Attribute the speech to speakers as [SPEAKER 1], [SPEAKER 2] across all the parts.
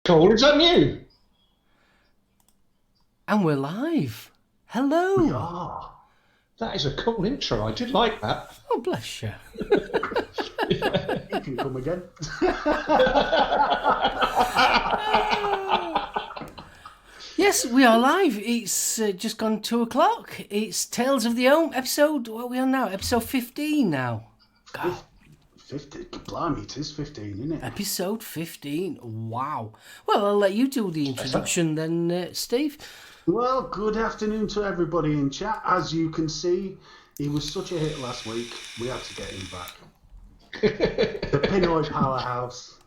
[SPEAKER 1] cool. Is that new?
[SPEAKER 2] And we're live. Hello.
[SPEAKER 3] We are.
[SPEAKER 1] That is a cool intro. I did like that.
[SPEAKER 2] Oh, bless you.
[SPEAKER 3] You can come again.
[SPEAKER 2] Yes, we are live. It's just gone 2:00. It's Tales of the Ohm episode. What are we on now? Episode 15 now. God.
[SPEAKER 3] 15. Blimey, it is 15, isn't it?
[SPEAKER 2] Episode 15. Wow. Well, I'll let you do the introduction then, Steve.
[SPEAKER 3] Well, good afternoon to everybody in chat. As you can see, he was such a hit last week, we had to get him back. The Pinoy powerhouse.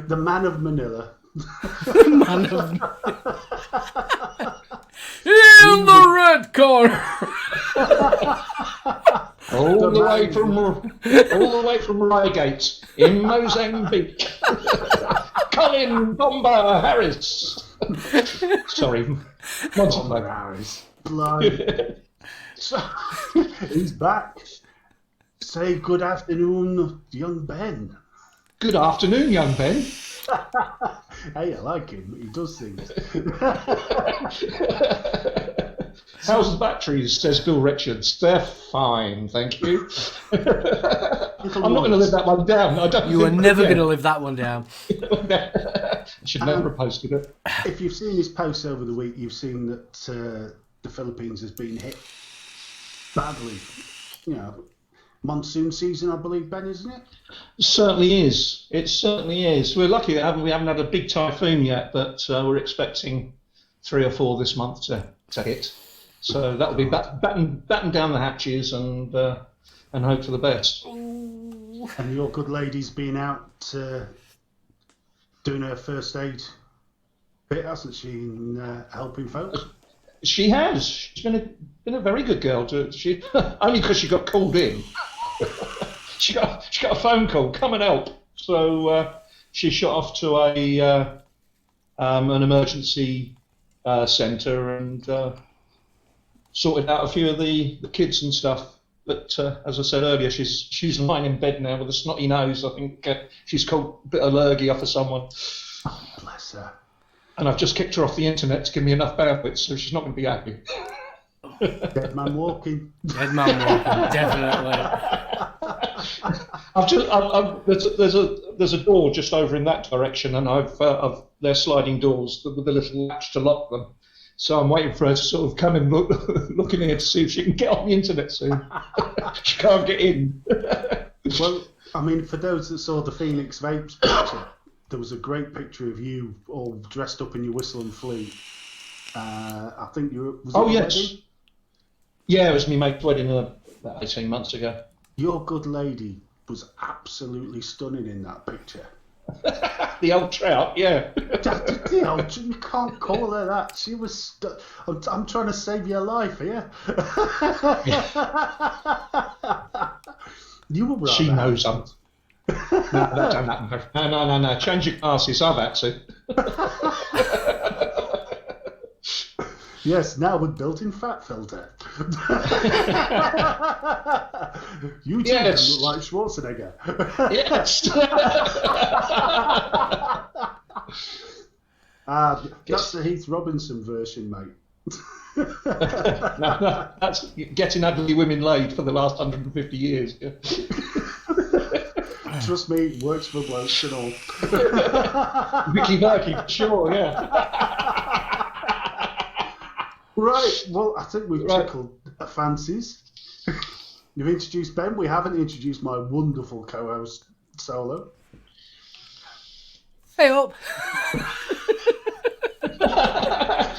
[SPEAKER 3] The man of Manila.
[SPEAKER 2] Man of... In the red corner.
[SPEAKER 1] all the way from Reigate in Mozambique. Colin Bomber Harris. Sorry,
[SPEAKER 3] Bomber Harris. Blimey. So, he's back. Say good afternoon, young Ben.
[SPEAKER 1] Good afternoon, young Ben.
[SPEAKER 3] Hey, I like him. He does things.
[SPEAKER 1] How's the batteries, says Bill Richards. They're fine, thank you. I'm not going to live that one down.
[SPEAKER 2] You are never going to live that one down.
[SPEAKER 1] I should never have posted it.
[SPEAKER 3] If you've seen his posts over the week, you've seen that the Philippines has been hit badly. You know, monsoon season, I believe, Ben, isn't it?
[SPEAKER 1] It certainly is. It certainly is. We're lucky that we haven't had a big typhoon yet, but we're expecting 3 or 4 this month to hit. So that'll be batten down the hatches and hope for the best.
[SPEAKER 3] And your good lady's been out doing her first aid bit, hasn't she, in helping folks?
[SPEAKER 1] She has. She's been a very good girl. She only because she got called in. she got a phone call. Come and help. So she shot off to an emergency centre and sorted out a few of the kids and stuff. But as I said earlier, she's lying in bed now with a snotty nose. I think she's caught a bit of lurgy off of someone.
[SPEAKER 3] Oh, bless her.
[SPEAKER 1] And I've just kicked her off the internet to give me enough bandwidth, so she's not going to be happy.
[SPEAKER 3] Dead man walking.
[SPEAKER 2] Dead man walking, definitely.
[SPEAKER 1] There's a door just over in that direction, and they're sliding doors with a little latch to lock them. So I'm waiting for her to sort of come and look in here to see if she can get on the internet soon. She can't get in.
[SPEAKER 3] Well, I mean, for those that saw the Phoenix Vapes picture, there was a great picture of you all dressed up in your whistle and flute. I think you were... Was it your wedding?
[SPEAKER 1] Yeah, it was my mate's wedding about 18 months ago.
[SPEAKER 3] Your good lady was absolutely stunning in that picture.
[SPEAKER 1] The old trout, yeah.
[SPEAKER 3] You can't call her that. She was... I'm trying to save your life here. You were right.
[SPEAKER 1] She knows I'm... No, that don't happen. No. Change your glasses. I've had to.
[SPEAKER 3] Yes, now with built-in fat filter. You two look like Schwarzenegger.
[SPEAKER 1] Yes.
[SPEAKER 3] That's the Heath Robinson version, mate.
[SPEAKER 1] No, that's getting ugly women laid for the last 150 years. Yeah.
[SPEAKER 3] Trust me, it works for blokes and all.
[SPEAKER 1] Vicky Murky, sure, yeah.
[SPEAKER 3] Right, well, I think we've tickled fancies. You've introduced Ben. We haven't introduced my wonderful co-host, SoulOhm.
[SPEAKER 2] Hey up.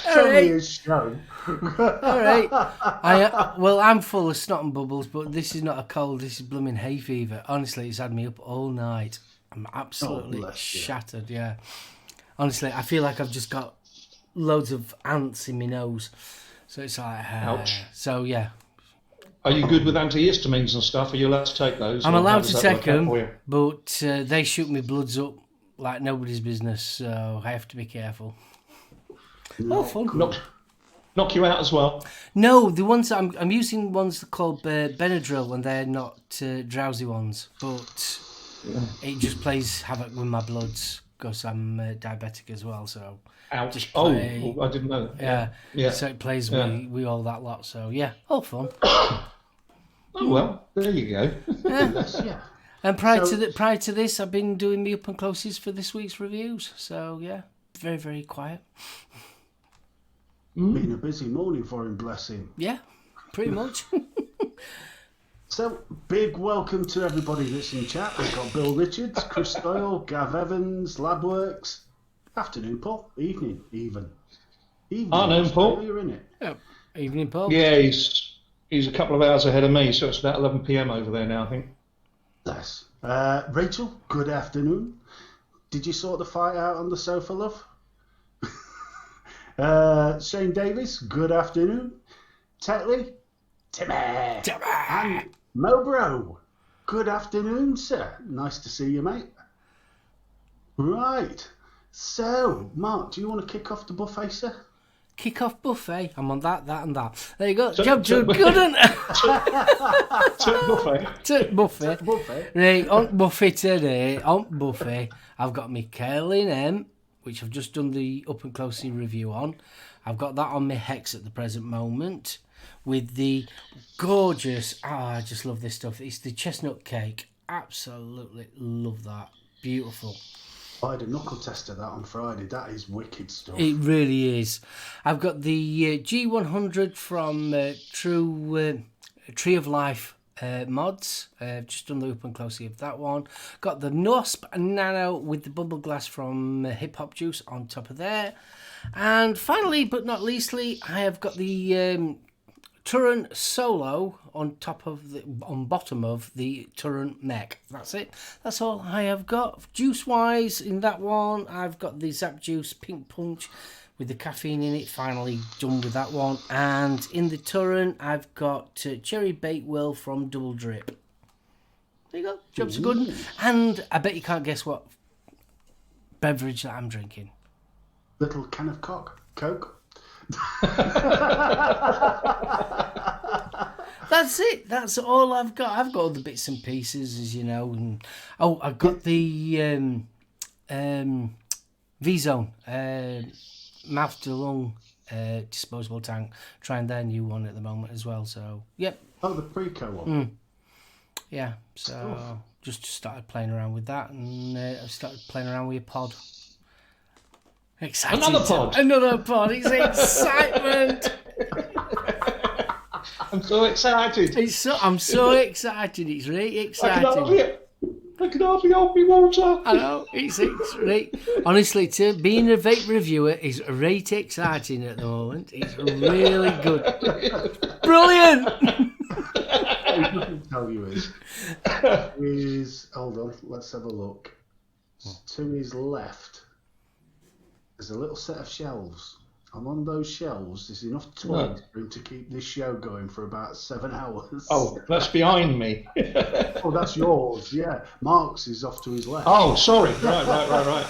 [SPEAKER 3] Tell me his show.
[SPEAKER 2] All right. I'm full of snot and bubbles, but this is not a cold. This is blooming hay fever. Honestly, it's had me up all night. I'm absolutely shattered. Yeah. Honestly, I feel like I've just got loads of ants in my nose. So it's like...
[SPEAKER 1] Ouch.
[SPEAKER 2] So, yeah.
[SPEAKER 1] Are you good with antihistamines and stuff? Are you allowed to take those?
[SPEAKER 2] I'm allowed to take them, but they shoot me bloods up like nobody's business, so I have to be careful.
[SPEAKER 3] No,
[SPEAKER 2] fun.
[SPEAKER 1] Knock you out as well?
[SPEAKER 2] No, the ones I'm using ones called Benadryl, and they're not drowsy ones, but it just plays havoc with my bloods. because I'm diabetic as well. So
[SPEAKER 1] Ouch.
[SPEAKER 2] just
[SPEAKER 1] Oh,
[SPEAKER 2] play.
[SPEAKER 1] I didn't know that.
[SPEAKER 2] Yeah. So it plays with all that lot. So yeah, all fun.
[SPEAKER 1] Oh well, there you go.
[SPEAKER 3] Yeah.
[SPEAKER 2] And prior to this, I've been doing the up and closes for this week's reviews. So yeah, very, very quiet.
[SPEAKER 3] Been a busy morning for him, bless him.
[SPEAKER 2] Yeah, pretty much.
[SPEAKER 3] So, big welcome to everybody that's in chat. We've got Bill Richards, Chris Doyle, Gav Evans, Labworks. Afternoon, Paul. Evening, even.
[SPEAKER 1] Afternoon, Paul.
[SPEAKER 3] You're in it.
[SPEAKER 2] Yeah. Evening, Paul.
[SPEAKER 1] Yeah, he's a couple of hours ahead of me, so it's about 11 p.m. over there now, I think.
[SPEAKER 3] Yes. Rachel, good afternoon. Did you sort the fight out on the sofa, love? Shane Davis, good afternoon. Tetley, Timmy. And Mobro, good afternoon, sir. Nice to see you, mate. Right. So, Mark, do you want to kick off the buffet, sir?
[SPEAKER 2] Kick off buffet. I'm on that, and that. There you go. Job done. Good un. Buffet. Right, on buffet today. On buffet, I've got my Curling M, which I've just done the up and closely review on. I've got that on my Hex at the present moment, with the gorgeous. I just love this stuff. It's the chestnut cake. Absolutely love that. Beautiful.
[SPEAKER 3] I had a knuckle test of that on Friday. That is wicked stuff.
[SPEAKER 2] It really is. I've got the G100 from Tree of Life mods. Just done the up and closely of that one. Got the NOSP Nano with the bubble glass from Hip Hop Juice on top of there. And finally, but not leastly, I have got the Turren Solo on bottom of the Turren Mech. That's it. That's all I have got. Juice wise, in that one, I've got the Zap Juice Pink Punch with the caffeine in it. Finally done with that one. And in the Turren, I've got Cherry Bait Will from Double Drip. There you go. Jobs are good. And I bet you can't guess what beverage that I'm drinking.
[SPEAKER 3] Little can of Coke.
[SPEAKER 2] That's it. That's all I've got. I've got other bits and pieces, as you know. And I've got the V-Zone mouth to lung disposable tank. Trying their new one at the moment as well. So yep.
[SPEAKER 3] Oh, the Preco one.
[SPEAKER 2] Yeah. So just started playing around with that, and I started playing around with a pod. Exciting. Another pod. It's excitement.
[SPEAKER 1] I'm so excited.
[SPEAKER 2] I'm so excited. It's really exciting.
[SPEAKER 1] I can hardly hold me water.
[SPEAKER 2] I know. It's right. Honestly, being a vape reviewer is right exciting at the moment. It's really good. Brilliant.
[SPEAKER 3] I can tell you is hold on. Let's have a look. To his left. There's a little set of shelves, and on those shelves there's enough toys for him to keep this show going for about 7 hours.
[SPEAKER 1] Oh, that's behind me.
[SPEAKER 3] Oh, that's yours, yeah. Mark's is off to his left.
[SPEAKER 1] Oh, sorry. Right.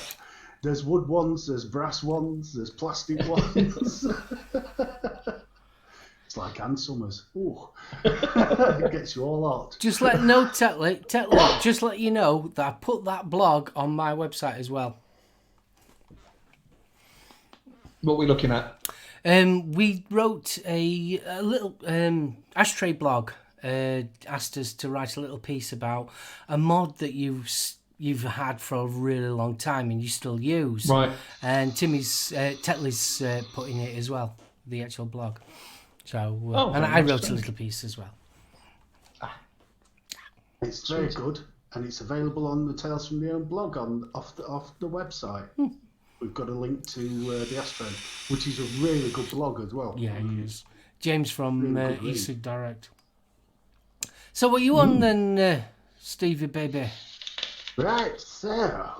[SPEAKER 3] There's wood ones, there's brass ones, there's plastic ones. It's like Ann Summers. Ooh. It gets you all hot.
[SPEAKER 2] Just let Tetley, just let you know that I put that blog on my website as well.
[SPEAKER 1] What are we looking at?
[SPEAKER 2] We wrote a little ashtray blog. Asked us to write a little piece about a mod that you've had for a really long time and you still use.
[SPEAKER 1] Right.
[SPEAKER 2] And Tetley's putting it as well, the actual blog. So and I wrote a little piece as well.
[SPEAKER 3] It's very good, and it's available on the Tales from the Ohm blog off the website. We've got a link to the Astro, which is a really good blog as well.
[SPEAKER 2] Yeah, it is. James from Eastwood Direct. So what are you on then, Stevie baby?
[SPEAKER 3] Right, so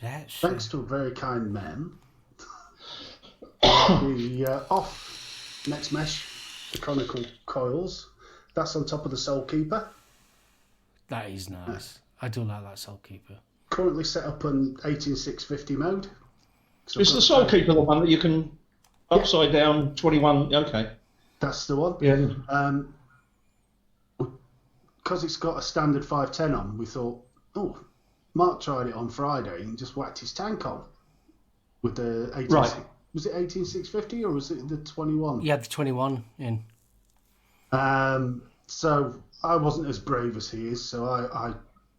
[SPEAKER 3] thanks to a very kind man, the off next mesh, the conical coils, that's on top of the Soul Keeper.
[SPEAKER 2] That is nice. I do like that Soul Keeper.
[SPEAKER 3] Currently set up on 18650 mode.
[SPEAKER 1] Is the Soul Keeper the one that you can upside down 21? Okay.
[SPEAKER 3] That's the one.
[SPEAKER 1] Yeah.
[SPEAKER 3] Because it's got a standard 510 on, we thought, Mark tried it on Friday and just whacked his tank on with the 18.
[SPEAKER 1] Right.
[SPEAKER 3] Was it 18650 or was it the 21?
[SPEAKER 2] You had the 21 in.
[SPEAKER 3] So I wasn't as brave as he is, so I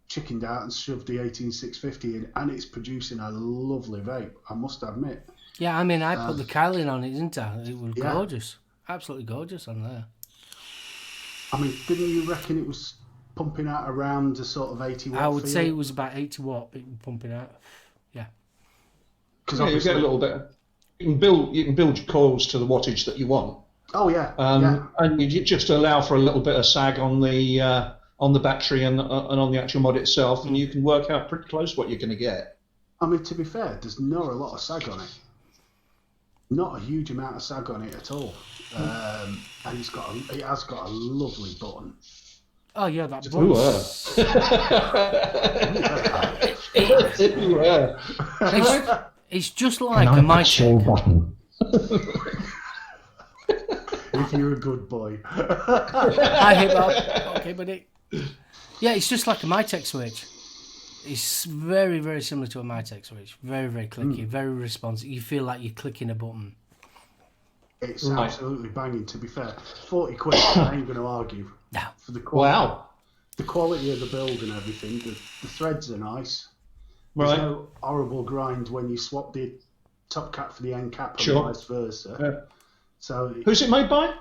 [SPEAKER 3] chickened out and shoved the 18650 in, and it's producing a lovely vape, I must admit.
[SPEAKER 2] Yeah, I mean, I put the Kylie on it, didn't I? It was gorgeous. Absolutely gorgeous on there.
[SPEAKER 3] I mean, didn't you reckon it was pumping out around a sort of 80 watt?
[SPEAKER 2] I would say it was about 80 watt pumping out. Yeah.
[SPEAKER 3] Because
[SPEAKER 1] you get a little bit. You can build your coils to the wattage that you want.
[SPEAKER 3] Oh yeah.
[SPEAKER 1] And you just allow for a little bit of sag on the battery and on the actual mod itself, and you can work out pretty close what you're going to get.
[SPEAKER 3] I mean, to be fair, there's not a lot of sag on it. Not a huge amount of sag on it at all. And it has got a lovely button.
[SPEAKER 2] Oh yeah, that
[SPEAKER 1] Ooh,
[SPEAKER 2] it's just like a mic check.
[SPEAKER 1] Button.
[SPEAKER 3] If you're a good boy.
[SPEAKER 2] I hit that. Okay, buddy. Yeah, it's just like a MyTech switch. It's very, very similar to a MyTech switch. Very, very clicky, very responsive. You feel like you're clicking a button.
[SPEAKER 3] It's absolutely banging, to be fair. 40 quid, I ain't going to argue.
[SPEAKER 2] No.
[SPEAKER 3] For the quality,
[SPEAKER 1] Wow.
[SPEAKER 3] The quality of the build and everything, the threads are nice. There's
[SPEAKER 1] Right.
[SPEAKER 3] no horrible grind when you swap the top cap for the end cap and vice versa.
[SPEAKER 1] Yeah.
[SPEAKER 3] So,
[SPEAKER 1] Who's it made by?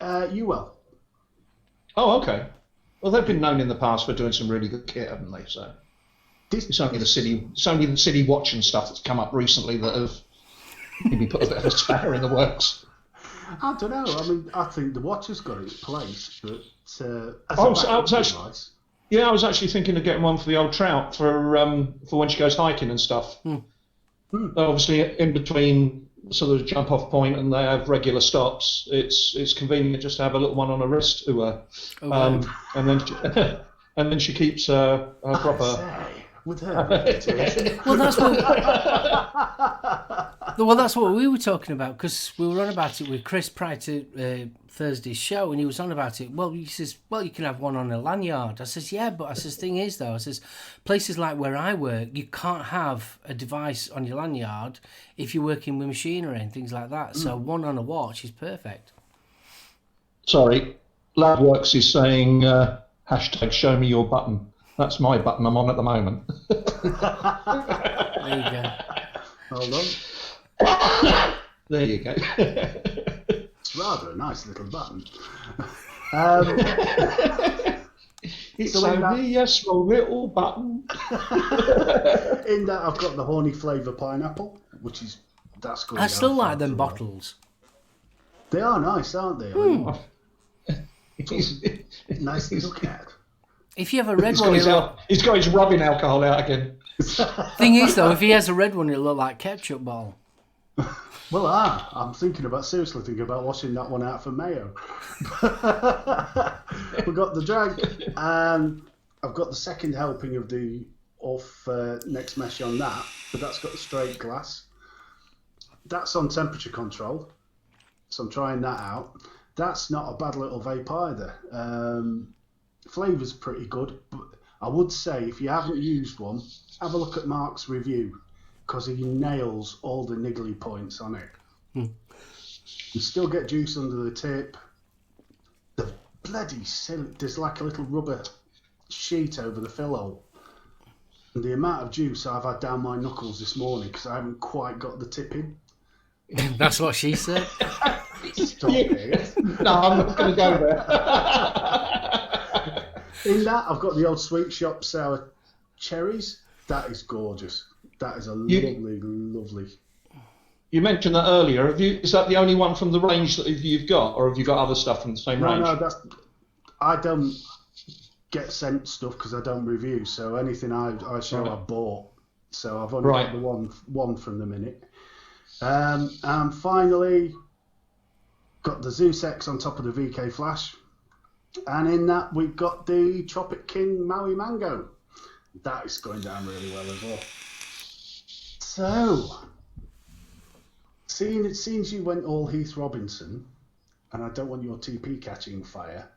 [SPEAKER 3] UL.
[SPEAKER 1] Oh, okay. Well, they've been known in the past for doing some really good kit, haven't they? So it's only the city watch and stuff that's come up recently that have maybe put a bit of a spanner in the works.
[SPEAKER 3] I don't know. I mean, I think the watch has got its place, but
[SPEAKER 1] I was actually thinking of getting one for the old trout for when she goes hiking and stuff. Obviously, in between sort of jump off point and they have regular stops, it's convenient just to have a little one on her wrist to her, and then she keeps her proper.
[SPEAKER 3] With her.
[SPEAKER 2] Well, that's what we were talking about, because we were on about it with Chris prior to Thursday's show, and he was on about it. Well, he says, well, you can have one on a lanyard. I says, yeah, but I says, thing is though, I says, places like where I work, you can't have a device on your lanyard if you're working with machinery and things like that. So one on a watch is perfect.
[SPEAKER 1] Sorry, Labworks is saying hashtag show me your button. That's my button I'm on at the moment.
[SPEAKER 2] There you go.
[SPEAKER 3] Hold on.
[SPEAKER 1] There you go.
[SPEAKER 3] It's rather a nice little button.
[SPEAKER 1] It's only a small little button.
[SPEAKER 3] In that, I've got the horny flavour pineapple, that's good.
[SPEAKER 2] I still like them bottles.
[SPEAKER 3] They are nice, aren't they? I mean, nice to look at.
[SPEAKER 2] If you have a red one,
[SPEAKER 1] he's got his rubbing alcohol out again.
[SPEAKER 2] Thing is, though, if he has a red one, it'll look like ketchup bottle.
[SPEAKER 3] Well, I'm seriously thinking about washing that one out for mayo. We've got the drag, and I've got the second helping of the next mesh on that, but that's got the straight glass. That's on temperature control, so I'm trying that out. That's not a bad little vape either. Flavour's pretty good, but I would say if you haven't used one, have a look at Mark's review, because he nails all the niggly points on it. You still get juice under the tip. The bloody silly, there's like a little rubber sheet over the fill hole. And the amount of juice I've had down my knuckles this morning because I haven't quite got the tip in.
[SPEAKER 2] That's what she said.
[SPEAKER 3] Stop it.
[SPEAKER 1] No, I'm not going to go there.
[SPEAKER 3] In that, I've got the old sweet shop sour cherries. That is gorgeous. That is a lovely.
[SPEAKER 1] You mentioned that earlier. Is that the only one from the range that you've got, or have you got other stuff from the same range?
[SPEAKER 3] No, I don't get sent stuff because I don't review. So anything I show I bought. So I've only got the one from the minute. And finally, got the Zeus X on top of the VK Flash. And in that, we've got the Tropic King Maui Mango. That is going down really well as well. So, seeing you went all Heath Robinson, and I don't want your TP catching fire,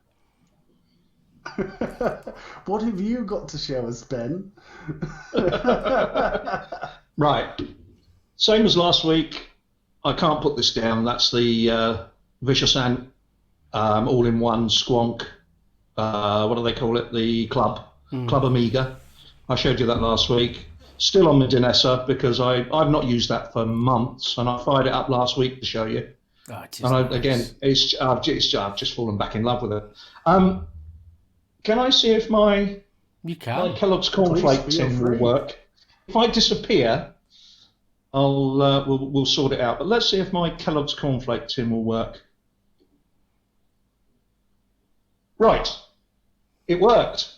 [SPEAKER 3] What have you got to show us, Ben?
[SPEAKER 1] Right. Same as last week. I can't put this down. That's the Vicious Ant all-in-one squonk. What do they call it? The Club Amiga. I showed you that last week. Still on the Dinessa because I've not used that for months, and I fired it up last week to show you.
[SPEAKER 2] Oh,
[SPEAKER 1] Again, I've just fallen back in love with it. Can I see if my Kellogg's cornflake tin will work? If I disappear, we'll sort it out. But let's see if my Kellogg's cornflake tin will work. Right, it worked.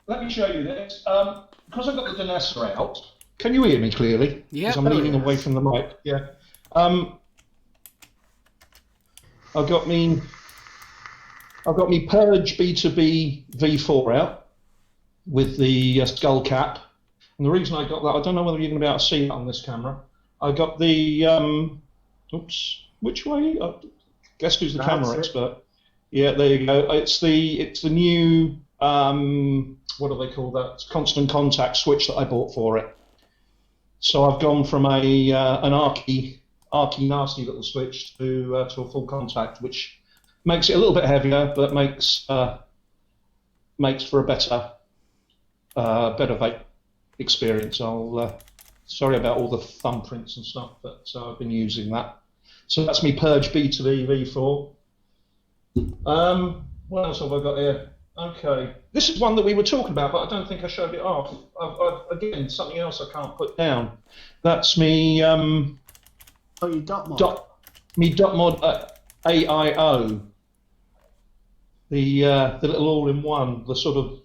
[SPEAKER 1] Let me show you this. Because I've got the Dinessa out. Can you hear me clearly?
[SPEAKER 2] Yeah.
[SPEAKER 1] Because I'm leaning away from the mic. Yeah. I've got me Purge B2B V4 out with the skull cap. And the reason I got that, I don't know whether you're going to be able to see that on this camera. I got the, oops, which way? Guess who's the camera expert? Yeah, there you go. It's the new, what do they call that? Constant contact switch that I bought for it. So I've gone from an archy nasty little switch to a full contact, which makes it a little bit heavier, but makes for a better vape experience. Sorry about all the thumbprints and stuff, but I've been using that. So that's me Purge B2B V4. What else have I got here? Okay, this is one that we were talking about, but I don't think I showed it off. Again, something else I can't put down. That's me.
[SPEAKER 3] Your dot mod.
[SPEAKER 1] Me dot mod AIO. The little all-in-one, the sort of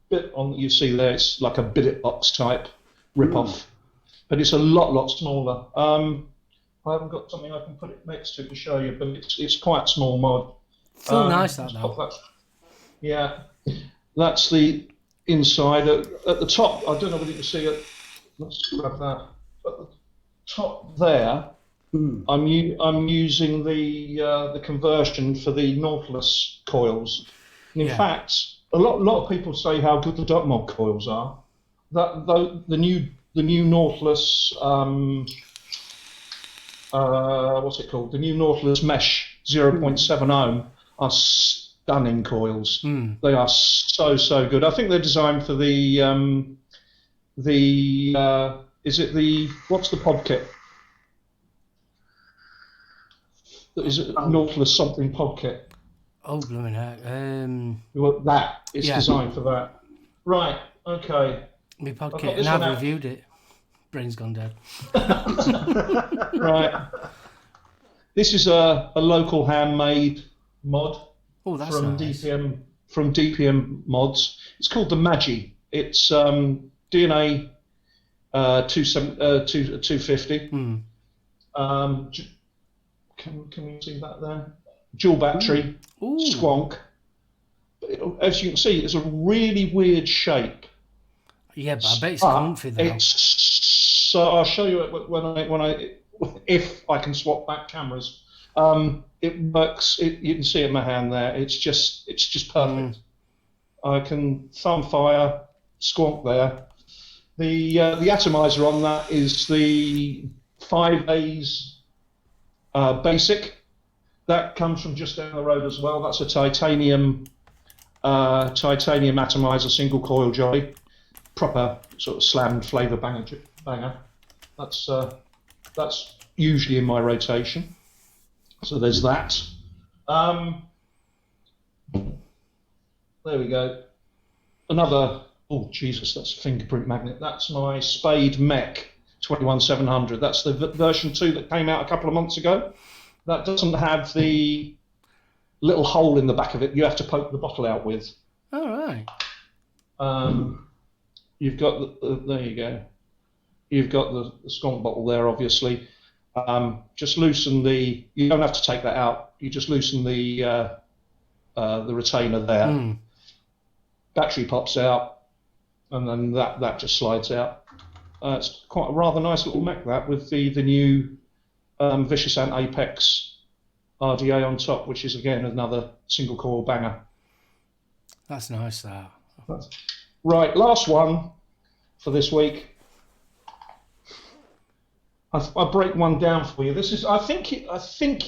[SPEAKER 1] bit on that you see there. It's like a billet box type rip-off, but it's a lot smaller. I haven't got something I can put it next to show you, but it's quite a small mod.
[SPEAKER 2] Still nice that though.
[SPEAKER 1] Yeah, that's the inside. At the top, I don't know whether you can see it. Let's grab that. At the top there, I'm using the conversion for the Nautilus coils. And in fact, a lot of people say how good the dot mod coils are. The new Nautilus, what's it called? The new Nautilus Mesh 0.7 ohm are stunning coils. They are so good. I think they're designed for the is it the what's the pod kit? Is it Nautilus something pod kit?
[SPEAKER 2] Oh blooming heck!
[SPEAKER 1] Well, that it's designed for that. Right. Okay.
[SPEAKER 2] My pod kit, and I've reviewed it. Brain's gone dead.
[SPEAKER 1] Right. This is a local handmade mod.
[SPEAKER 2] Oh, that's
[SPEAKER 1] from
[SPEAKER 2] nice.
[SPEAKER 1] DPM mods. It's called the Magi. It's DNA 250. Can we see that there? Dual battery, squonk. As you can see, it's a really weird shape.
[SPEAKER 2] Yeah, but I bet it's comfy though.
[SPEAKER 1] So I'll show you it if I can swap back cameras. It works. You can see it in my hand there. It's just perfect. I can thumb fire, squonk there. The atomizer on that is the 5A's basic. That comes from just down the road as well. That's a titanium atomizer single coil jolly, proper sort of slammed flavour banger. That's usually in my rotation. So there's that. There we go. Another. Oh Jesus, that's a fingerprint magnet. That's my Spade Mech 21700. That's the version 2 that came out a couple of months ago. That doesn't have the little hole in the back of it. You have to poke the bottle out with.
[SPEAKER 2] All right.
[SPEAKER 1] You've got there you go. You've got the skunk bottle there, obviously. Just loosen the. You don't have to take that out. You just loosen the retainer there. Battery pops out, and then that just slides out. It's quite a rather nice little mech that with the new Vicious Ant Apex RDA on top, which is again another single coil banger.
[SPEAKER 2] That's nice, that.
[SPEAKER 1] Right, last one for this week. I break one down for you. This is, I think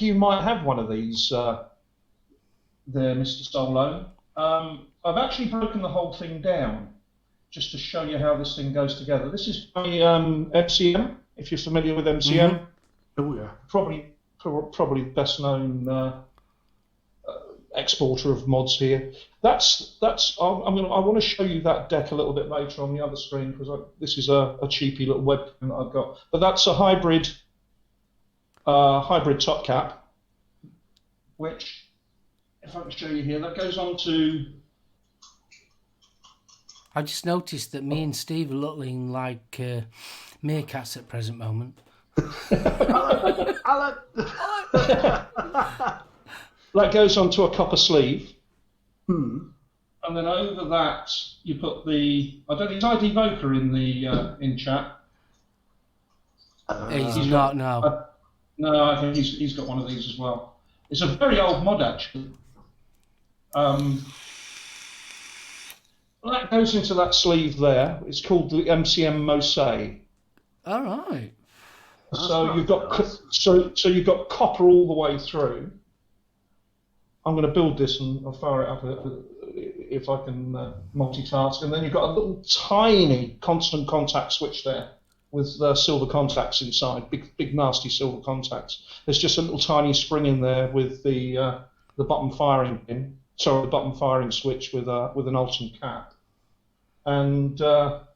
[SPEAKER 1] you might have one of these there, Mr. SoulOhm. I've actually broken the whole thing down just to show you how this thing goes together. This is by MCM, if you're familiar with MCM.
[SPEAKER 3] Mm-hmm. Oh yeah.
[SPEAKER 1] Probably best known exporter of mods here. I want to show you that deck a little bit later on the other screen, because this is a cheapy little webcam that I've got. But that's a hybrid top cap, which, if I can show you here, that goes on to.
[SPEAKER 2] I just noticed that me and Steve are looking like meerkats at present moment.
[SPEAKER 3] Alan.
[SPEAKER 1] That goes onto a copper sleeve.
[SPEAKER 3] Hmm.
[SPEAKER 1] And then over that, you put the. I don't think it's ID Voker in the in chat.
[SPEAKER 2] He's not now.
[SPEAKER 1] No, I think he's got one of these as well. It's a very old mod, actually. That goes into that sleeve there. It's called the MCM Mosaic.
[SPEAKER 2] All right.
[SPEAKER 1] So you've got so you've got copper all the way through. I'm going to build this and I'll fire it up if I can multitask. And then you've got a little tiny constant contact switch there with silver contacts inside, big nasty silver contacts. There's just a little tiny spring in there with the bottom firing pin. Sorry, the bottom firing switch with an Alton cap, and a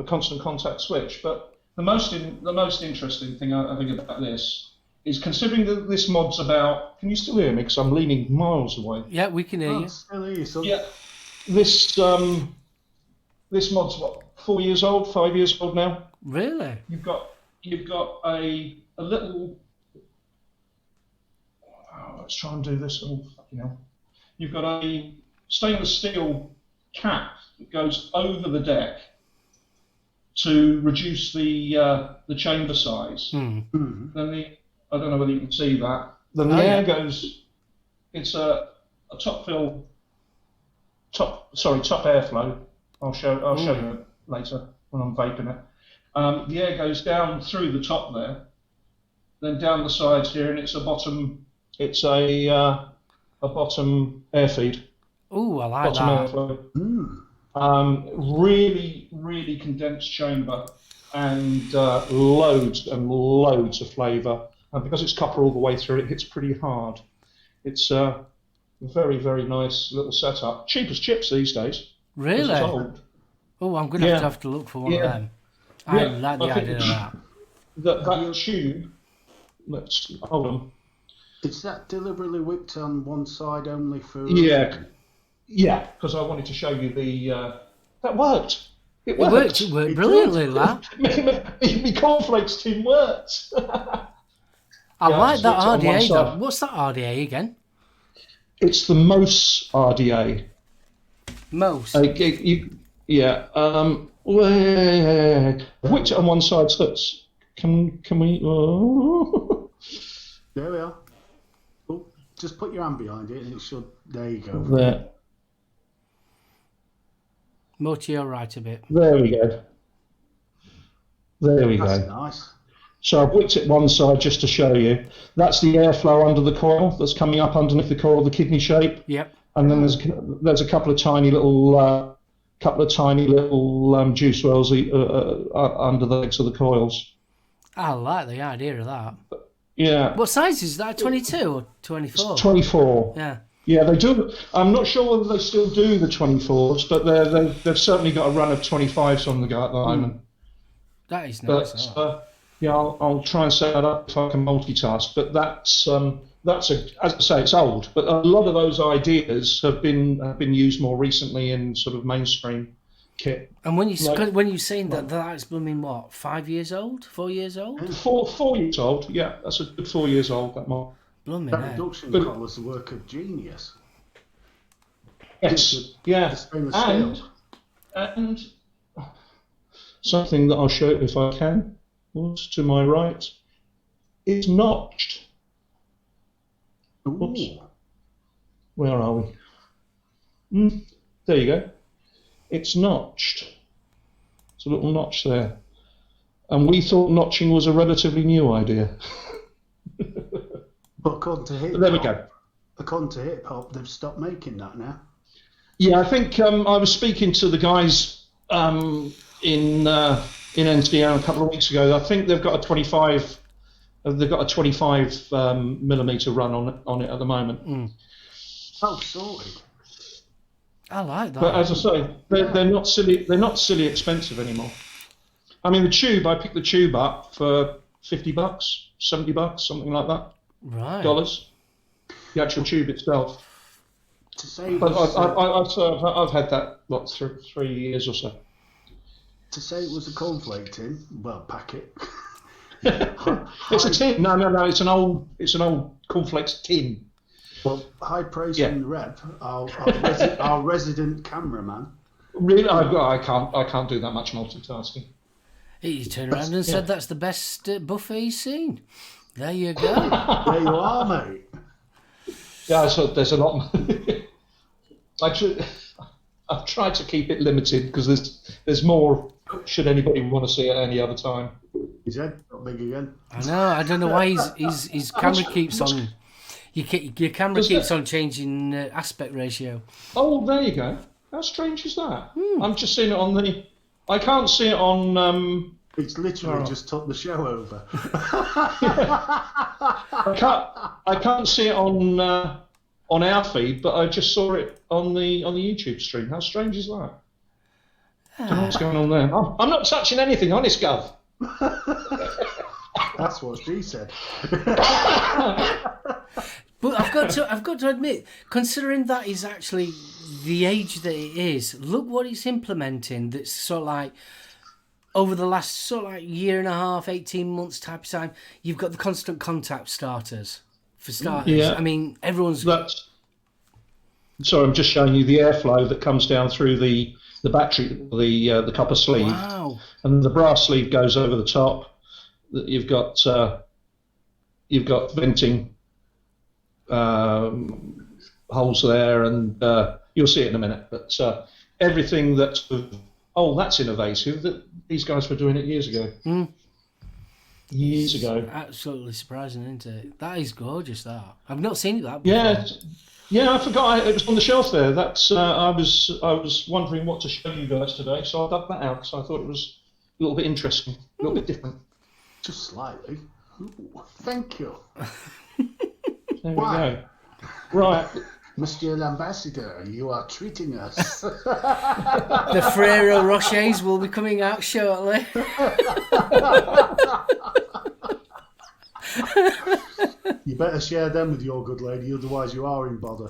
[SPEAKER 1] constant contact switch. But the most interesting thing I think about this is, considering that this mod's about. Can you still hear me? Because I'm leaning miles away.
[SPEAKER 2] Yeah, we can hear you.
[SPEAKER 3] Still hear you, son.
[SPEAKER 1] Yeah, this mod's what, 4 years old, 5 years old now.
[SPEAKER 2] Really?
[SPEAKER 1] You've got a little. Oh, let's try and do this. Oh, fucking hell. You've got a stainless steel cap that goes over the deck to reduce the chamber size.
[SPEAKER 3] Mm-hmm.
[SPEAKER 1] Then I don't know whether you can see that. Then the air goes. It's a top airflow. I'll show you later when I'm vaping it. The air goes down through the top there, then down the sides here, and it's a bottom. It's a bottom air feed.
[SPEAKER 2] Oh, I like
[SPEAKER 1] bottom
[SPEAKER 2] that.
[SPEAKER 1] Airflow. Really condensed chamber, and loads and loads of flavour. And because it's copper all the way through, it hits pretty hard. It's a very, very nice little setup. Cheap as chips these days.
[SPEAKER 2] Really?
[SPEAKER 1] It's old.
[SPEAKER 2] Oh, I'm going to have to look for one of them. I like the idea of that.
[SPEAKER 1] That tube. Let's hold on.
[SPEAKER 3] Is that deliberately whipped on one side only for?
[SPEAKER 1] Yeah, because I wanted to show you that worked. It worked.
[SPEAKER 2] It worked brilliantly, lad.
[SPEAKER 1] My cornflakes tin worked.
[SPEAKER 2] I like that RDA though. What's that RDA again?
[SPEAKER 1] It's the Mose RDA.
[SPEAKER 2] Mose.
[SPEAKER 1] Yeah. Which on one side, so can we? Oh.
[SPEAKER 3] There we are. Oh, just put your hand behind it, and it should. There you go.
[SPEAKER 1] There.
[SPEAKER 2] More to your right a bit.
[SPEAKER 1] There we go.
[SPEAKER 3] That's nice.
[SPEAKER 1] So I've whipped it one side just to show you. That's the airflow under the coil that's coming up underneath the coil, the kidney shape.
[SPEAKER 2] Yep.
[SPEAKER 1] And then there's a couple of tiny little juice wells under the legs of the coils.
[SPEAKER 2] I like the idea of that.
[SPEAKER 1] Yeah.
[SPEAKER 2] What size is that? 22 or 24?
[SPEAKER 1] It's 24.
[SPEAKER 2] Yeah.
[SPEAKER 1] Yeah, they do. I'm not sure whether they still do the 24s, but they've certainly got a run of 25s on the go at the moment.
[SPEAKER 2] That is nice.
[SPEAKER 1] But, yeah, I'll try and set that up if I can multitask. But that's as I say, it's old. But a lot of those ideas have been used more recently in sort of mainstream kit.
[SPEAKER 2] And when you're saying that's blooming what, 5 years old, 4 years old?
[SPEAKER 1] 4 years old. Yeah, that's a good 4 years old. That mark.
[SPEAKER 2] Blooming.
[SPEAKER 3] That reduction call is a work of genius.
[SPEAKER 1] Yes. Yeah. And something that I'll show if I can. Was to my right. It's notched. Oops. Where are we? There you go. It's notched. It's a little notch there. And we thought notching was a relatively new idea.
[SPEAKER 3] But according to hip-hop,
[SPEAKER 1] there we go.
[SPEAKER 3] According to hip-hop, they've stopped making that now.
[SPEAKER 1] Yeah, I think I was speaking to the guys in NCO a couple of weeks ago. I think they've got a 25. They've got a 25 millimeter run on it at the moment.
[SPEAKER 3] Oh, sorted.
[SPEAKER 2] I like that.
[SPEAKER 1] But as I say, they're not silly. They're not silly expensive anymore. I mean, the tube. I picked the tube up for $50, $70, something like that.
[SPEAKER 2] Right.
[SPEAKER 1] Dollars. The actual tube itself.
[SPEAKER 3] To say
[SPEAKER 1] But
[SPEAKER 3] was,
[SPEAKER 1] I've had that what 3 years or so.
[SPEAKER 3] to say it was a cornflake tin, well, packet.
[SPEAKER 1] It's a tin. No. It's an old cornflakes tin.
[SPEAKER 3] Well, high praise from the Rev, our resident cameraman.
[SPEAKER 1] Really, I can't do that much multitasking.
[SPEAKER 2] He turned around and said that's the best buffet he's seen. There you go.
[SPEAKER 3] There you are, mate.
[SPEAKER 1] Yeah, so there's a lot. I've tried to keep it limited because there's more. Should anybody want to see it any other time?
[SPEAKER 3] His head got big again.
[SPEAKER 2] I know. I don't know why his camera keeps on. Your camera keeps on changing aspect ratio.
[SPEAKER 1] Oh, there you go. How strange is that? I'm just seeing it on the. I can't see it on.
[SPEAKER 3] It's literally just took the show over.
[SPEAKER 1] I can't see it on our feed, but I just saw it on the YouTube stream. How strange is that? I don't know what's going on there. Oh, I'm not touching anything, honest, Gov.
[SPEAKER 3] That's what she said.
[SPEAKER 2] But I've got to admit, considering that is actually the age that it is, look what it's implementing. That's sort of like over the last sort of like year and a half, 18 months type of time. You've got the constant contact starters for starters.
[SPEAKER 1] Yeah.
[SPEAKER 2] I mean, everyone's.
[SPEAKER 1] Sorry, I'm just showing you the airflow that comes down through the battery, the copper sleeve,
[SPEAKER 2] Wow.
[SPEAKER 1] and the brass sleeve goes over the top. You've got venting holes there, and you'll see it in a minute. But everything that's innovative. That these guys were doing it years ago. Years ago.
[SPEAKER 2] Absolutely surprising, isn't it? That is gorgeous. That I've not seen it that before.
[SPEAKER 1] Yeah, I forgot it was on the shelf there. That's I was wondering what to show you guys today, so I dug that out because I thought it was a little bit interesting, a little bit different.
[SPEAKER 3] Just slightly. Ooh, thank you.
[SPEAKER 1] There we go. Right.
[SPEAKER 3] Monsieur l'Ambassador, you are treating us.
[SPEAKER 2] The Ferrero Rochers will be coming out shortly.
[SPEAKER 3] You better share them with your good lady, otherwise you are in bother.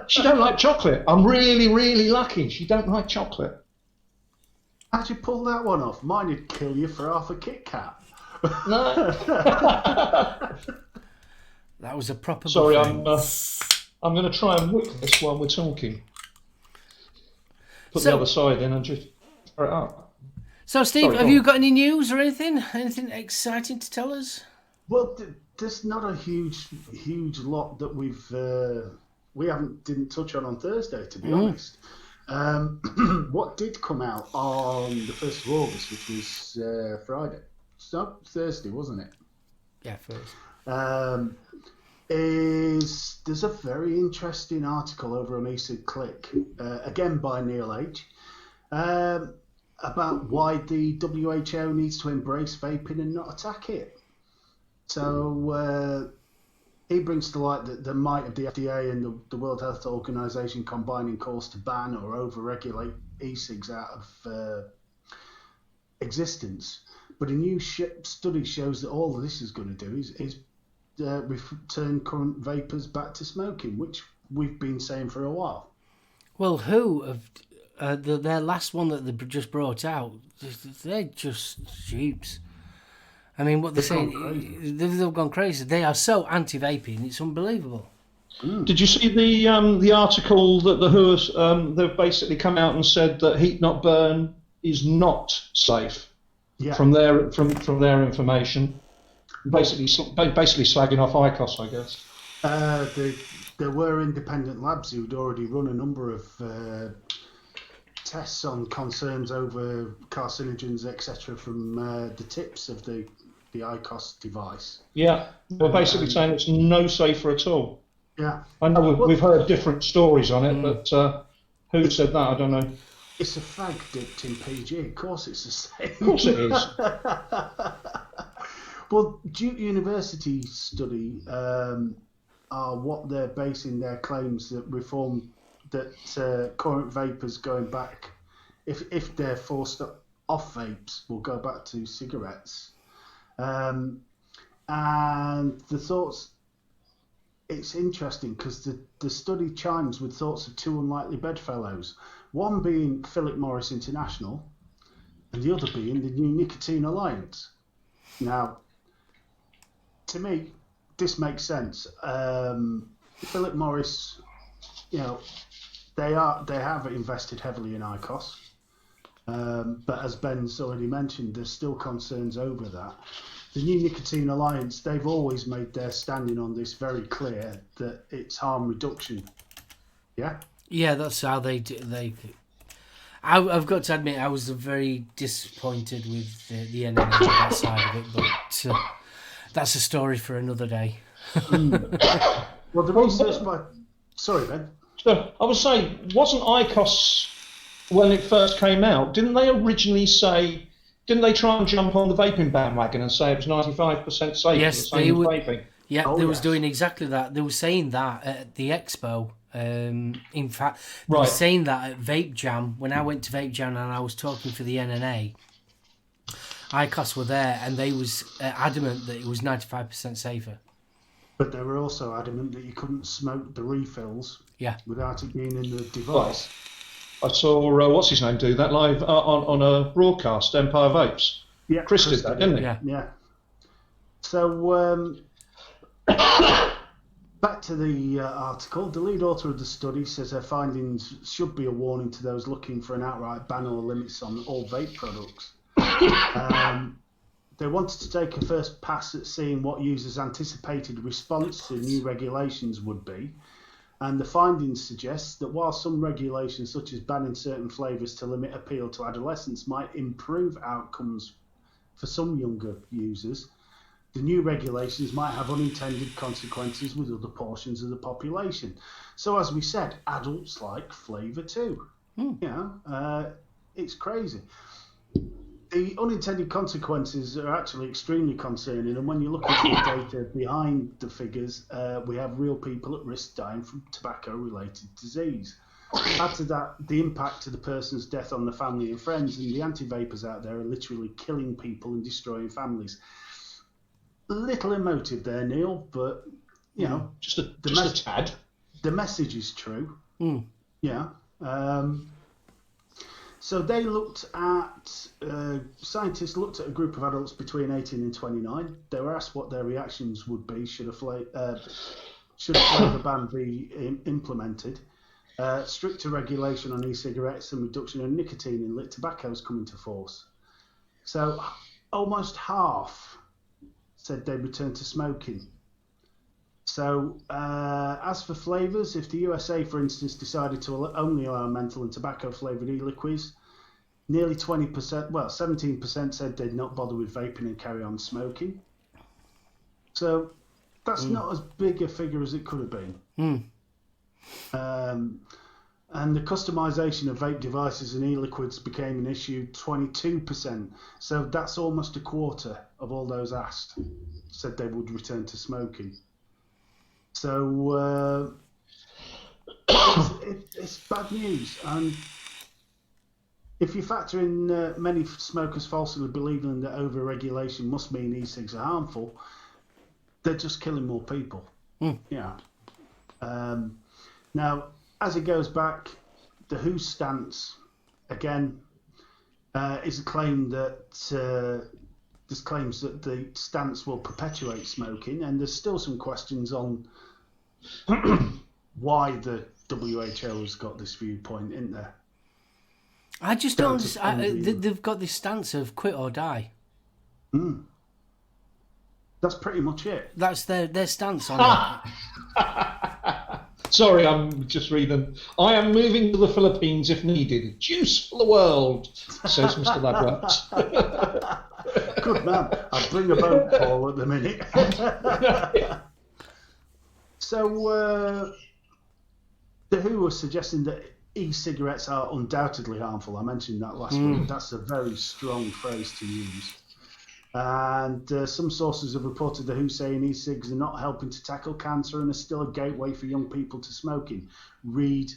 [SPEAKER 1] She don't like chocolate. I'm really, really lucky. She don't like chocolate.
[SPEAKER 3] How'd you pull that one off? Mine would kill you for half a Kit Kat.
[SPEAKER 1] No.
[SPEAKER 2] That was a proper.
[SPEAKER 1] Sorry,
[SPEAKER 2] buffet.
[SPEAKER 1] I'm going to try and whip this while we're talking. Put the other side in and just throw it up.
[SPEAKER 2] So, Steve, have you got any news or anything? Anything exciting to tell us?
[SPEAKER 3] Well, there's not a huge lot that we didn't touch on Thursday, to be honest. What did come out on the 1st of August, which was Friday? So Thursday, wasn't it?
[SPEAKER 2] Yeah, first.
[SPEAKER 3] There's a very interesting article over on ECID-Click, again by Neil H, about why the WHO needs to embrace vaping and not attack it. So he brings to light the might of the FDA and the World Health Organization combining calls to ban or over-regulate e-cigs out of existence. But a new study shows that all this is going to do is return current vapors back to smoking, which we've been saying for a while.
[SPEAKER 2] Well, their last one that they just brought out, they're just dupes. I mean, what they're saying, they've gone crazy. They are so anti-vaping, it's unbelievable.
[SPEAKER 1] Did you see the article that the WHO has, they've basically come out and said that heat not burn is not safe from their information. Basically slagging off ICOS, I guess.
[SPEAKER 3] There were independent labs who'd already run a number of tests on concerns over carcinogens, etc., from the tips of the IQOS device.
[SPEAKER 1] Yeah, we're basically saying it's no safer at all.
[SPEAKER 3] Yeah.
[SPEAKER 1] I know we've heard different stories on it, but who said that? I don't know.
[SPEAKER 3] It's a fag dipped in PG. Of course it's the same.
[SPEAKER 1] Of course it is.
[SPEAKER 3] Well, Duke University study are what they're basing their claims that current vapors going back, if they're forced off vapes, will go back to cigarettes. And the thoughts, it's interesting because the study chimes with thoughts of two unlikely bedfellows, one being Philip Morris International and the other being the New Nicotine Alliance. Now, to me, this makes sense. Philip Morris, they have invested heavily in IQOS, but as Ben's already mentioned, there's still concerns over that. The New Nicotine Alliance, they've always made their standing on this very clear that it's harm reduction. Yeah.
[SPEAKER 2] Yeah, that's how they do. I've got to admit, I was very disappointed with the NNA on that side of it, but that's a story for another day.
[SPEAKER 3] Well, the research by... Sorry, Ben.
[SPEAKER 1] So I was saying, wasn't IQOS, when it first came out, didn't they try and jump on the vaping bandwagon and say it was 95% safe?
[SPEAKER 2] Yes,
[SPEAKER 1] they were. Vaping?
[SPEAKER 2] Yeah, they was doing exactly that. They were saying that at the expo. In fact, they were saying that at Vape Jam. When I went to Vape Jam and I was talking for the NNA, IQOS were there and they was adamant that it was 95% safer.
[SPEAKER 3] But they were also adamant that you couldn't smoke the refills without it being in the device.
[SPEAKER 1] I saw, what's his name, do that live on a broadcast, Empire Vapes.
[SPEAKER 3] Yeah,
[SPEAKER 1] Chris did that, didn't he?
[SPEAKER 3] Yeah. So, back to the article. The lead author of the study says her findings should be a warning to those looking for an outright ban or limits on all vape products. They wanted to take a first pass at seeing what users' anticipated response to new regulations would be. And the findings suggest that while some regulations, such as banning certain flavours to limit appeal to adolescents, might improve outcomes for some younger users, the new regulations might have unintended consequences with other portions of the population. So, as we said, adults like flavour too. It's crazy. The unintended consequences are actually extremely concerning, and when you look at the data behind the figures, we have real people at risk dying from tobacco-related disease. Add to that the impact to the person's death on the family and friends, and the anti-vapors out there are literally killing people and destroying families. Little emotive there, Neil, but
[SPEAKER 1] just a tad.
[SPEAKER 3] The message is true. Yeah. So they looked at, scientists looked at a group of adults between 18 and 29. They were asked what their reactions would be should a flavour ban be implemented. Stricter regulation on e-cigarettes and reduction of nicotine in lit tobacco has come into force. So almost half said they'd return to smoking. So, as for flavours, if the USA, for instance, decided to only allow menthol and tobacco-flavoured e-liquids, nearly 17% said they'd not bother with vaping and carry on smoking. So, that's not as big a figure as it could have been. And the customisation of vape devices and e-liquids became an issue, 22%. So, that's almost a quarter of all those asked said they would return to smoking. So it's bad news, and if you factor in many smokers falsely believing that over-regulation must mean e-cigs are harmful, they're just killing more people. Yeah. Now, as it goes back, the WHO stance again is a claim that this claims that the stance will perpetuate smoking, and there's still some questions on why the WHO has got this viewpoint, isn't there?
[SPEAKER 2] I just don't understand. They've got this stance of quit or die.
[SPEAKER 3] That's pretty much it.
[SPEAKER 2] That's their stance on it.
[SPEAKER 1] Sorry, I'm just reading. I am moving to the Philippines if needed. Juice for the world, says Mr. Ladrat.
[SPEAKER 3] Good man. I'll bring a boat, Paul, at the minute. So, the WHO was suggesting that e-cigarettes are undoubtedly harmful. I mentioned that last week. That's a very strong phrase to use. And some sources have reported the WHO saying e-cigs are not helping to tackle cancer and are still a gateway for young people to smoking. Read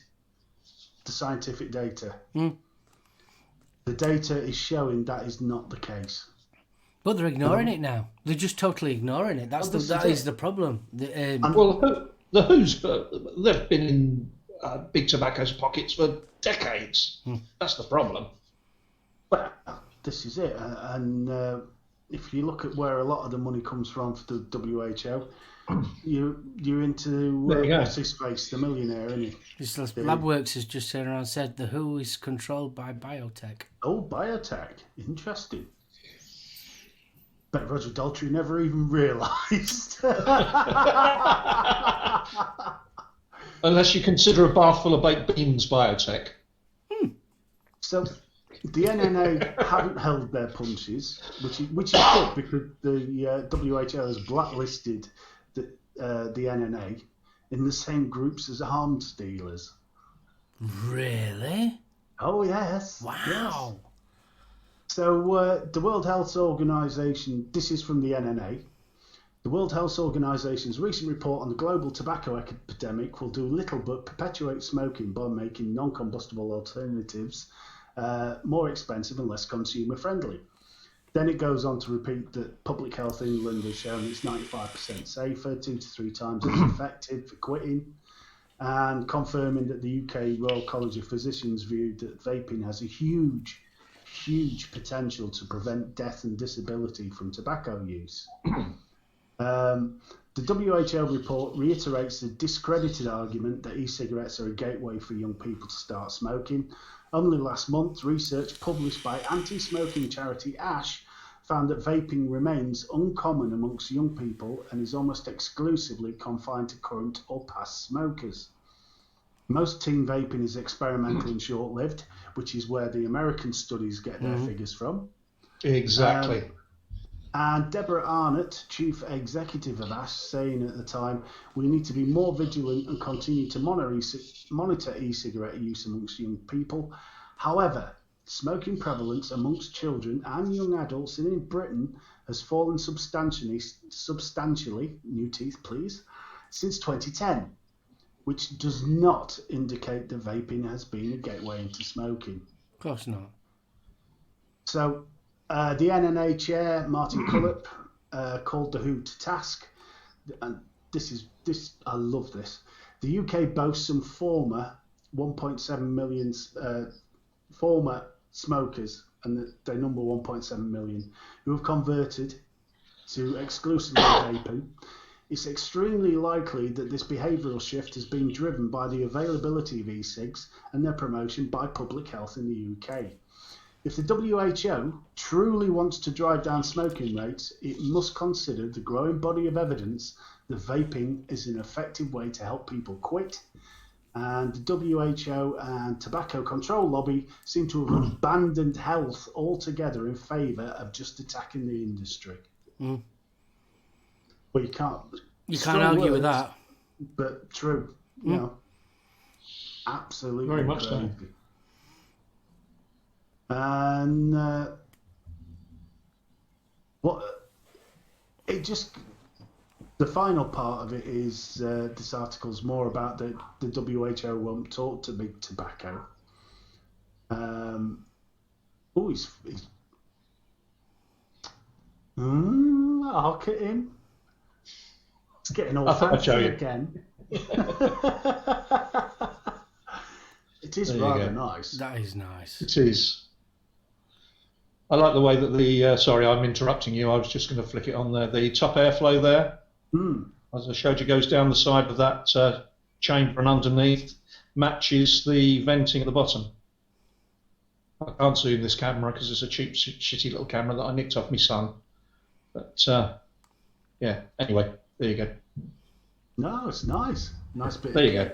[SPEAKER 3] the scientific data. The data is showing that is not the case.
[SPEAKER 2] But they're ignoring it now. They're just totally ignoring it. That is the problem.
[SPEAKER 1] Well, the WHO's, they've been in big tobacco's pockets for decades. That's the problem.
[SPEAKER 3] Well, this is it. And if you look at where a lot of the money comes from for the WHO, you're into what's his face, the millionaire, isn't he?
[SPEAKER 2] Labworks has just turned around and said the WHO is controlled by biotech.
[SPEAKER 3] Oh, biotech. Interesting. Bet Roger Daltrey never even realised.
[SPEAKER 1] Unless you consider a bar full of baked beans biotech.
[SPEAKER 3] So the NNA haven't held their punches, which is good because the WHO has blacklisted the NNA in the same groups as arms dealers.
[SPEAKER 2] Really?
[SPEAKER 3] Oh, yes.
[SPEAKER 2] Wow.
[SPEAKER 3] Yes. So the World Health Organization, this is from the NNA, the World Health Organization's recent report on the global tobacco epidemic will do little but perpetuate smoking by making non-combustible alternatives more expensive and less consumer friendly. Then it goes on to repeat that Public Health England has shown it's 95% safer, 2 to 3 times as effective for quitting, and confirming that the UK Royal College of Physicians viewed that vaping has a huge potential to prevent death and disability from tobacco use. The WHO report reiterates the discredited argument that e-cigarettes are a gateway for young people to start smoking. Only last month, research published by anti-smoking charity ASH found that vaping remains uncommon amongst young people and is almost exclusively confined to current or past smokers. Most teen vaping is experimental and short-lived, which is where the American studies get their figures from.
[SPEAKER 1] Exactly.
[SPEAKER 3] And Deborah Arnott, chief executive of ASH, saying at the time, we need to be more vigilant and continue to monitor e-cigarette use amongst young people. However, smoking prevalence amongst children and young adults in Britain has fallen substantially, new teeth please, since 2010, which does not indicate that vaping has been a gateway into smoking.
[SPEAKER 2] Of course not.
[SPEAKER 3] So, the NNA chair, Martin Cullip, called the WHO to task, and I love this. The UK boasts some former 1.7 million former smokers, and they number 1.7 million, who have converted to exclusively vaping. It's extremely likely that this behavioural shift has been driven by the availability of e-cigs and their promotion by public health in the UK. If the WHO truly wants to drive down smoking rates, it must consider the growing body of evidence that vaping is an effective way to help people quit. And the WHO and tobacco control lobby seem to have abandoned health altogether in favour of just attacking the industry. But you can't
[SPEAKER 2] argue with that.
[SPEAKER 3] But true. You know, absolutely
[SPEAKER 1] very much so.
[SPEAKER 3] And the final part of it is this article's more about the WHO won't talk to big tobacco. He's I'll get him. It's getting all fancy again. It is rather nice.
[SPEAKER 2] That is nice.
[SPEAKER 1] It is. I like the way that the, sorry, I'm interrupting you. I was just going to flick it on there. The top airflow there, as I showed you, goes down the side of that chamber and underneath, matches the venting at the bottom. I can't zoom this camera because it's a cheap, shitty little camera that I nicked off my son. But, yeah, anyway, there you go.
[SPEAKER 3] No, it's nice. Nice bit.
[SPEAKER 1] There you go.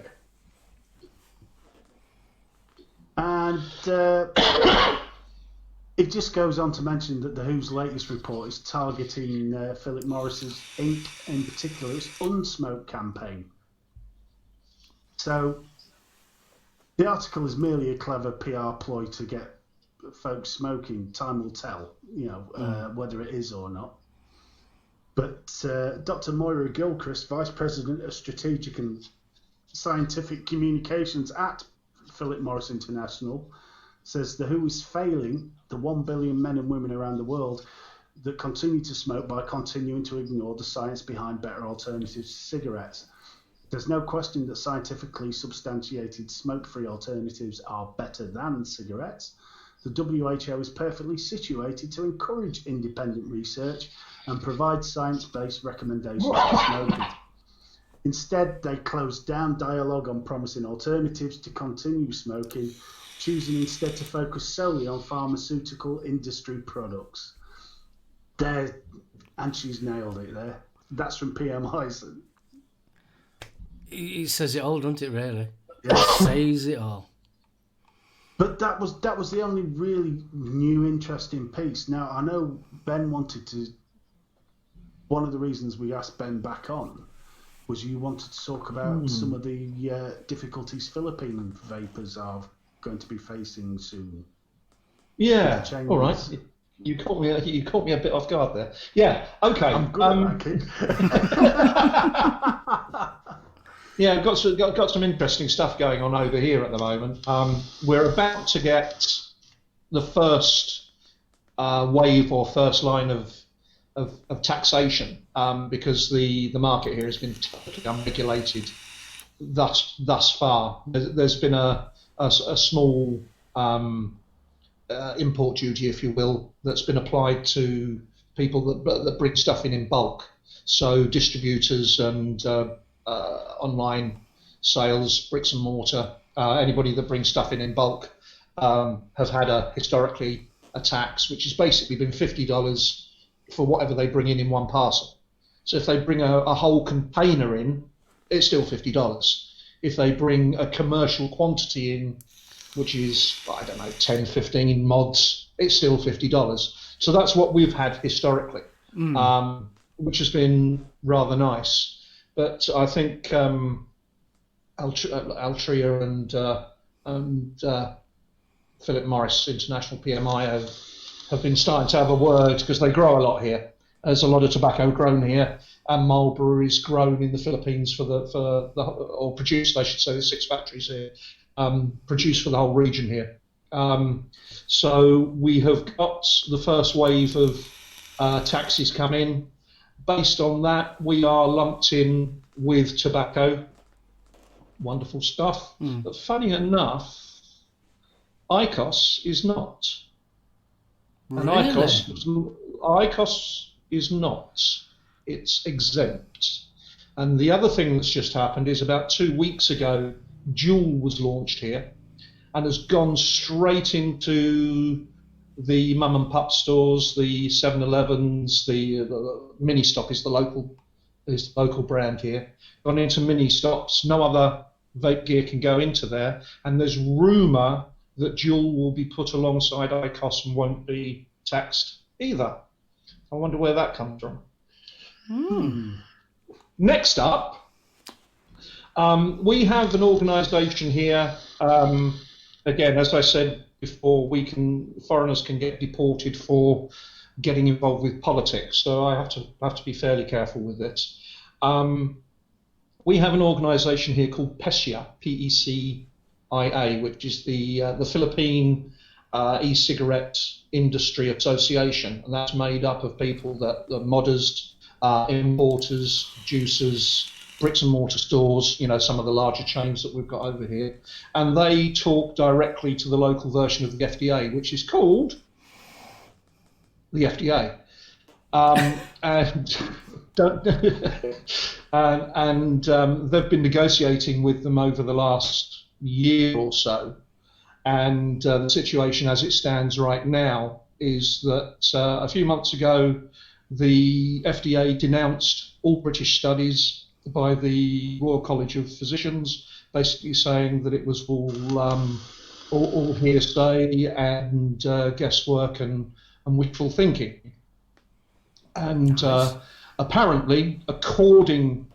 [SPEAKER 3] And it just goes on to mention that the WHO's latest report is targeting Philip Morris's Inc. in particular, its Unsmoke campaign. So the article is merely a clever PR ploy to get folks smoking. Time will tell, whether it is or not. But Dr. Moira Gilchrist, Vice President of Strategic and Scientific Communications at Philip Morris International, says the WHO is failing the 1 billion men and women around the world that continue to smoke by continuing to ignore the science behind better alternatives to cigarettes. There's no question that scientifically substantiated smoke-free alternatives are better than cigarettes. The WHO is perfectly situated to encourage independent research and provide science-based recommendations for smokers. Instead, they closed down dialogue on promising alternatives to continue smoking, choosing instead to focus solely on pharmaceutical industry products. There, and she's nailed it there. That's from PMI's.
[SPEAKER 2] It says it all, doesn't it, really?
[SPEAKER 3] Yeah.
[SPEAKER 2] It says it all.
[SPEAKER 3] But that was the only really new, interesting piece. Now, I know Ben wanted to... One of the reasons we asked Ben back on was you wanted to talk about some of the difficulties Philippine vapers are going to be facing soon.
[SPEAKER 1] Yeah, all right. You caught me a bit off guard there. Yeah, okay.
[SPEAKER 3] I'm good at that, kid.
[SPEAKER 1] Yeah, got some interesting stuff going on over here at the moment. We're about to get the first wave or first line of taxation because the market here has been totally unregulated thus far. There's been a small import duty, if you will, that's been applied to people that bring stuff in bulk. So distributors and online sales, bricks and mortar, anybody that brings stuff in bulk have had historically a tax, which has basically been $50 for whatever they bring in one parcel. So if they bring a whole container in, it's still $50. If they bring a commercial quantity in, which is, 10, 15 mods, it's still $50. So that's what we've had historically, which has been rather nice. But I think Altria and Philip Morris International PMI have been starting to have a word because they grow a lot here. There's a lot of tobacco grown here, and Marlboro is grown in the Philippines or produced, I should say, there's 6 factories here, produced for the whole region here. So we have got the first wave of taxes come in. Based on that, we are lumped in with tobacco. Wonderful stuff. But funny enough, IQOS is not. And
[SPEAKER 2] Really?
[SPEAKER 1] IQOS is not. It's exempt. And the other thing that's just happened is about 2 weeks ago, Juul was launched here and has gone straight into the mum and pup stores, the 7-Elevens, the Mini Stop is the local brand here. Gone into Mini Stops. No other vape gear can go into there. And there's rumour that Juul will be put alongside IQOS and won't be taxed either. I wonder where that comes from. Next up, we have an organisation here. Again, as I said before, foreigners can get deported for getting involved with politics. So I have to be fairly careful with this. We have an organisation here called PECIA, PECIA, which is the Philippine e-cigarette industry association, and that's made up of people that are modders, importers, juicers, bricks and mortar stores, some of the larger chains that we've got over here, and they talk directly to the local version of the FDA, which is called the FDA. And they've been negotiating with them over the last year or so. And the situation as it stands right now is that a few months ago, the FDA denounced all British studies the Royal College of Physicians, basically saying that it was all hearsay and guesswork and wishful thinking. And apparently, according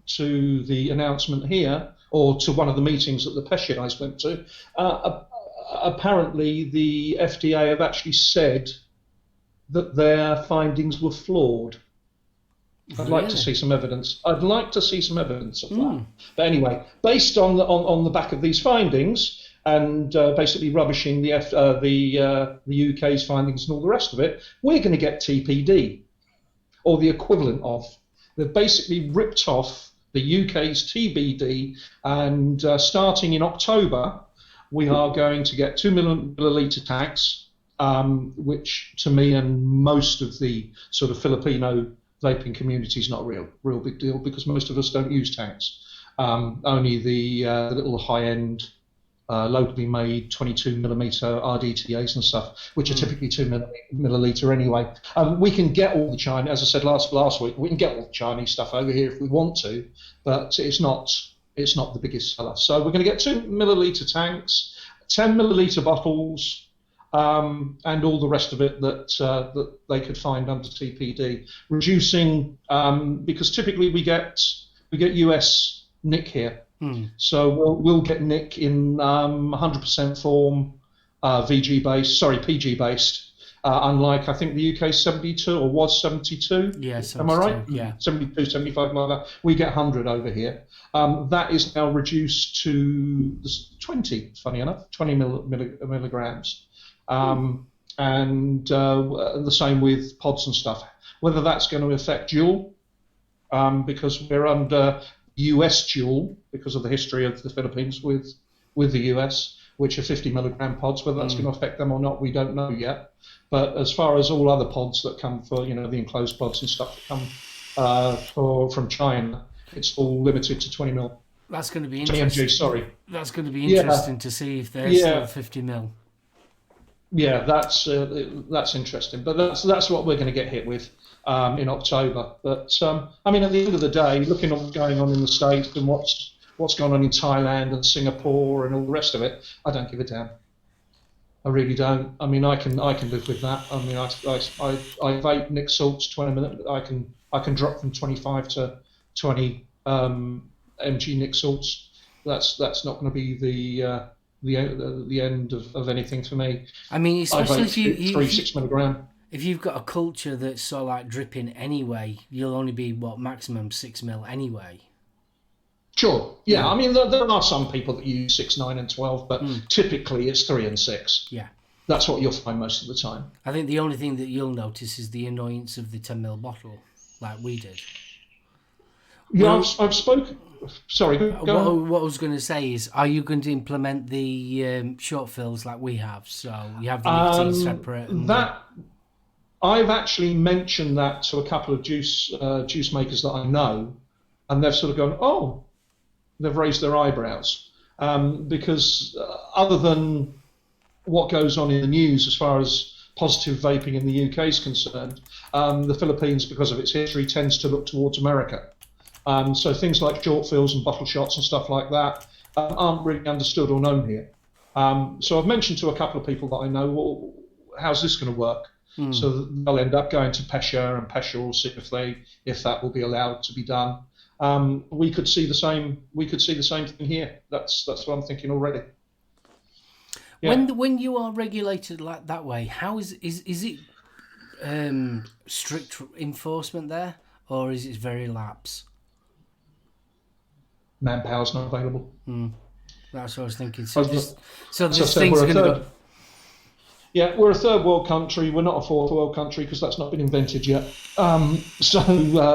[SPEAKER 1] to the announcement here, or to one of the meetings that the Pesci guys went to, apparently the FDA have actually said that their findings were flawed. I'd like to see some evidence. I'd like to see some evidence of that. But anyway, based on the back of these findings and basically rubbishing the UK's findings and all the rest of it, we're going to get TPD, or the equivalent of. They've basically ripped off the UK's TBD, and starting in October, we are going to get 2 milliliter tax, which to me and most of the sort of Filipino vaping community is not a real big deal, because most of us don't use tanks. Only the little high-end, locally made 22 millimeter RDTAs and stuff, which are typically 2 milliliter anyway. We can get all the China, as I said last week, we can get all the Chinese stuff over here if we want to, but it's not the biggest seller. So we're going to get 2 milliliter tanks, 10 milliliter bottles, and all the rest of it that they could find under TPD, reducing because typically we get US NIC here, so we'll get NIC in 100% form, PG based. Unlike I think the UK 72 or was 72.
[SPEAKER 2] Yeah, 72,
[SPEAKER 1] am I right?
[SPEAKER 2] Yeah,
[SPEAKER 1] 72, 75, like that. We get 100 over here. That is now reduced to 20. Funny enough, 20 milligrams. And the same with pods and stuff. Whether that's going to affect Juul, because we're under US Juul because of the history of the Philippines with the US, which are 50 milligram pods. Whether that's going to affect them or not, we don't know yet. But as far as all other pods that come for, the enclosed pods and stuff that come from China, it's all limited to 20 mil.
[SPEAKER 2] That's going to be
[SPEAKER 1] interesting. Sorry.
[SPEAKER 2] That's going to be interesting to see if there's still 50 mil.
[SPEAKER 1] Yeah, that's interesting, but that's what we're going to get hit with in October. But I mean, at the end of the day, looking at what's going on in the States and what's going on in Thailand and Singapore and all the rest of it, I don't give a damn. I really don't. I mean, I can live with that. I mean, I vape Nick Salts 20 minutes. I can drop from 25 to 20 mg Nick Salts. That's not going to be the end of anything for me.
[SPEAKER 2] I mean, especially if you
[SPEAKER 1] 6 milligram.
[SPEAKER 2] If you've got a culture that's sort of like dripping anyway, you'll only be maximum 6 mil anyway.
[SPEAKER 1] Sure. Yeah. I mean, there are some people that use 6, 9, and 12, but typically it's 3 and 6.
[SPEAKER 2] Yeah.
[SPEAKER 1] That's what you'll find most of the time.
[SPEAKER 2] I think the only thing that you'll notice is the annoyance of the 10 mil bottle, like we did.
[SPEAKER 1] Yeah, well, I've spoken. Sorry, go on.
[SPEAKER 2] What I was going to say is, are you going to implement the short fills like we have? So you have the nicotine separate.
[SPEAKER 1] I've actually mentioned that to a couple of juice makers that I know, and they've sort of gone, oh, they've raised their eyebrows, because other than what goes on in the news as far as positive vaping in the UK is concerned, the Philippines, because of its history, tends to look towards America. So things like short fills and bottle shots and stuff like that aren't really understood or known here. So I've mentioned to a couple of people that I know, well, how's this going to work? So they'll end up going to Pesha, and Pesha will see if that will be allowed to be done. We could see the same. We could see the same thing here. That's what I'm thinking already. Yeah.
[SPEAKER 2] When you are regulated like that way, how is it strict enforcement there, or is it very lax?
[SPEAKER 1] Manpower's not available.
[SPEAKER 2] That's what I was thinking. So this thing's going to go.
[SPEAKER 1] Yeah, we're a third world country. We're not a fourth world country because that's not been invented yet. So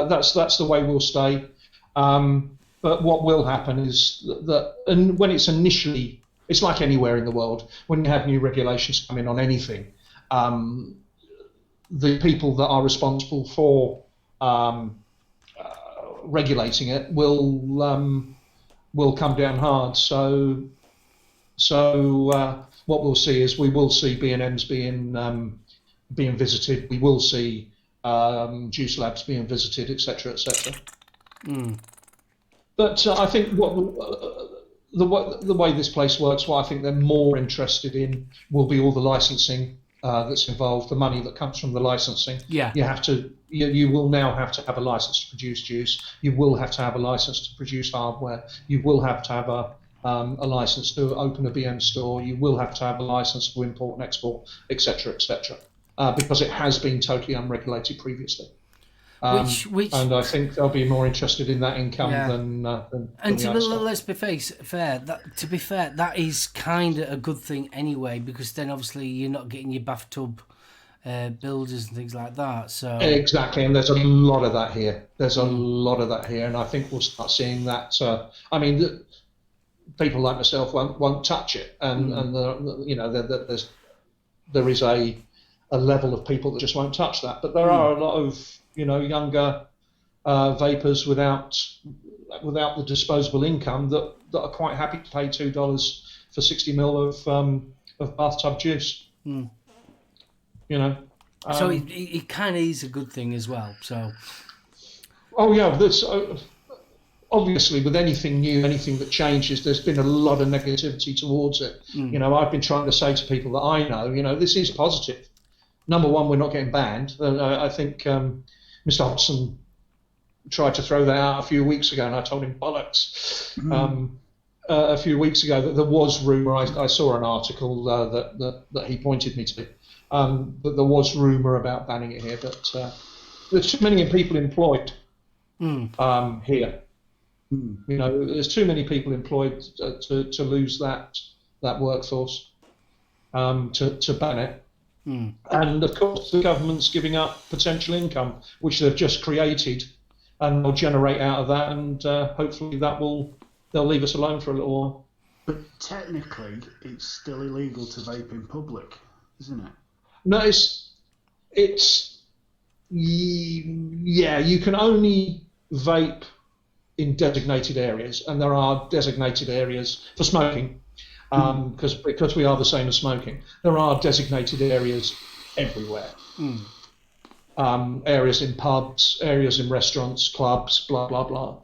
[SPEAKER 1] that's the way we'll stay. But what will happen is that, and when it's initially, it's like anywhere in the world, when you have new regulations come in on anything, the people that are responsible for regulating it will come down hard. So what we'll see is we will see B&Ms being visited. We will see juice labs being visited, etc., etc. But I think the way this place works, what I think they're more interested in will be all the licensing that's involved, the money that comes from the licensing.
[SPEAKER 2] Yeah.
[SPEAKER 1] You will now have to have a license to produce juice. You will have to have a license to produce hardware. You will have to have a license to open a BM store. You will have to have a license to import and export, etc., etc., because it has been totally unregulated previously.
[SPEAKER 2] Which
[SPEAKER 1] and I think they'll be more interested in that income than
[SPEAKER 2] and
[SPEAKER 1] the other stuff.
[SPEAKER 2] let's be fair. To be fair, that is kind of a good thing anyway, because then obviously you're not getting your bathtub builders and things like that. So
[SPEAKER 1] exactly, and there's a lot of that here. And I think we'll start seeing that. People like myself won't touch it, and there is a level of people that just won't touch that. But there are a lot of younger vapers without the disposable income that are quite happy to pay $2 for 60 ml of bathtub juice.
[SPEAKER 2] So it kind of is a good thing as well. So.
[SPEAKER 1] Oh yeah, that's obviously with anything new, anything that changes, there's been a lot of negativity towards it. I've been trying to say to people that I know, this is positive. Number one, we're not getting banned. I think Mr. Hodgson tried to throw that out a few weeks ago, and I told him bollocks. A few weeks ago that there was rumour. I saw an article that he pointed me to. That there was rumour about banning it here, but there's too many people employed here. There's too many people employed to lose that workforce to ban it. And of course, the government's giving up potential income, which they've just created, and they'll generate out of that, and hopefully they'll leave us alone for a little while.
[SPEAKER 3] But technically, it's still illegal to vape in public, isn't it?
[SPEAKER 1] No, you can only vape in designated areas, and there are designated areas for smoking, because we are the same as smoking. There are designated areas everywhere. Areas in pubs, areas in restaurants, clubs, blah blah blah.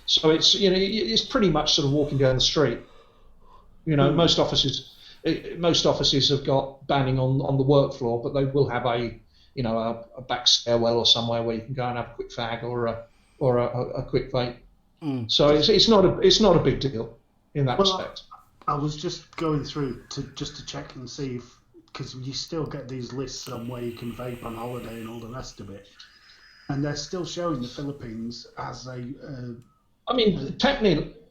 [SPEAKER 1] So it's pretty much sort of walking down the street. Most offices have got banning on the work floor, but they will have a back stairwell or somewhere where you can go and have a quick fag or a quick vape. So it's not a big deal in that respect.
[SPEAKER 3] I was just going through to check and see because you still get these lists on where you can vape on holiday and all the rest of it, and they're still showing the Philippines as a.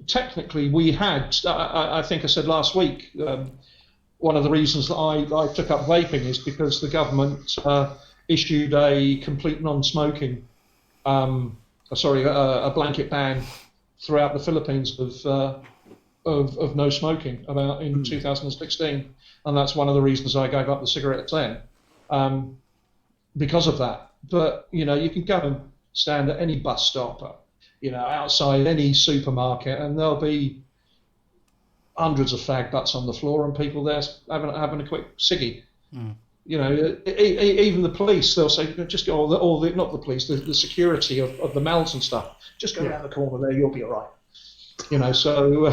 [SPEAKER 1] Technically, we had. I think I said last week. One of the reasons that I took up vaping is because the government issued a complete non-smoking, a blanket ban throughout the Philippines of no smoking in 2016, and that's one of the reasons I gave up the cigarettes then, because of that. But you can go and stand at any bus stop, outside any supermarket, and there'll be hundreds of fag butts on the floor and people there having a quick ciggy. Even the police, they'll say, just go, not the police, the security of the malls and stuff, just go down the corner there, you'll be all right. So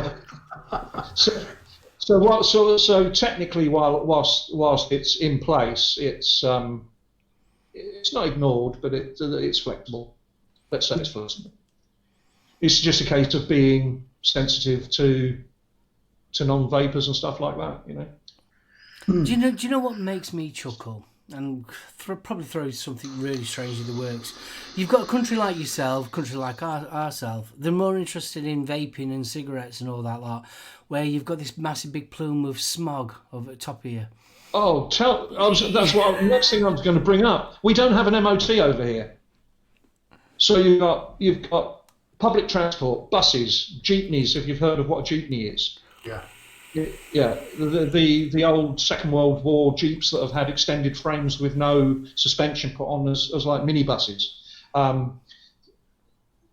[SPEAKER 1] technically, whilst it's in place, it's not ignored, but it's flexible. Let's say it's flexible. It's just a case of being sensitive to non-vapors and stuff like that,
[SPEAKER 2] Do you know what makes me chuckle? And probably throw something really strange in the works. You've got a country like yourself, a country like ourselves. They're more interested in vaping and cigarettes and all that lot, where you've got this massive big plume of smog over the top of you.
[SPEAKER 1] Oh, that's what next thing I was going to bring up. We don't have an MOT over here, so you've got public transport, buses, jeepneys. If you've heard of what a jeepney is. Yeah, the old Second World War jeeps that have had extended frames with no suspension put on as like minibuses.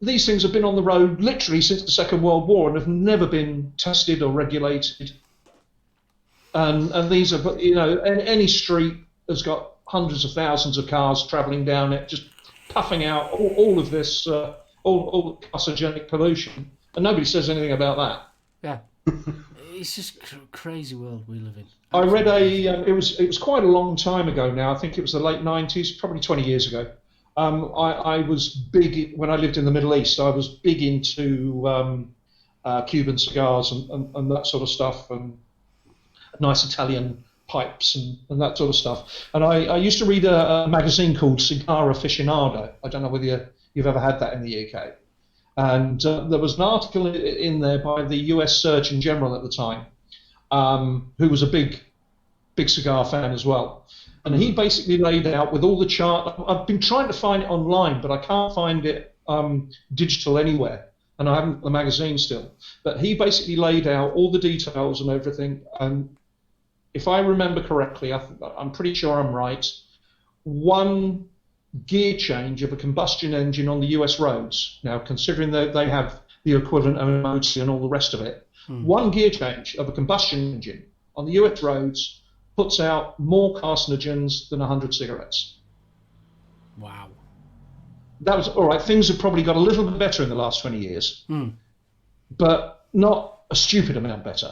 [SPEAKER 1] These things have been on the road literally since the Second World War and have never been tested or regulated. And these are, any street has got hundreds of thousands of cars travelling down it, just puffing out all of this all the carcinogenic pollution, and nobody says anything about that.
[SPEAKER 2] Yeah. It's just crazy world we live in.
[SPEAKER 1] I read it was quite a long time ago now. I think it was the late 90s, probably 20 years ago. I was big when I lived in the Middle East. I was big into Cuban cigars and that sort of stuff, and nice Italian pipes and that sort of stuff. And I used to read a magazine called Cigar Aficionado. I don't know whether you've ever had that in the UK. And there was an article in there by the US Surgeon General at the time, who was a big cigar fan as well. And he basically laid out with all the chart. I've been trying to find it online, but I can't find it digital anywhere. And I haven't the magazine still. But he basically laid out all the details and everything. And if I remember correctly, I'm pretty sure I'm right, one gear change of a combustion engine on the US roads, now considering that they have the equivalent of an MOT and all the rest of it, one gear change of a combustion engine on the US roads puts out more carcinogens than 100 cigarettes.
[SPEAKER 2] Wow.
[SPEAKER 1] That was all right. Things have probably got a little bit better in the last 20 years, but not a stupid amount better.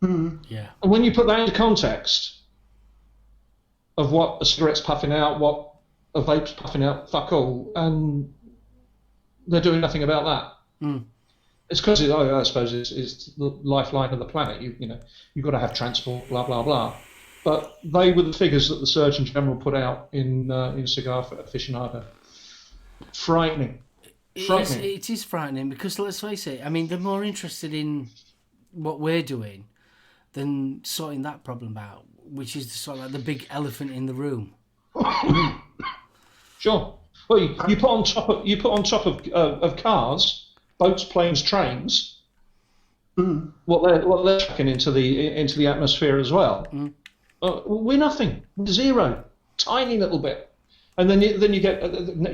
[SPEAKER 2] Yeah.
[SPEAKER 1] And when you put that into context of what a cigarette's puffing out, what a vape's puffing out, fuck all, and they're doing nothing about that. It's because I suppose it's the lifeline of the planet. You've got to have transport, blah blah blah. But they were the figures that the Surgeon General put out in Cigar Aficionado. Frightening.
[SPEAKER 2] It is frightening because let's face it. I mean, they're more interested in what we're doing than sorting that problem out, which is sort of like the big elephant in the room.
[SPEAKER 1] Sure. Well, you put on top of cars, boats, planes, trains. What they're chucking into the atmosphere as well. We're nothing. We're zero. Tiny little bit. And then you get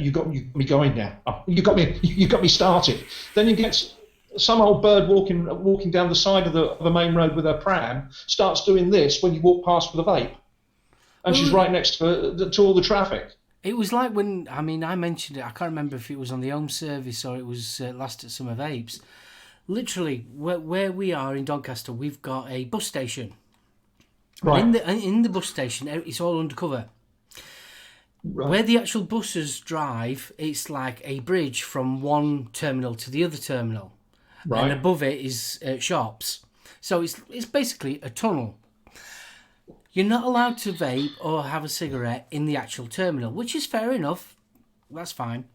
[SPEAKER 1] you got me going now. Oh, you got me started. Then you get some old bird walking down the side of the main road with her pram starts doing this when you walk past with a vape, and she's right next to all the traffic.
[SPEAKER 2] It was like when I mentioned it. I can't remember if it was on the home service or it was last at Summer Vapes. Literally, where we are in Doncaster, we've got a bus station. Right. In the bus station, it's all undercover. Right. Where the actual buses drive, it's like a bridge from one terminal to the other terminal. Right. And above it is shops. So it's basically a tunnel. You're not allowed to vape or have a cigarette in the actual terminal, which is fair enough. That's fine.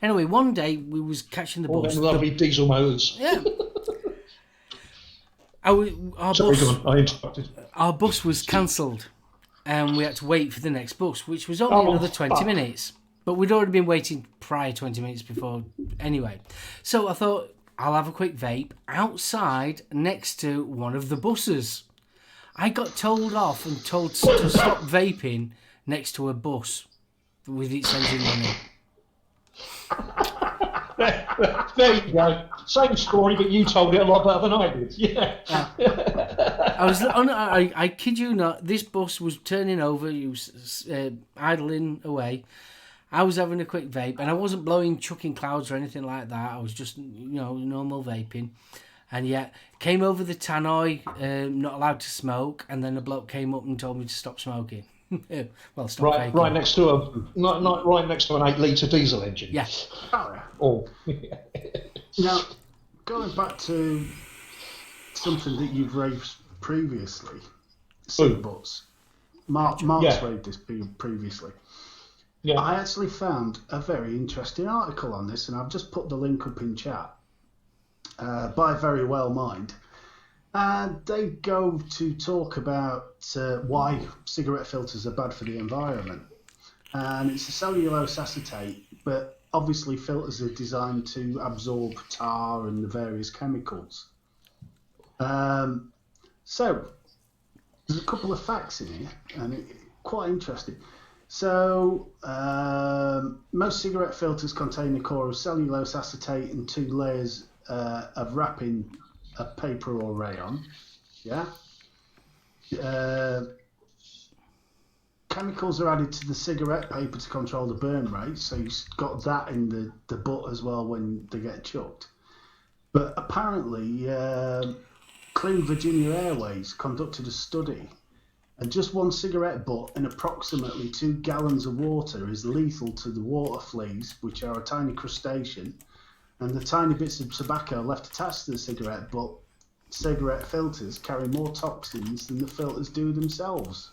[SPEAKER 2] Anyway, one day we was catching the bus.
[SPEAKER 1] Lovely diesel motors.
[SPEAKER 2] Yeah. Our bus was cancelled, and we had to wait for the next bus, which was only another 20 minutes. But we'd already been waiting prior 20 minutes before. Anyway, so I thought I'll have a quick vape outside next to one of the buses. I got told off and told to stop vaping next to a bus with its engine running.
[SPEAKER 1] There you go. Same story, but you told it a lot better than I did. Yeah.
[SPEAKER 2] I kid you not. This bus was turning over. It was idling away. I was having a quick vape, and I wasn't chucking clouds or anything like that. I was just, normal vaping. And yet, came over the tannoy, not allowed to smoke, and then a bloke came up and told me to stop smoking. Well, stop vaping.
[SPEAKER 1] Right next to not right next to an 8-litre diesel engine.
[SPEAKER 2] Yeah.
[SPEAKER 3] Oh. Now, going back to something that you've raised previously, butts. Mark's raised this previously. Yeah. I actually found a very interesting article on this, and I've just put the link up in chat. By Very Well Mind, and they go to talk about why cigarette filters are bad for the environment, and it's a cellulose acetate, but obviously filters are designed to absorb tar and the various chemicals. So there's a couple of facts in here, and quite interesting. So most cigarette filters contain a core of cellulose acetate and 2 layers of wrapping of paper or rayon, yeah. chemicals are added to the cigarette paper to control the burn rate, so you've got that in the butt as well when they get chucked. But apparently, Clean Virginia Airways conducted a study, and just one cigarette butt in approximately 2 gallons of water is lethal to the water fleas, which are a tiny crustacean, and the tiny bits of tobacco left attached to the cigarette butt. Cigarette filters carry more toxins than the filters do themselves.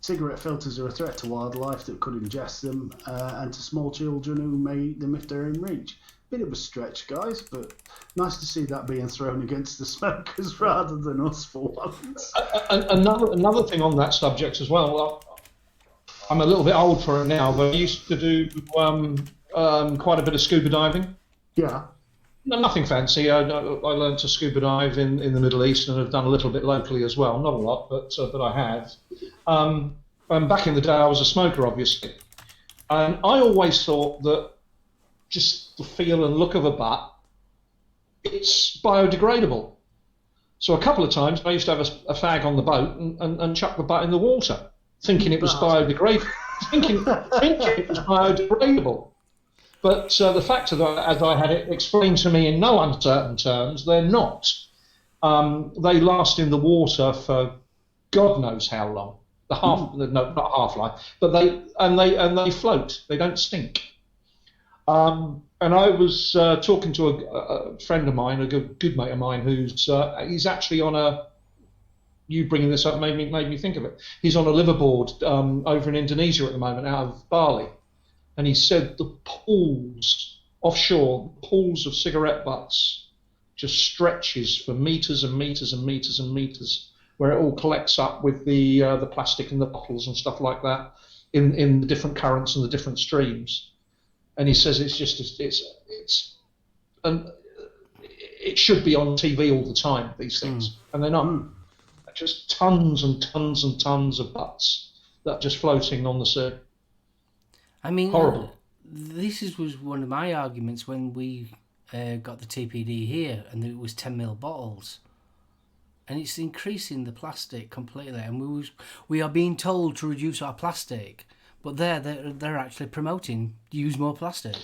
[SPEAKER 3] Cigarette filters are a threat to wildlife that could ingest them, and to small children who may eat them if they're in reach. Bit of a stretch, guys, but nice to see that being thrown against the smokers rather than us for once.
[SPEAKER 1] Another thing on that subject as well. I'm a little bit old for it now, but I used to do quite a bit of scuba diving.
[SPEAKER 3] Yeah.
[SPEAKER 1] No, nothing fancy. I learned to scuba dive in the Middle East, and have done a little bit locally as well. Not a lot, but I have. And back in the day, I was a smoker, obviously, and I always thought that just the feel and look of a butt, it's biodegradable. So a couple of times I used to have a fag on the boat and chuck the butt in the water, thinking it was biodegradable. thinking it was biodegradable. But the fact that, as I had it explained to me in no uncertain terms, they're not. They last in the water for God knows how long. Not half-life, but they float. They don't stink. And I was talking to a friend of mine, a good mate of mine, he's actually on a. You bringing this up made me think of it. He's on a liverboard over in Indonesia at the moment, out of Bali, and he said the pools offshore, pools of cigarette butts, just stretches for meters and meters and meters and meters, where it all collects up with the plastic and the bottles and stuff like that in the different currents and the different streams. And he says it should be on TV all the time, these things, and they're not. Just tons and tons and tons of butts that are just floating on the sea.
[SPEAKER 2] I mean,
[SPEAKER 1] horrible.
[SPEAKER 2] This was one of my arguments when we got the TPD here, and it was 10ml bottles, and it's increasing the plastic completely. And we are being told to reduce our plastic. But they're actually promoting use more plastic.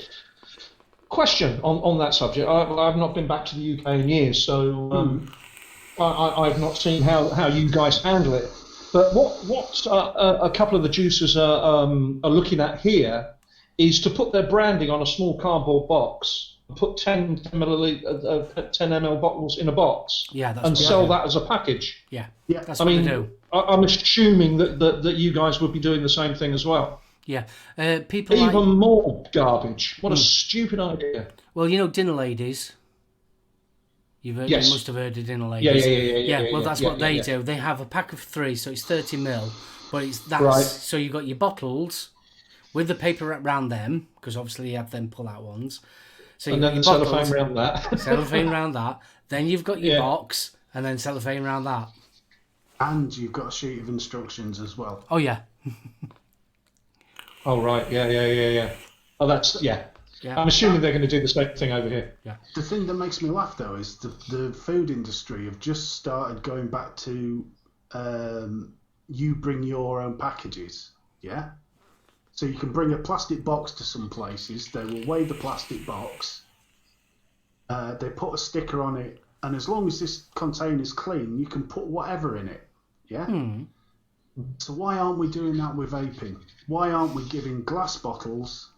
[SPEAKER 1] Question on that subject. I've not been back to the UK in years, so I've not seen how you guys handle it. But what a couple of the juicers are looking at here is to put their branding on a small cardboard box, put 10 ml bottles in a box, and sell that as a package.
[SPEAKER 2] Yeah. That's what they do.
[SPEAKER 1] I'm assuming that you guys would be doing the same thing as well.
[SPEAKER 2] Yeah.
[SPEAKER 1] Even more garbage. What a stupid idea.
[SPEAKER 2] Well, you know, dinner ladies. You must have heard of dinner ladies. Yeah. Well, that's what they do. They have a pack of 3, so it's 30ml, but so you got your bottles with the paper wrapped around them, because obviously you have them pull-out ones. So
[SPEAKER 1] and then the cellophane around that.
[SPEAKER 2] Cellophane around that. Then you've got your box, and then cellophane around that.
[SPEAKER 3] And you've got a sheet of instructions as well.
[SPEAKER 2] Oh, yeah.
[SPEAKER 1] Oh, right. Yeah. Oh, that's, yeah. I'm assuming they're going to do the same thing over here.
[SPEAKER 2] Yeah.
[SPEAKER 3] The thing that makes me laugh, though, is the food industry have just started going back to you bring your own packages, yeah? So you can bring a plastic box to some places. They will weigh the plastic box. They put a sticker on it. And as long as this container's clean, you can put whatever in it, yeah? So why aren't we doing that with vaping? Why aren't we giving glass bottles,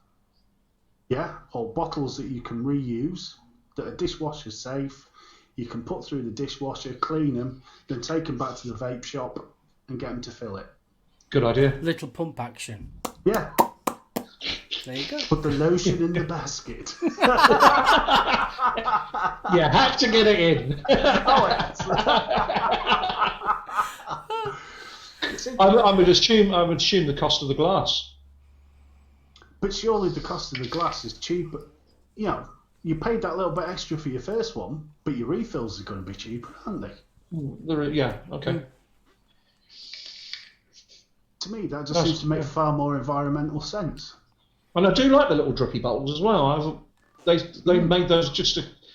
[SPEAKER 3] or bottles that you can reuse, that are dishwasher safe, you can put through the dishwasher, clean them, then take them back to the vape shop and get them to fill it.
[SPEAKER 1] Good idea.
[SPEAKER 2] Little pump action.
[SPEAKER 3] Yeah.
[SPEAKER 2] There you go.
[SPEAKER 3] Put the lotion in the basket.
[SPEAKER 1] You have to get it in. I would assume the cost of the glass.
[SPEAKER 3] But surely the cost of the glass is cheaper. You know, you paid that little bit extra for your first one, but your refills are going to be cheaper, aren't they?
[SPEAKER 1] Yeah, okay.
[SPEAKER 3] To me, that just seems to make far more environmental sense.
[SPEAKER 1] And I do like the little drippy bottles as well. They made those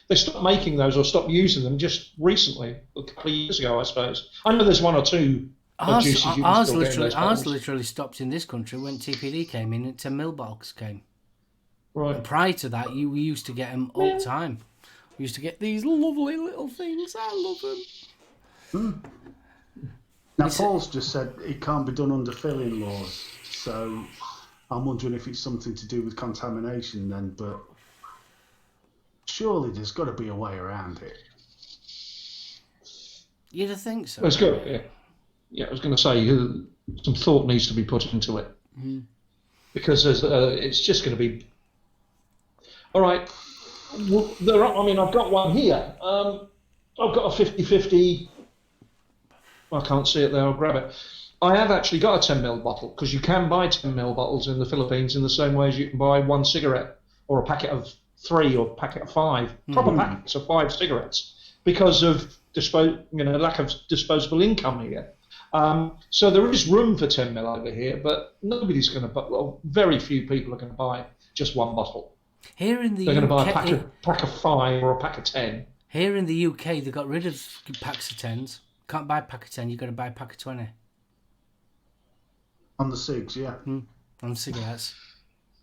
[SPEAKER 1] they stopped making those or stopped using them just recently, a couple of years ago, I suppose. I know there's one or two juices you can still get in those
[SPEAKER 2] Ours
[SPEAKER 1] bottles.
[SPEAKER 2] literally stopped in this country when TPD came in and 10 mil bottles came.
[SPEAKER 1] Right.
[SPEAKER 2] And prior to that, we used to get them all the time. We used to get these lovely little things. I love them.
[SPEAKER 3] Now, Paul's just said it can't be done under filling laws, so I'm wondering if it's something to do with contamination then, but surely there's got to be a way around it.
[SPEAKER 2] You'd think so.
[SPEAKER 1] Let's go. Yeah. Yeah, I was going to say some thought needs to be put into it because it's just going to be. All right. Well, I've got one here. I've got a 50-50. I can't see it there. I'll grab it. I have actually got a 10 ml bottle because you can buy 10 ml bottles in the Philippines in the same way as you can buy one cigarette or a packet of 3 or a packet of 5 proper packets of 5 cigarettes because of lack of disposable income here. So there is room for 10 ml over here, but nobody's going to. Well, very few people are going to buy just one bottle.
[SPEAKER 2] Here in the
[SPEAKER 1] They're
[SPEAKER 2] UK,
[SPEAKER 1] going to buy a pack of 5 or a pack of 10.
[SPEAKER 2] Here in the UK, they got rid of packs of 10s. Can't buy a pack of 10. You've got to buy a pack of 20.
[SPEAKER 3] On the cigs, yeah.
[SPEAKER 2] On cigarettes.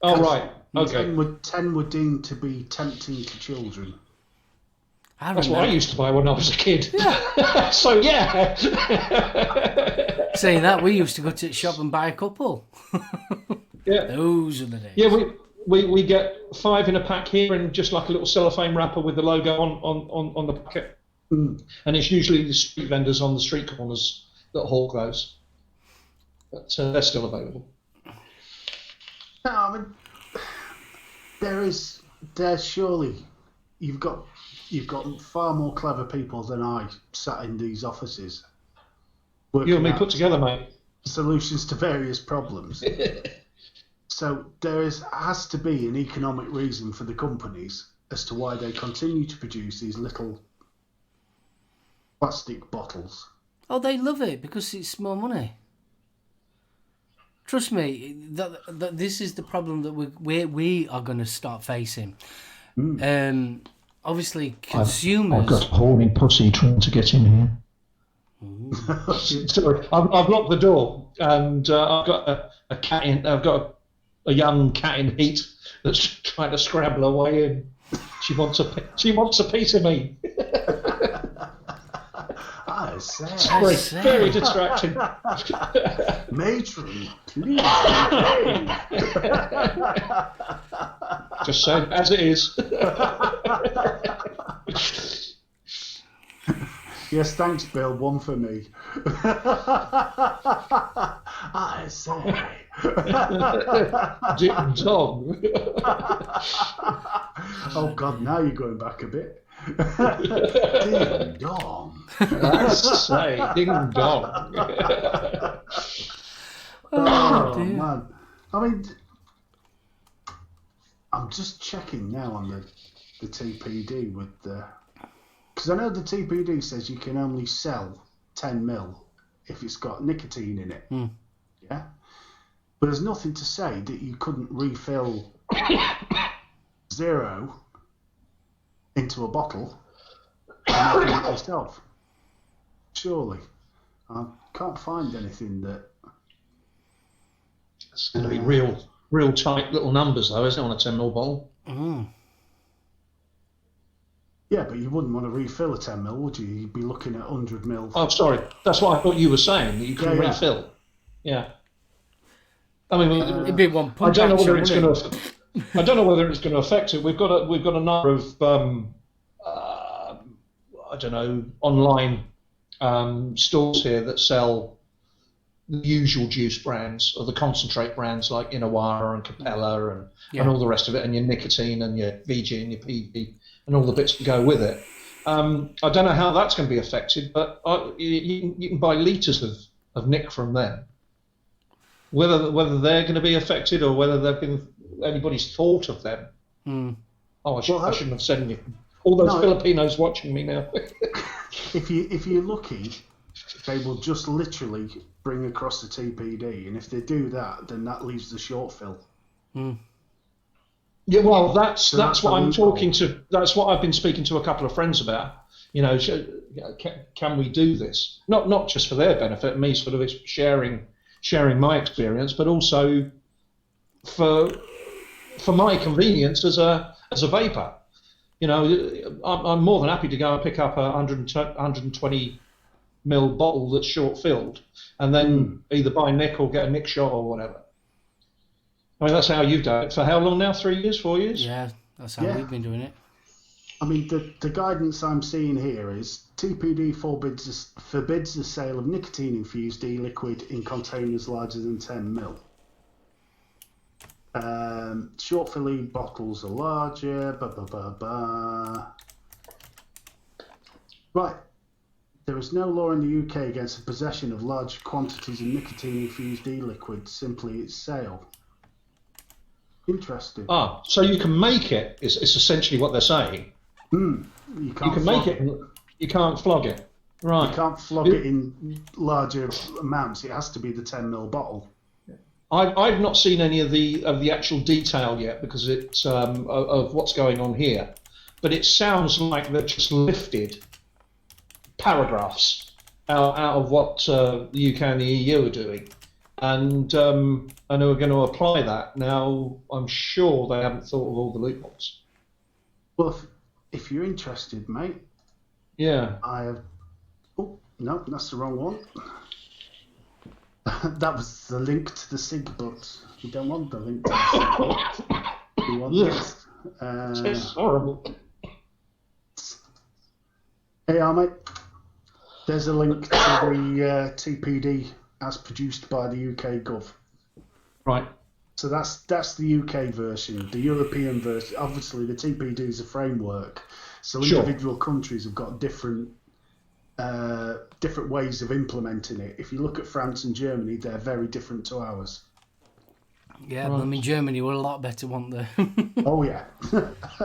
[SPEAKER 1] Oh right. Okay.
[SPEAKER 3] 10 were deemed to be tempting to children.
[SPEAKER 1] That's what I used to buy when I was a kid. Yeah. So yeah.
[SPEAKER 2] Saying that, we used to go to the shop and buy a couple.
[SPEAKER 1] Yeah.
[SPEAKER 2] Those are the days.
[SPEAKER 1] Yeah, we get 5 in a pack here, and just like a little cellophane wrapper with the logo on the packet. And it's usually the street vendors on the street corners that hawk those. But they're still available.
[SPEAKER 3] No, I mean, there's surely you've got far more clever people than I sat in these offices.
[SPEAKER 1] You and me put together, mate.
[SPEAKER 3] Solutions to various problems. So has to be an economic reason for the companies as to why they continue to produce these little plastic bottles.
[SPEAKER 2] Oh, they love it because it's more money. Trust me, that this is the problem that we are going to start facing. Obviously, consumers.
[SPEAKER 1] I've got a horny pussy trying to get in here. Sorry, I've locked the door, and I've got a cat in. I've got a young cat in heat that's trying to scramble her way in. She wants a piece of me. It's very distracting.
[SPEAKER 3] Matron, please.
[SPEAKER 1] Just saying, as it is.
[SPEAKER 3] Yes, thanks, Bill. One for me. I say.
[SPEAKER 1] Ding dong.
[SPEAKER 3] Oh, God, now you're going back a bit. Ding dong.
[SPEAKER 1] I say, ding dong.
[SPEAKER 3] Oh, man. I mean, I'm just checking now on the TPD with the... Because I know the TPD says you can only sell 10 mil if it's got nicotine in it. Yeah? But there's nothing to say that you couldn't refill 0 into a bottle and make it yourself. Surely. I can't find anything that...
[SPEAKER 1] It's going to be real tight little numbers, though, isn't it, on a 10 ml bottle?
[SPEAKER 3] Yeah, but you wouldn't want to refill a 10 mil, would you? You'd be looking at 100 mil.
[SPEAKER 1] Oh, sorry. That's what I thought you were saying, that you can refill. Yeah. I mean,
[SPEAKER 2] it'd be one punch.
[SPEAKER 1] I don't know whether it's going to. I don't know whether it's going to affect it. We've got a number of I don't know, online stores here that sell the usual juice brands or the concentrate brands like Inawara and Capella and all the rest of it, and your nicotine and your VG and your PV and all the bits that go with it. I don't know how that's going to be affected, but you can buy litres of Nick from them. Whether they're going to be affected or whether they've been anybody's thought of them. Oh, I shouldn't have said anything. All those Filipinos watching me now.
[SPEAKER 3] If you're lucky, they will just literally bring across the TPD, and if they do that, then that leaves the short fill.
[SPEAKER 1] Yeah, well, that's what I'm
[SPEAKER 3] loophole.
[SPEAKER 1] talking to. That's what I've been speaking to a couple of friends about. You know, can we do this? Not just for their benefit, me sort of sharing my experience, but also for my convenience as a vapor. You know, I'm more than happy to go and pick up a 120 ml bottle that's short filled, and then either buy Nick or get a Nick shot or whatever. I mean, that's how you've done it. For how long now? 3 years, 4 years?
[SPEAKER 2] Yeah, that's how we've been doing it.
[SPEAKER 3] I mean, the guidance I'm seeing here is TPD forbids the sale of nicotine-infused e-liquid in containers larger than 10 ml. Short filling bottles are larger. Right. There is no law in the UK against the possession of large quantities of nicotine-infused e-liquid, simply its sale. Interesting.
[SPEAKER 1] Ah, so you can make it. It's essentially what they're saying.
[SPEAKER 3] You
[SPEAKER 1] can make it. You can't flog it. Right.
[SPEAKER 3] You can't flog it in larger amounts. It has to be the 10 ml bottle.
[SPEAKER 1] I've not seen any of the actual detail yet because it's of what's going on here, but it sounds like they've just lifted paragraphs out of what the UK and the EU are doing, and are going to apply that. Now, I'm sure they haven't thought of all the loopholes.
[SPEAKER 3] Well, if you're interested, mate.
[SPEAKER 1] Yeah.
[SPEAKER 3] I have. Oh no, that's the wrong one. That was the link to the SIG books. You don't want the link to the SIG books. You want this.
[SPEAKER 1] It's horrible.
[SPEAKER 3] Hey, mate. There's a link to the TPD as produced by the UK Gov.
[SPEAKER 1] Right.
[SPEAKER 3] So that's the UK version. The European version, obviously, the TPD is a framework. So individual countries have got different ways of implementing it. If you look at France and Germany, they're very different to ours.
[SPEAKER 2] Yeah, right. I mean, Germany were a lot better, weren't they?
[SPEAKER 3] Oh, yeah.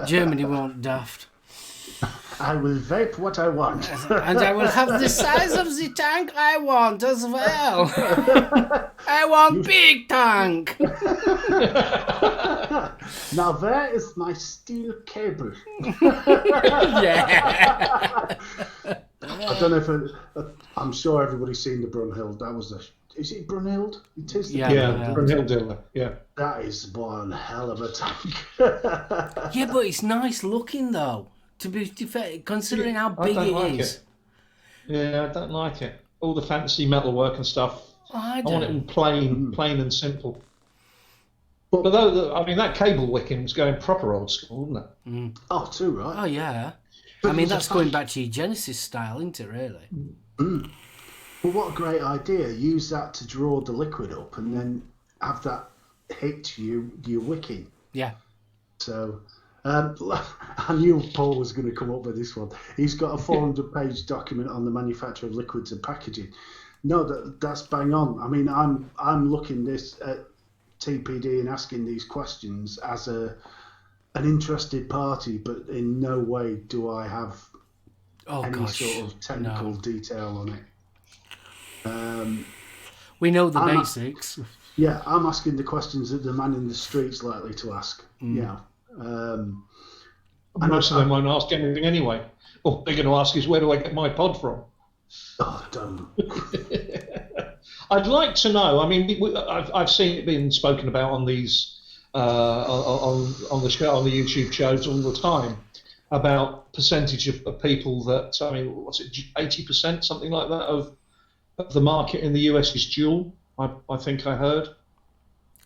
[SPEAKER 2] Germany weren't daft.
[SPEAKER 3] I will vape what I want.
[SPEAKER 2] And I will have the size of the tank I want as well. I want big tank.
[SPEAKER 3] Now there is my steel cable.
[SPEAKER 2] Yeah.
[SPEAKER 3] I don't know if I'm sure everybody's seen the Brunhild. That was is it Brunhild? It is.
[SPEAKER 1] Yeah, Brunhild dealer. Yeah.
[SPEAKER 3] That is one hell of a tank.
[SPEAKER 2] Yeah, but it's nice looking though. To be fair, considering how big it is.
[SPEAKER 1] Yeah, I don't like it. All the fancy metalwork and stuff. I want it in plain and simple. But though, I mean, that cable wicking was going proper old school, wasn't it?
[SPEAKER 3] Oh, too right.
[SPEAKER 2] Oh yeah. I mean, that's going back to your Genesis style, isn't it? Really.
[SPEAKER 3] Well, what a great idea! Use that to draw the liquid up, and then have that hit your wicking.
[SPEAKER 2] Yeah.
[SPEAKER 3] So. I knew Paul was going to come up with this one. He's got a 400-page document on the manufacture of liquids and packaging. No, that's bang on. I mean, I'm looking this at TPD and asking these questions as an interested party, but in no way do I have sort of technical detail on it.
[SPEAKER 2] We know the basics.
[SPEAKER 3] Yeah, I'm asking the questions that the man in the street's likely to ask. Yeah.
[SPEAKER 1] Most of them won't ask anything anyway. All they're going to ask is, where do I get my pod from?
[SPEAKER 3] Oh, don't.
[SPEAKER 1] I'd like to know. I mean, I've seen it being spoken about on these on the show, on the YouTube shows all the time about percentage of people that, I mean, what's it, 80%, something like that, of the market in the US is dual. I think I heard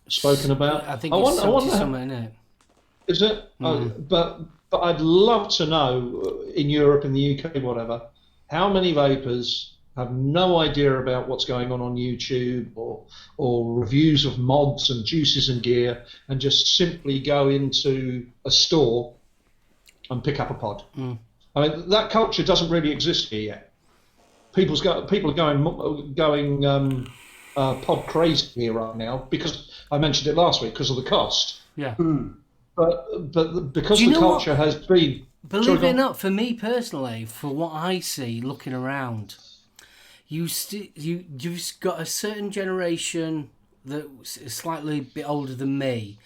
[SPEAKER 1] spoken about.
[SPEAKER 2] I think it's 70-something, isn't it?
[SPEAKER 1] Is it? But I'd love to know in Europe, in the UK, whatever, how many vapors have no idea about what's going on YouTube or reviews of mods and juices and gear, and just simply go into a store and pick up a pod. I mean, that culture doesn't really exist here yet. People are going pod crazy here right now, because I mentioned it last week, because of the cost.
[SPEAKER 2] Yeah.
[SPEAKER 1] But because the culture has been...
[SPEAKER 2] Believe it or not, for me personally, for what I see looking around, you've got a certain generation that's slightly a bit older than me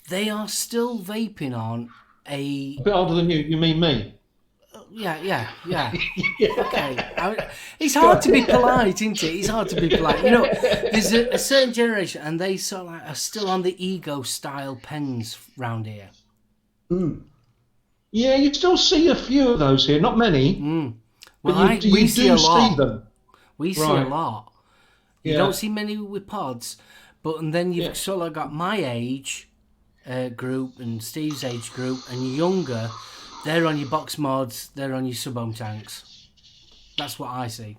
[SPEAKER 2] They are still vaping on a...
[SPEAKER 1] A bit older than you. You mean me?
[SPEAKER 2] Yeah. Okay. It's hard to be polite, isn't it? It's hard to be polite. You know, there's a certain generation, and they sort of like are still on the ego style pens round here.
[SPEAKER 1] Yeah, you still see a few of those here. Not many.
[SPEAKER 2] Well,
[SPEAKER 1] you
[SPEAKER 2] we
[SPEAKER 1] do
[SPEAKER 2] see a lot.
[SPEAKER 1] see them.
[SPEAKER 2] We see a lot. You
[SPEAKER 1] Yeah.
[SPEAKER 2] don't see many with pods, but and then you've sort of got my age group and Steve's age group, and younger. They're on your box mods. They're on your SoulOhm tanks. That's what I see.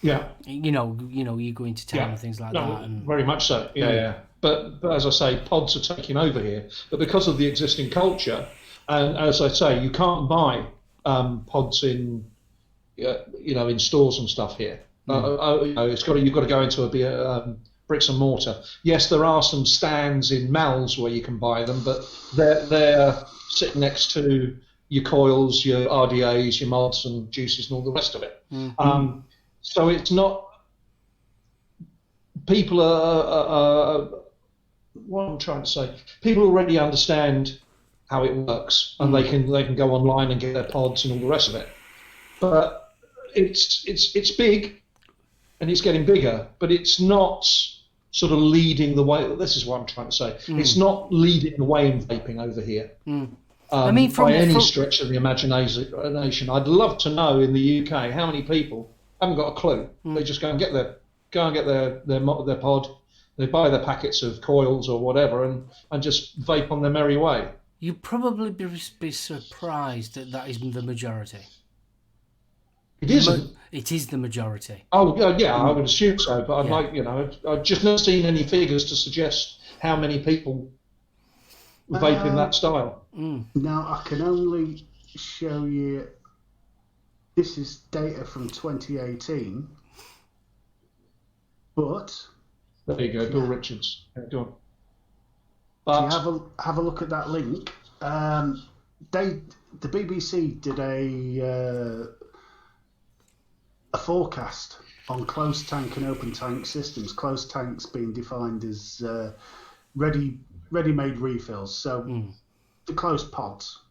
[SPEAKER 1] Yeah.
[SPEAKER 2] You know, you go into town and things like that. And
[SPEAKER 1] very much so. Yeah. But as I say, pods are taking over here. But because of the existing culture, and as I say, you can't buy pods in in stores and stuff here. You've got to go into a bricks and mortar. Yes, there are some stands in malls where you can buy them, but they're sitting next to your coils, your RDAs, your mods and juices and all the rest of it. So it's not. People are what I'm trying to say. People already understand how it works, and they can go online and get their pods and all the rest of it. But it's big, and it's getting bigger, but it's not sort of leading the way. This is what I'm trying to say. It's not leading the way in vaping over here.
[SPEAKER 2] I mean,
[SPEAKER 1] by any stretch of the imagination. I'd love to know in the UK how many people haven't got a clue. They just go and get their pod. They buy their packets of coils or whatever and just vape on their merry way.
[SPEAKER 2] You'd probably be surprised that is the majority.
[SPEAKER 1] It isn't.
[SPEAKER 2] It is the majority.
[SPEAKER 1] Oh, yeah, I would assume so. But I've just not seen any figures to suggest how many people vape in that style.
[SPEAKER 3] Now, I can only show you, this is data from 2018, but...
[SPEAKER 1] There you go, Bill Richards. Yeah, go on.
[SPEAKER 3] But, if you have a look at that link. The BBC did a forecast on closed tank and open tank systems. Closed tanks being defined as ready-made refills, so the closed pods.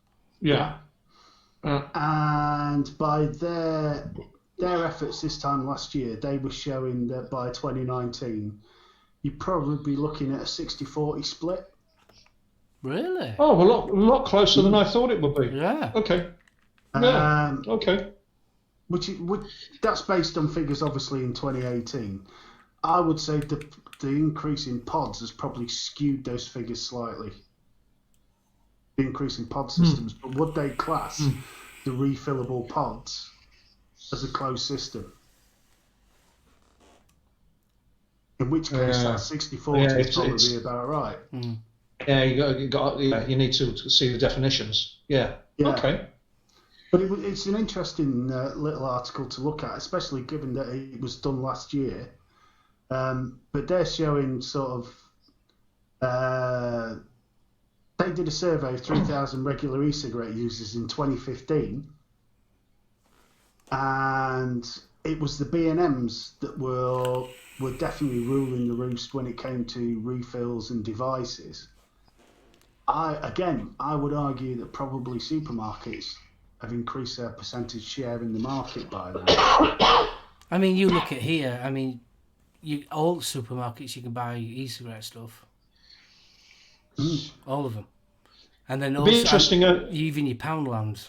[SPEAKER 1] Yeah.
[SPEAKER 3] And by their efforts this time last year, they were showing that by 2019, you'd probably be looking at a 60-40 split.
[SPEAKER 2] Really?
[SPEAKER 1] Oh, a lot closer than I thought it would be.
[SPEAKER 2] Yeah.
[SPEAKER 1] Okay. Yeah. Okay.
[SPEAKER 3] Which that's based on figures obviously in 2018. I would say the increase in pods has probably skewed those figures slightly. The increase in pod systems, but would they class the refillable pods as a closed system? In which case, that 60-40 is probably about right.
[SPEAKER 1] Yeah, you need to see the definitions. Yeah. Okay.
[SPEAKER 3] But it's an interesting little article to look at, especially given that it was done last year. But they're showing sort of... they did a survey of 3,000 regular e-cigarette users in 2015. And it was the B&Ms that were definitely ruling the roost when it came to refills and devices. I would argue that probably supermarkets have increased their percentage share in the market by then.
[SPEAKER 2] I mean, you look at here. I mean, all supermarkets you can buy e-cigarette stuff. All of them, and then also
[SPEAKER 1] interesting.
[SPEAKER 2] Even your Poundlands.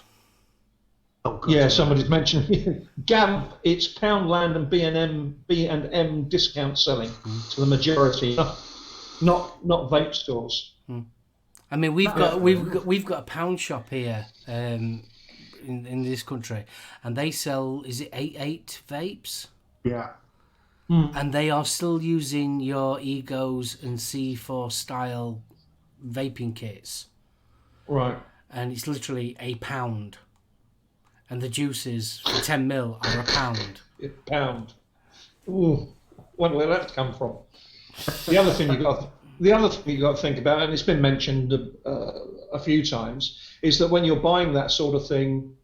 [SPEAKER 3] Oh, God,
[SPEAKER 1] yeah, somebody's mentioned Gamp. It's Poundland and B&M discount selling to the majority, not vape stores.
[SPEAKER 2] I mean, we've got a pound shop here in this country, and they sell, is it 88 vapes?
[SPEAKER 3] Yeah.
[SPEAKER 2] And they are still using your Egos and C4 style vaping kits.
[SPEAKER 1] Right.
[SPEAKER 2] And it's literally £1. And the juices for 10 mil are £1.
[SPEAKER 1] £1. Ooh, where did that come from? The other thing you got to think about, and it's been mentioned a few times, is that when you're buying that sort of thing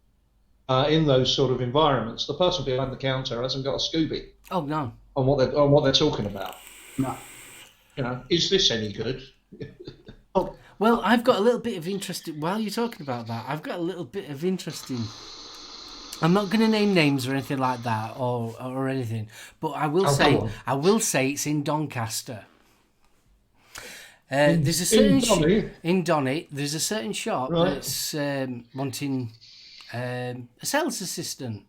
[SPEAKER 1] in those sort of environments, the person behind the counter hasn't got a Scooby.
[SPEAKER 2] Oh no.
[SPEAKER 1] On what they're talking about.
[SPEAKER 3] No.
[SPEAKER 1] Is this any good?
[SPEAKER 2] Well, I've got a little bit of interest while you're talking about that. I've got a little bit of interest in. I'm not going to name names or anything like that, or anything, but I will say it's in Doncaster. There's a certain in Donny. There's a certain shop that's wanting a sales assistant,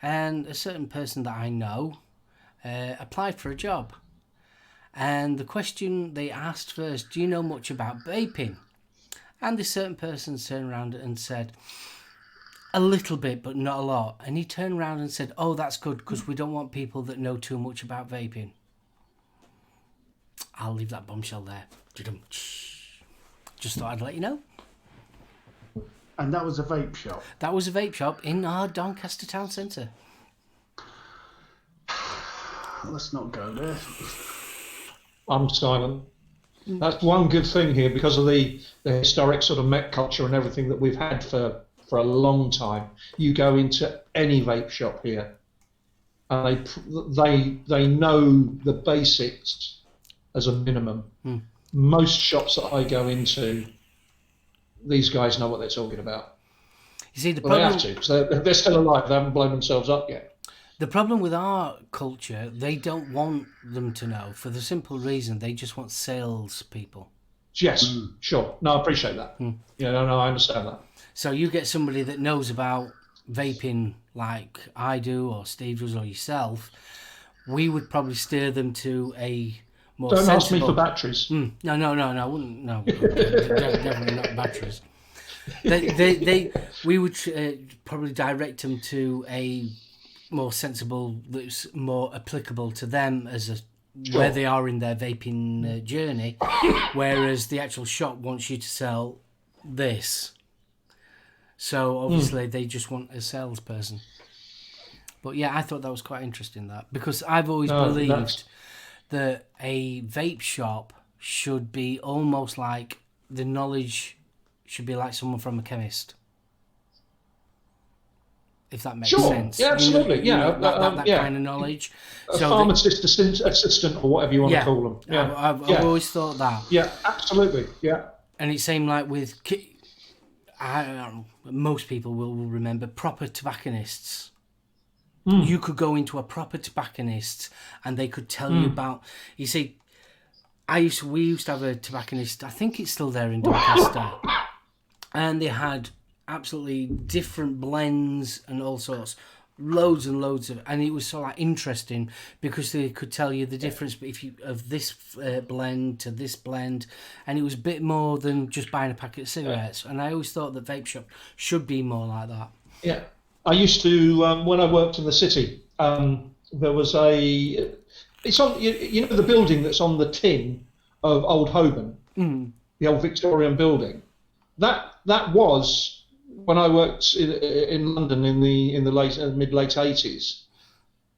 [SPEAKER 2] and a certain person that I know applied for a job. And the question they asked first, do you know much about vaping? And this certain person turned around and said, a little bit, but not a lot. And he turned around and said, oh, that's good, because we don't want people that know too much about vaping. I'll leave that bombshell there. Just thought I'd let you know.
[SPEAKER 3] And that was a vape shop?
[SPEAKER 2] That was a vape shop in our Doncaster town centre.
[SPEAKER 3] Let's not go there.
[SPEAKER 1] I'm silent. That's one good thing here, because of the historic sort of Met culture and everything that we've had for a long time. You go into any vape shop here, and they know the basics as a minimum. Most shops that I go into, these guys know what they're talking about.
[SPEAKER 2] You see,
[SPEAKER 1] they have to, because they're still alive. They haven't blown themselves up yet.
[SPEAKER 2] The problem with our culture, they don't want them to know, for the simple reason they just want salespeople.
[SPEAKER 1] Yes, sure. No, I appreciate that. Yeah, no, I understand that.
[SPEAKER 2] So you get somebody that knows about vaping like I do, or Steve does, or yourself, we would probably steer them to a more
[SPEAKER 1] Don't
[SPEAKER 2] sensible...
[SPEAKER 1] ask me for batteries.
[SPEAKER 2] No, I wouldn't. No, definitely not batteries. We would probably direct them to a more sensible, that's more applicable to them as where they are in their vaping journey, whereas the actual shop wants you to sell this. So obviously they just want a salesperson. But yeah, I thought that was quite interesting, that, because I've always believed that a vape shop should be almost like, the knowledge should be like someone from a chemist. If that makes sense.
[SPEAKER 1] Yeah, absolutely.
[SPEAKER 2] That kind of knowledge.
[SPEAKER 1] A pharmacist assistant, or whatever you want to call them. Yeah.
[SPEAKER 2] I've always thought that.
[SPEAKER 1] Yeah, absolutely. Yeah.
[SPEAKER 2] And it seemed like with, I don't know, most people will remember proper tobacconists. You could go into a proper tobacconist and they could tell you about. You see, we used to have a tobacconist. I think it's still there in Doncaster, and they had absolutely different blends and all sorts, loads and loads of, and it was so like interesting because they could tell you the difference of this blend to this blend, and it was a bit more than just buying a packet of cigarettes. And I always thought that vape shop should be more like that.
[SPEAKER 1] Yeah, I used to when I worked in the city. There was it's on you know the building that's on the tin of Old Holborn, the old Victorian building. That was. When I worked in London in the mid late 80s,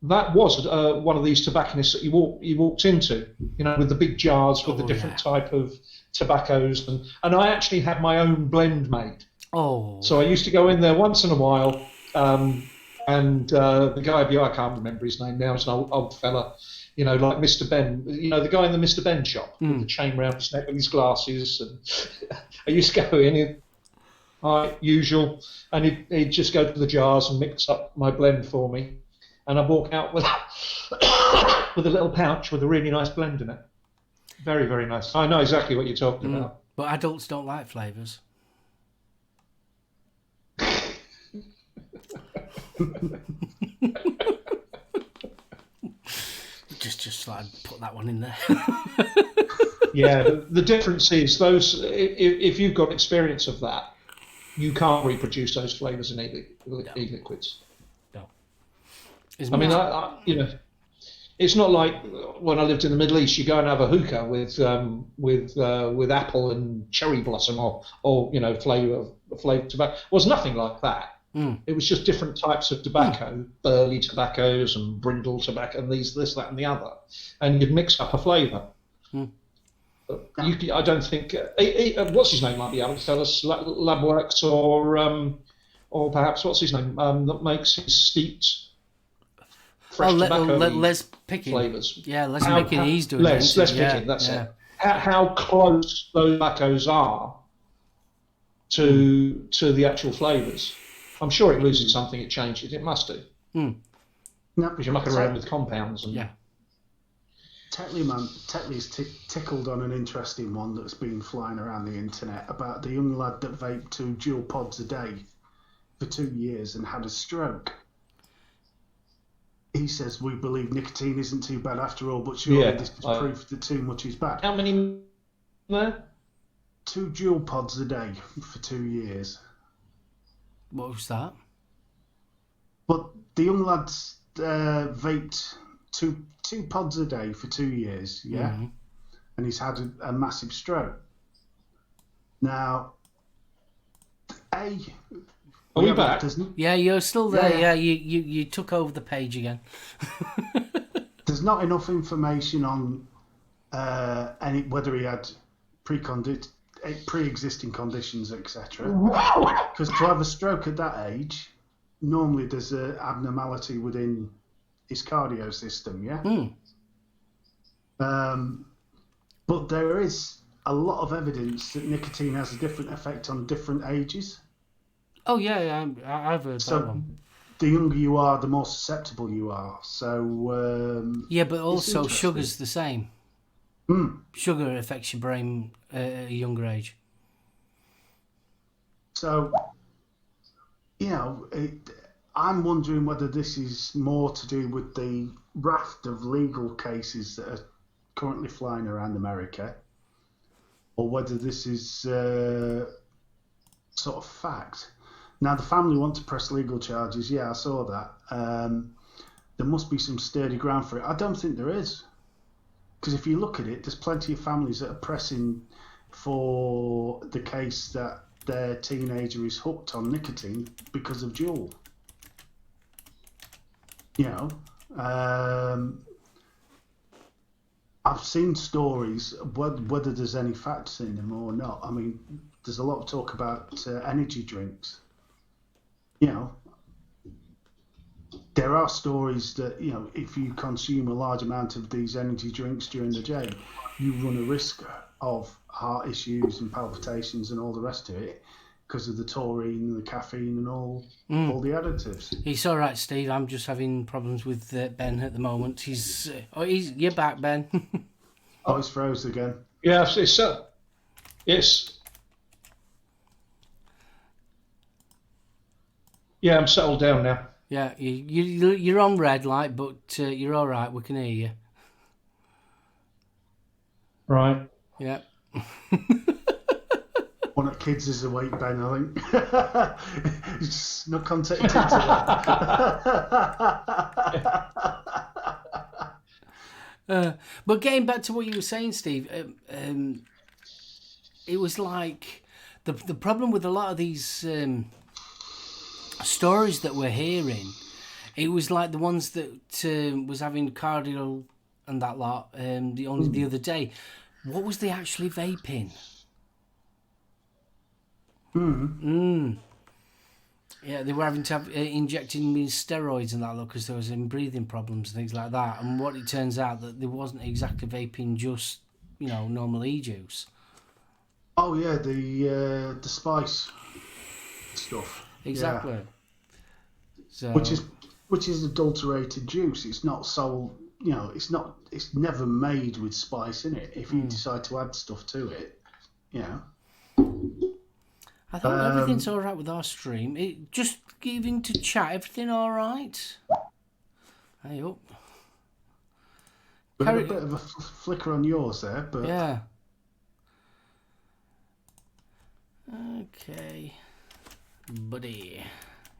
[SPEAKER 1] that was one of these tobacconists that you walked into, with the big jars with the different type of tobaccos, and I actually had my own blend made. So I used to go in there once in a while, and the guy I can't remember his name now. It's an old fella, like Mr. Ben, the guy in the Mr. Ben shop with the chain round his neck with his glasses, and I used to go in. Usual, and he'd just go to the jars and mix up my blend for me, and I'd walk out with with a little pouch with a really nice blend in it. Very, very nice. I know exactly what you're talking about.
[SPEAKER 2] But adults don't like flavours. just like put that one in there.
[SPEAKER 1] Yeah, the difference is those. If you've got experience of that, you can't reproduce those flavours in e-liquids.
[SPEAKER 2] No.
[SPEAKER 1] I mean, it's not like when I lived in the Middle East. You go and have a hookah with apple and cherry blossom or flavour tobacco. It was nothing like that. It was just different types of tobacco, burley tobaccos and brindle tobacco, and this, that, and the other, and you'd mix up a flavour. I don't think what's his name might be able to tell us, Labworks or perhaps what's his name that makes his steeped fresh tobacco
[SPEAKER 2] Les Picking
[SPEAKER 1] flavours.
[SPEAKER 2] Yeah, Les Picking. He's doing
[SPEAKER 1] Les Picking. That's it. how close those tobaccos are to the actual flavours. I'm sure it loses something, it changes. It must do. Because you're mucking around with compounds. And...
[SPEAKER 2] Yeah.
[SPEAKER 3] Tetley's tickled on an interesting one that's been flying around the internet about the young lad that vaped 2 dual pods a day for 2 years and had a stroke. He says, we believe nicotine isn't too bad after all, but surely this is proof that too much is bad.
[SPEAKER 1] How many there?
[SPEAKER 3] 2 dual pods a day for 2 years.
[SPEAKER 2] What was that?
[SPEAKER 3] But the young lad's vaped two pods a day for 2 years, yeah?
[SPEAKER 2] Mm-hmm.
[SPEAKER 3] And he's had a massive stroke. Now,
[SPEAKER 1] Are we back?
[SPEAKER 2] Yeah, you're still there. Yeah, you took over the page again.
[SPEAKER 3] There's not enough information on whether he had pre-existing conditions, etc. Because to have a stroke at that age, normally there's an abnormality within his cardio system, yeah? But there is a lot of evidence that nicotine has a different effect on different ages.
[SPEAKER 2] Oh, yeah, I've heard that one.
[SPEAKER 3] The younger you are, the more susceptible you are. So
[SPEAKER 2] yeah, but also sugar's the same. Sugar affects your brain at a younger age.
[SPEAKER 3] So, I'm wondering whether this is more to do with the raft of legal cases that are currently flying around America, or whether this is sort of fact. Now, the family want to press legal charges. Yeah, I saw that. There must be some sturdy ground for it. I don't think there is. Because if you look at it, there's plenty of families that are pressing for the case that their teenager is hooked on nicotine because of Juul. I've seen stories, whether there's any facts in them or not. I mean, there's a lot of talk about energy drinks. There are stories that, if you consume a large amount of these energy drinks during the day, you run a risk of heart issues and palpitations and all the rest of it because of the taurine and the caffeine and all the additives.
[SPEAKER 2] It's all right, Steve. I'm just having problems with Ben at the moment. You're back, Ben.
[SPEAKER 3] Oh, he's froze again.
[SPEAKER 1] Yeah, it's yeah, I'm settled down now.
[SPEAKER 2] Yeah, you're on red light, but you're all right. We can hear you.
[SPEAKER 1] Right.
[SPEAKER 2] Yeah.
[SPEAKER 3] One of the kids is awake, Ben, I think. He's snuck onto it today.
[SPEAKER 2] But getting back to what you were saying, Steve, it was like the problem with a lot of these stories that we're hearing. It was like the ones that was having cardio and that lot. The other day, what was they actually vaping? Yeah, they were having to have injecting me steroids and that lot because there was breathing problems and things like that. And what it turns out that there wasn't exactly vaping just normal e-juice.
[SPEAKER 3] Oh yeah, the spice stuff.
[SPEAKER 2] Exactly.
[SPEAKER 3] Yeah.
[SPEAKER 2] So
[SPEAKER 3] which is adulterated juice. It's not sold. It's never made with spice in it. If you decide to add stuff to it,
[SPEAKER 2] I thought everything's all right with our stream. Just giving to chat. Everything all right? Hey up.
[SPEAKER 3] A bit of a flicker on yours there, but
[SPEAKER 2] yeah. Okay, buddy.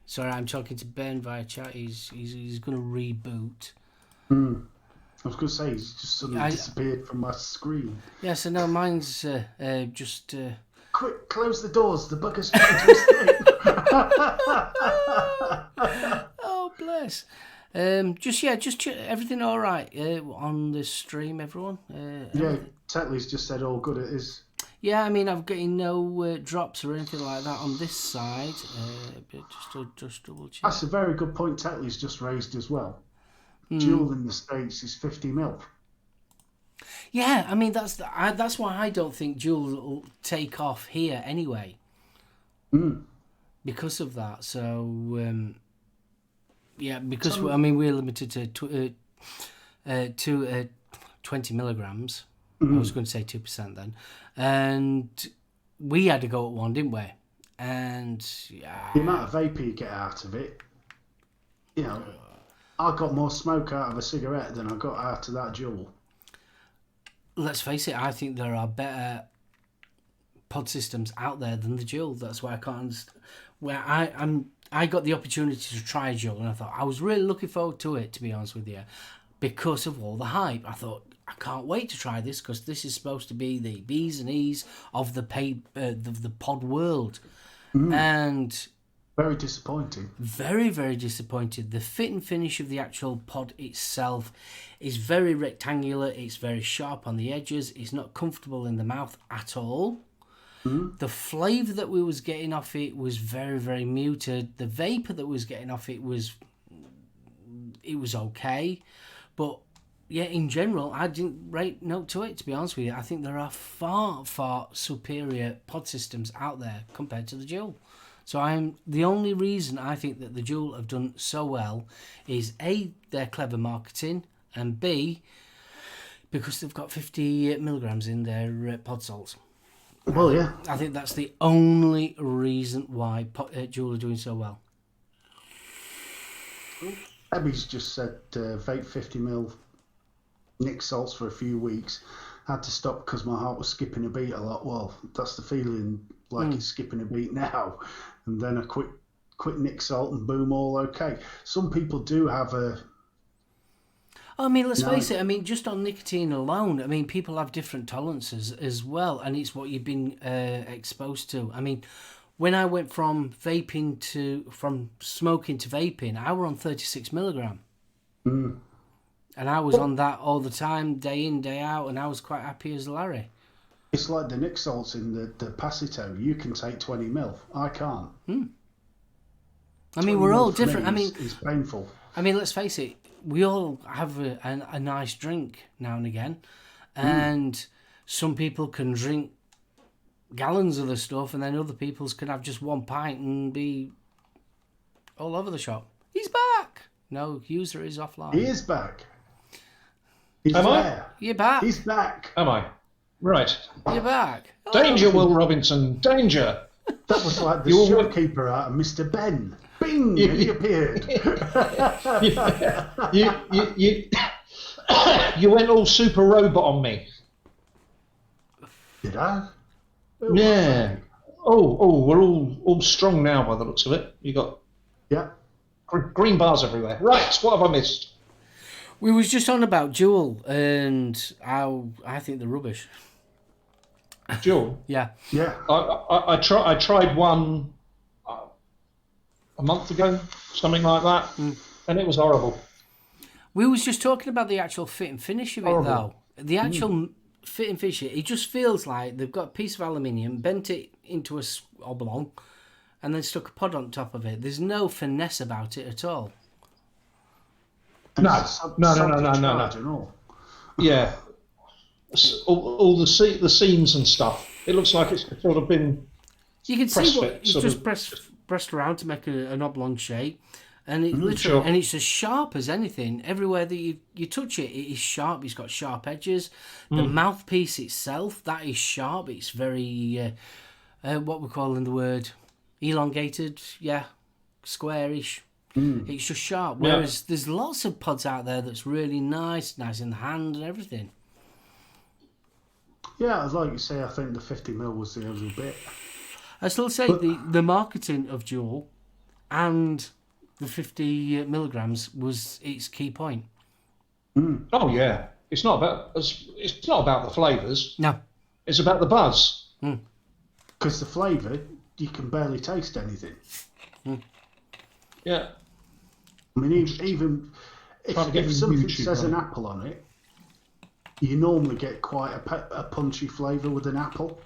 [SPEAKER 2] Sorry, I'm talking to Ben via chat. He's going to reboot.
[SPEAKER 3] I was going to say he's just suddenly disappeared from my screen.
[SPEAKER 2] Yeah, so no, mine's just.
[SPEAKER 3] Quick, close the doors. The bugger's trying to escape.
[SPEAKER 2] Oh, bless. Just everything all right on the stream, everyone.
[SPEAKER 3] Yeah, Tetley's just said all good. It is.
[SPEAKER 2] Yeah, I mean, I'm getting no drops or anything like that on this side. But just double check.
[SPEAKER 3] That's a very good point Tetley's just raised as well. Juul in the States is 50 mil.
[SPEAKER 2] Yeah, I mean that's why I don't think Juul will take off here anyway. Because of that. So yeah, because I mean we're limited to 20 milligrams. I was going to say 2% then, and we had to go at 1, didn't we? And yeah,
[SPEAKER 3] the amount of vapor you get out of it, you know, I got more smoke out of a cigarette than I got out of that Juul.
[SPEAKER 2] Let's face it, I think there are better pod systems out there than the Juul. That's why I can't understand. Where I got the opportunity to try a Juul, and I thought I was really looking forward to it, to be honest with you, because of all the hype. I thought I can't wait to try this because this is supposed to be the B's and E's of the pod world, and
[SPEAKER 3] very disappointing.
[SPEAKER 2] Very, very disappointed. The fit and finish of the actual pod itself is very rectangular. It's very sharp on the edges. It's not comfortable in the mouth at all. The flavour that we was getting off it was very, very muted. The vapour that we was getting off it was okay. But yeah, in general, I didn't rate note to it, to be honest with you. I think there are far, far superior pod systems out there compared to the Juul. So the only reason I think that the Juul have done so well is A, their clever marketing, and B, because they've got 50 milligrams in their pod salts.
[SPEAKER 3] Well, yeah.
[SPEAKER 2] I think that's the only reason why Juul are doing so well.
[SPEAKER 3] Abby's just said vape 50ml Nick salts for a few weeks. Had to stop because my heart was skipping a beat a lot. Well, that's the feeling, like it's skipping a beat now. And then a quick Nick salt and boom, all okay. Some people do have a...
[SPEAKER 2] I mean, let's face it. I mean, just on nicotine alone, I mean, people have different tolerances as well, and it's what you've been exposed to. I mean, when I went from smoking to vaping, I were on 36 milligram. And I was on that all the time, day in, day out, and I was quite happy as Larry.
[SPEAKER 3] It's like the Nick salts in the Passito. You can take 20ml. I can't.
[SPEAKER 2] I mean, we're all different. I mean,
[SPEAKER 3] it's painful.
[SPEAKER 2] I mean, let's face it. We all have a nice drink now and again, and some people can drink gallons of the stuff, and then other people's can have just 1 pint and be all over the shop. He's back. No, user is offline.
[SPEAKER 3] He is back. He's
[SPEAKER 1] Am
[SPEAKER 3] there.
[SPEAKER 1] I?
[SPEAKER 2] You're back.
[SPEAKER 3] He's back.
[SPEAKER 1] Am I? Right.
[SPEAKER 2] You're back. Hello.
[SPEAKER 1] Danger, Will Robinson. Danger.
[SPEAKER 3] That was like the shopkeeper out of Mr. Ben. Bing! And he appeared.
[SPEAKER 1] You went all super robot on me.
[SPEAKER 3] Did I?
[SPEAKER 1] Yeah. Oh, we're all strong now by the looks of it. You got green bars everywhere. Right, what have I missed?
[SPEAKER 2] We was just on about Juul and how I think they're rubbish.
[SPEAKER 1] Juul?
[SPEAKER 2] Yeah.
[SPEAKER 3] Yeah.
[SPEAKER 1] I tried one a month ago, something like that, and it was horrible.
[SPEAKER 2] We was just talking about the actual fit and finish of it, though. The actual fit and finish, it just feels like they've got a piece of aluminium, bent it into a oblong, and then stuck a pod on top of it. There's no finesse about it at all.
[SPEAKER 1] No. Yeah. All the seams and stuff. It looks like it's sort of been.
[SPEAKER 2] You can see what it's just pressed around to make an oblong shape, and it literally and it's as sharp as anything. Everywhere that you touch it, it is sharp. It's got sharp edges. The mouthpiece itself, that is sharp. It's very what we're calling the word elongated. Yeah, squarish. It's just sharp. Whereas there's lots of pods out there that's really nice in the hand and everything.
[SPEAKER 3] Yeah, like you say, I think the 50ml was the other bit.
[SPEAKER 2] I still say the marketing of Juul and the 50 milligrams was its key point.
[SPEAKER 1] Oh yeah, it's not about the flavours.
[SPEAKER 2] No,
[SPEAKER 1] it's about the buzz.
[SPEAKER 3] Because the flavour, you can barely taste anything.
[SPEAKER 1] Yeah.
[SPEAKER 3] I mean, even if something says an apple on it, you normally get quite a punchy flavour with an apple.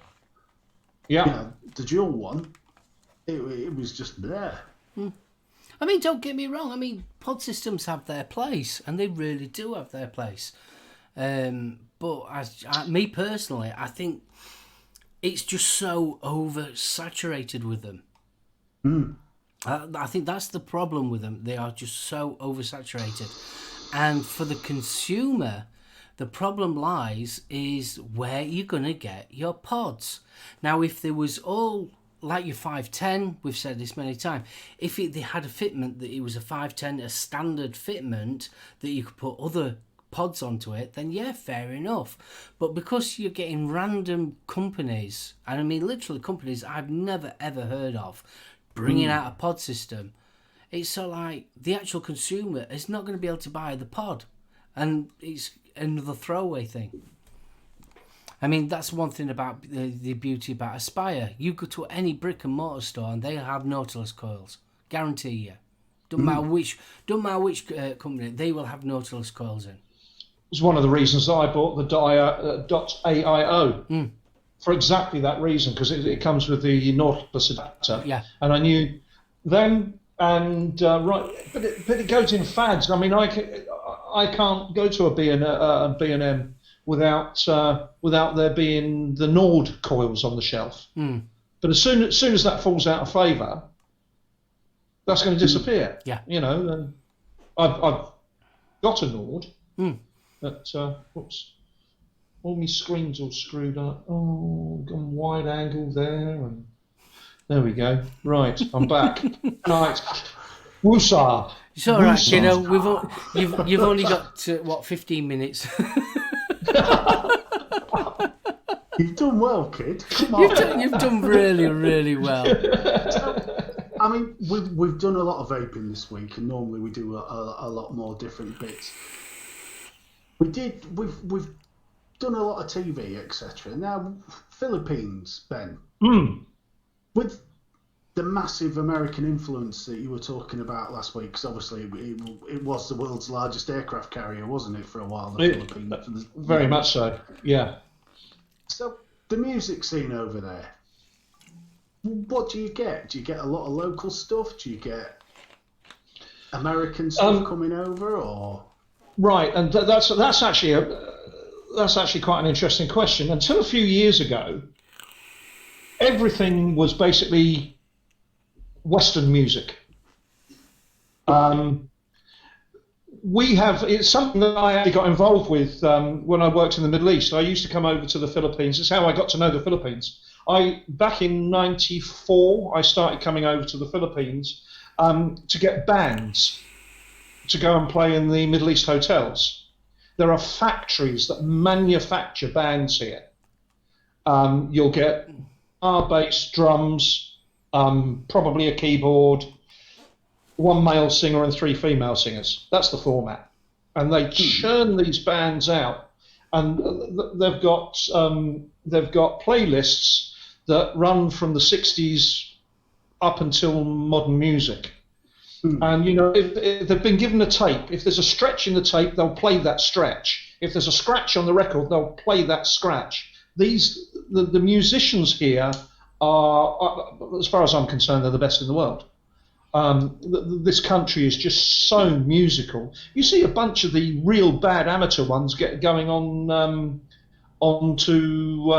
[SPEAKER 1] Yeah.
[SPEAKER 3] You know, the Juul one, it was just there.
[SPEAKER 2] I mean, don't get me wrong. I mean, pod systems have their place, and they really do have their place. But but me personally, I think it's just so oversaturated with them. I think that's the problem with them. They are just so oversaturated. And for the consumer, the problem lies is where you're going to get your pods. Now, if there was all like your 510, we've said this many times, if they had a fitment that it was a 510, a standard fitment that you could put other pods onto it, then yeah, fair enough. But because you're getting random companies, and I mean literally companies I've never ever heard of, bringing out a pod system, it's so like the actual consumer is not going to be able to buy the pod, and it's another throwaway thing. I mean, that's one thing about the beauty about Aspire. You go to any brick and mortar store and they have Nautilus coils, guarantee you. Don't matter which company, they will have Nautilus coils in.
[SPEAKER 1] It's one of the reasons that I bought the .aio for exactly that reason, because it comes with the Nautilus adapter.
[SPEAKER 2] Yeah.
[SPEAKER 1] And I knew them, and but it goes in fads. I mean, I can't go to a B&M without there being the Nord coils on the shelf. But as soon as that falls out of favour, that's going to disappear.
[SPEAKER 2] Yeah.
[SPEAKER 1] You know, and I've got a Nord. But whoops, all my screens all screwed up. Oh, gone wide angle there, and there we go. Right, I'm back. Right, woosah.
[SPEAKER 2] It's all right, you know. You've only got 15 minutes.
[SPEAKER 3] You've done well, kid. Come on.
[SPEAKER 2] You've done really, really well.
[SPEAKER 3] I mean, we've done a lot of vaping this week, and normally we do a lot more different bits. We've done a lot of TV, etc. Now, Philippines, Ben, with the massive American influence that you were talking about last week, because obviously it was the world's largest aircraft carrier, wasn't it, for a while? The Philippines.
[SPEAKER 1] Very much so, yeah.
[SPEAKER 3] So the music scene over there, what do you get? Do you get a lot of local stuff? Do you get American stuff coming over, or?
[SPEAKER 1] Right, and that's actually quite an interesting question. Until a few years ago, everything was basically Western music. It's something that I actually got involved with when I worked in the Middle East. I used to come over to the Philippines. It's how I got to know the Philippines. Back in '94, I started coming over to the Philippines to get bands to go and play in the Middle East hotels. There are factories that manufacture bands here. You'll get bass, drums, probably a keyboard, one male singer and 3 female singers. That's the format. And they churn these bands out. And they've got playlists that run from the 60s up until modern music. And, you know, if they've been given a tape, if there's a stretch in the tape, they'll play that stretch. If there's a scratch on the record, they'll play that scratch. The musicians here are, as far as I'm concerned, they're the best in the world. This country is just so musical. You see a bunch of the real bad amateur ones going onto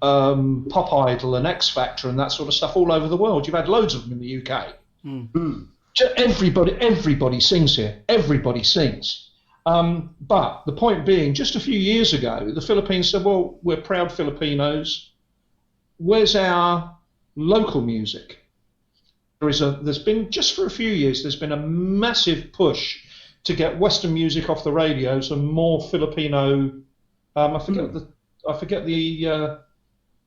[SPEAKER 1] Pop Idol and X Factor and that sort of stuff all over the world. You've had loads of them in the UK. Everybody sings here. Everybody sings. But the point being, just a few years ago, the Philippines said, well, we're proud Filipinos. Where's our local music? There's been, just for a few years, there's been a massive push to get Western music off the radios and more Filipino. I forget the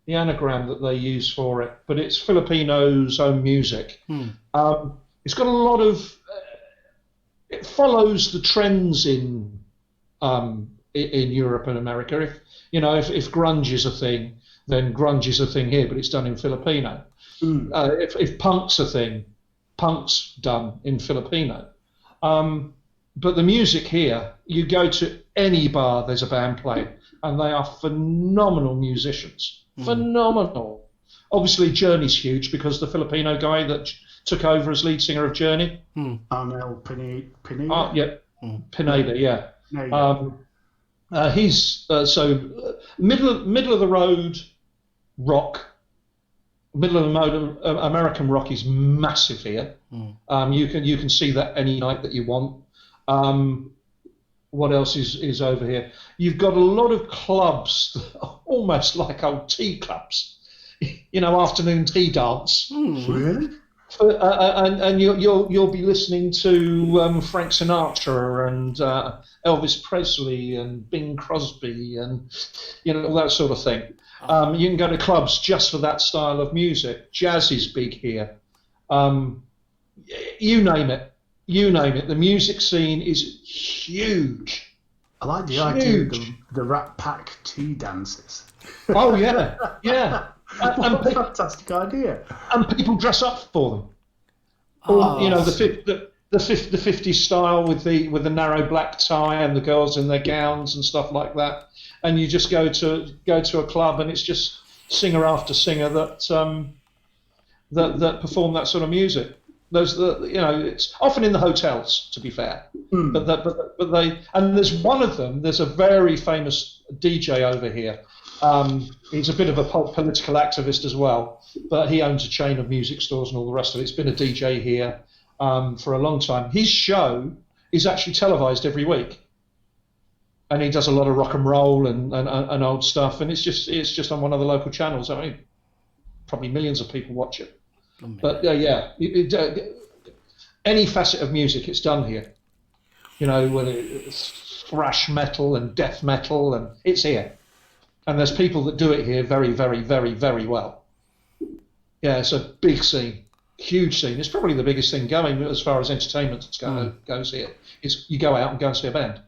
[SPEAKER 1] anagram that they use for it, but it's Filipino's own music. It's got a lot of. It follows the trends in Europe and America. If grunge is a thing, then grunge is a thing here, but it's done in Filipino. If punk's a thing, punk's done in Filipino. But the music here, you go to any bar, there's a band playing, and they are phenomenal musicians. Phenomenal. Obviously, Journey's huge because the Filipino guy that took over as lead singer of Journey.
[SPEAKER 3] Arnel Pineda.
[SPEAKER 1] Pineda, yeah. He's middle of the road rock. Middle of the road American rock is massive here. You can see that any night that you want. What else is over here? You've got a lot of clubs, almost like old tea clubs. Afternoon tea dance.
[SPEAKER 3] Really?
[SPEAKER 1] And you'll be listening to Frank Sinatra and Elvis Presley and Bing Crosby and all that sort of thing. You can go to clubs just for that style of music. Jazz is big here. You name it. The music scene is huge.
[SPEAKER 3] I like the idea of the Rat Pack tea dances.
[SPEAKER 1] Oh yeah.
[SPEAKER 3] What a fantastic idea.
[SPEAKER 1] And people dress up for them. The 50s style with the narrow black tie and the girls in their gowns and stuff like that. And you just go to a club and it's just singer after singer that perform that sort of music. It's often in the hotels, to be fair. But they, and there's one of them. There's a very famous DJ over here. He's a bit of a political activist as well, but he owns a chain of music stores and all the rest of it. He's been a DJ here for a long time. His show is actually televised every week, and he does a lot of rock and roll and old stuff. And it's just on one of the local channels. I mean, probably millions of people watch it. But any facet of music, it's done here. Whether it's thrash metal and death metal, and it's here. And there's people that do it here very, very, very, very well. Yeah, it's a big scene, huge scene. It's probably the biggest thing going as far as entertainment goes here. You go out and go and see a band.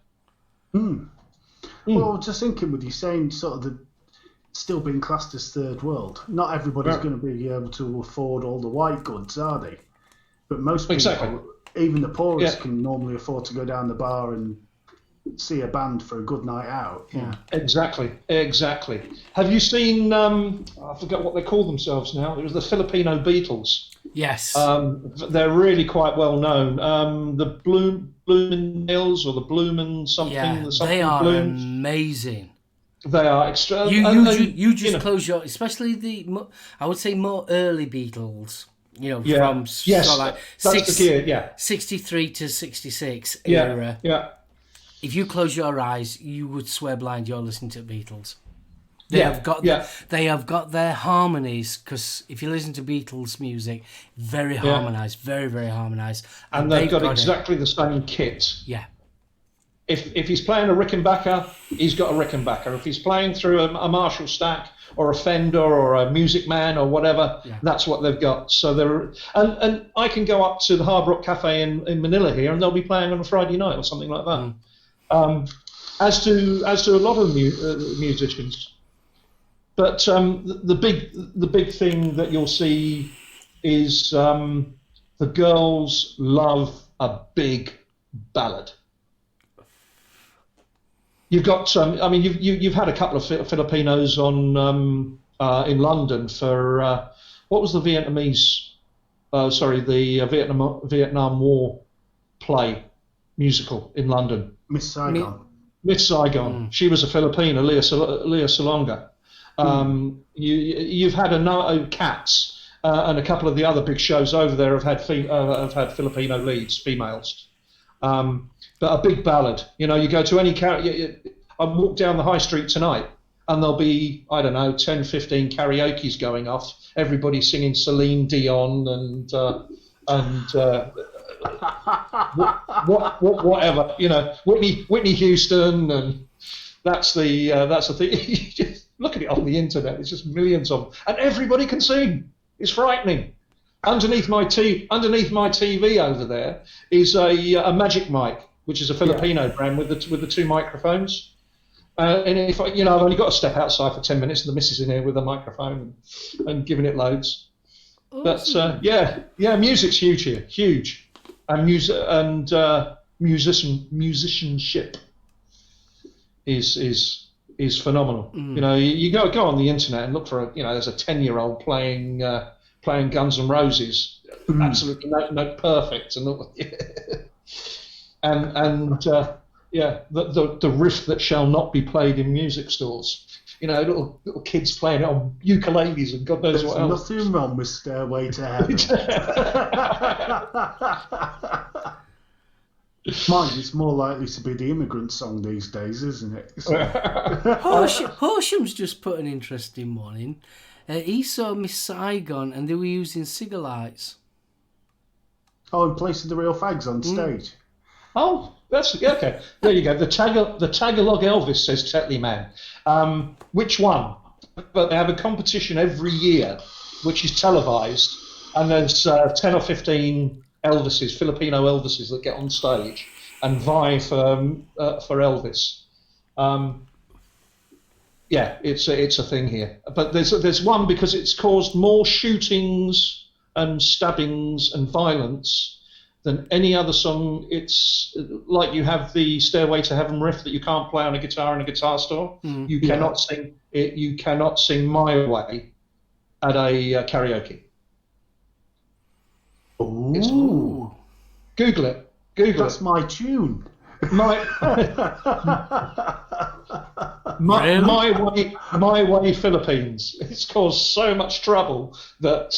[SPEAKER 3] Well, just thinking with you saying sort of still being classed as third world, not everybody's going to be able to afford all the white goods, are they? But most people, even the poorest, can normally afford to go down the bar and see a band for a good night out. Yeah,
[SPEAKER 1] exactly. Have you seen? I forget what they call themselves now. It was the Filipino Beatles.
[SPEAKER 2] Yes.
[SPEAKER 1] They're really quite well known. The Bloomingdales or the Bloomin' something.
[SPEAKER 2] Yeah,
[SPEAKER 1] something
[SPEAKER 2] they are
[SPEAKER 1] Blooms.
[SPEAKER 2] amazing.
[SPEAKER 1] They are extra.
[SPEAKER 2] You just close your, especially I would say more early Beatles. From
[SPEAKER 1] that's the gear.
[SPEAKER 2] 63 to 66
[SPEAKER 1] Yeah.
[SPEAKER 2] era.
[SPEAKER 1] Yeah.
[SPEAKER 2] If you close your eyes, you would swear blind you're listening to Beatles. They have got their harmonies, because if you listen to Beatles music, very harmonised, very, very harmonised.
[SPEAKER 1] And they've got exactly the same kit.
[SPEAKER 2] Yeah.
[SPEAKER 1] If he's playing a Rickenbacker, he's got a Rickenbacker. If he's playing through a Marshall stack or a Fender or a Music Man or whatever, that's what they've got. So and I can go up to the Hard Rock Cafe in Manila here, and they'll be playing on a Friday night or something like that. As to a lot of musicians, but the big thing that you'll see is the girls love a big ballad. You've got you've had a couple of Filipinos on in London for what was the Vietnamese Vietnam War play musical in London.
[SPEAKER 3] Miss Saigon.
[SPEAKER 1] Miss Saigon. She was a Filipina, Leah Salonga. You've had Cats and a couple of the other big shows over there have had Filipino leads, females. But a big ballad. You go to any I walk down the high street tonight and there'll be, 10, 15 karaoke's going off. Everybody singing Celine Dion and whatever, Whitney Houston, and that's the thing. You just look at it on the internet. There's just millions of them, and everybody can sing. It's frightening. Underneath my TV over there is a Magic Mic, which is a Filipino brand with the two microphones. And if I've only got to step outside for 10 minutes, and the missus in here with a microphone and giving it loads. Awesome. But music's huge here, huge, and musicianship is phenomenal. You go on the internet and look for there's a 10-year-old playing Guns N' Roses, absolutely no perfect, and the riff that shall not be played in music stores. You know, little kids playing it on ukuleles and God knows what else.
[SPEAKER 3] There's nothing wrong with Stairway to Heaven. Mind, it's more likely to be the immigrant song these days, isn't it? So.
[SPEAKER 2] Horsham's just put an interesting one in. He saw Miss Saigon and they were using cigarettes.
[SPEAKER 3] Oh, in place of the real fags on stage.
[SPEAKER 1] Oh, that's okay. There you go. The Tagalog Elvis, says Tetley Man. Which one? But they have a competition every year, which is televised, and there's 10 or 15 Elvises, Filipino Elvises, that get on stage and vie for Elvis. Yeah, it's a thing here. But there's one because it's caused more shootings and stabbings and violence than any other song. It's like you have the Stairway to Heaven riff that you can't play on a guitar in a guitar store. You cannot sing it. You cannot sing My Way at a karaoke.
[SPEAKER 3] Ooh.
[SPEAKER 1] Google it.
[SPEAKER 3] That's my tune.
[SPEAKER 1] My way Philippines. It's caused so much trouble that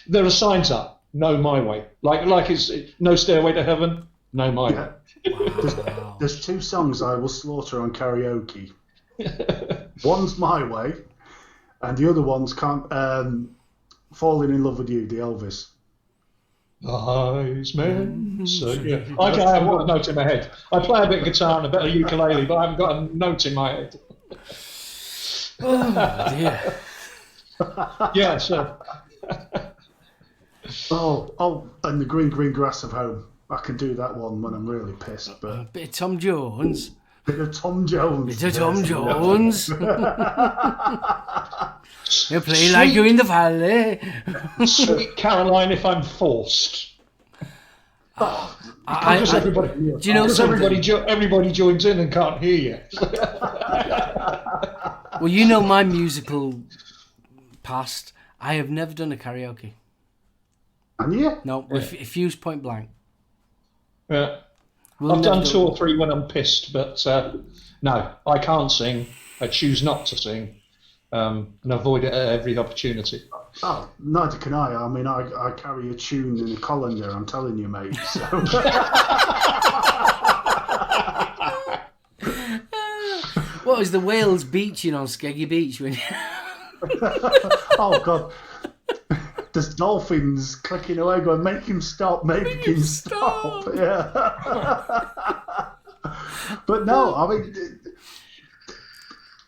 [SPEAKER 1] there are signs up. No My Way. Like it's no Stairway to Heaven. No My Way.
[SPEAKER 2] Wow.
[SPEAKER 3] There's two songs I will slaughter on karaoke. One's My Way, and the other one's Falling in Love with You, the Elvis.
[SPEAKER 1] Eyes men. So yeah, I haven't got a note in my head. I play a bit of guitar and a bit of ukulele, but I haven't got a note in my head.
[SPEAKER 2] Oh dear.
[SPEAKER 1] Yeah. So.
[SPEAKER 3] Oh, and the green grass of home. I can do that one when I'm really pissed. But
[SPEAKER 2] A bit of Tom Jones.
[SPEAKER 3] Bit of Tom Jones.
[SPEAKER 2] You play like you're in the valley.
[SPEAKER 1] Sweet Caroline, if I'm forced. Because everybody,
[SPEAKER 2] do you know
[SPEAKER 1] everybody joins in and can't hear you.
[SPEAKER 2] Well, you know my musical past. I have never done a karaoke.
[SPEAKER 3] And you?
[SPEAKER 2] No, refuse point blank.
[SPEAKER 1] Yeah. I've done 2 or 3 when I'm pissed, but no, I can't sing. I choose not to sing and avoid it at every opportunity.
[SPEAKER 3] Oh, neither can I. I mean, I carry a tune in a colander, I'm telling you, mate. So.
[SPEAKER 2] What was the whales beaching on Skeggy Beach when?
[SPEAKER 3] Oh God. There's dolphins clicking away, going, make him stop, make him stop. Yeah. But no, I mean,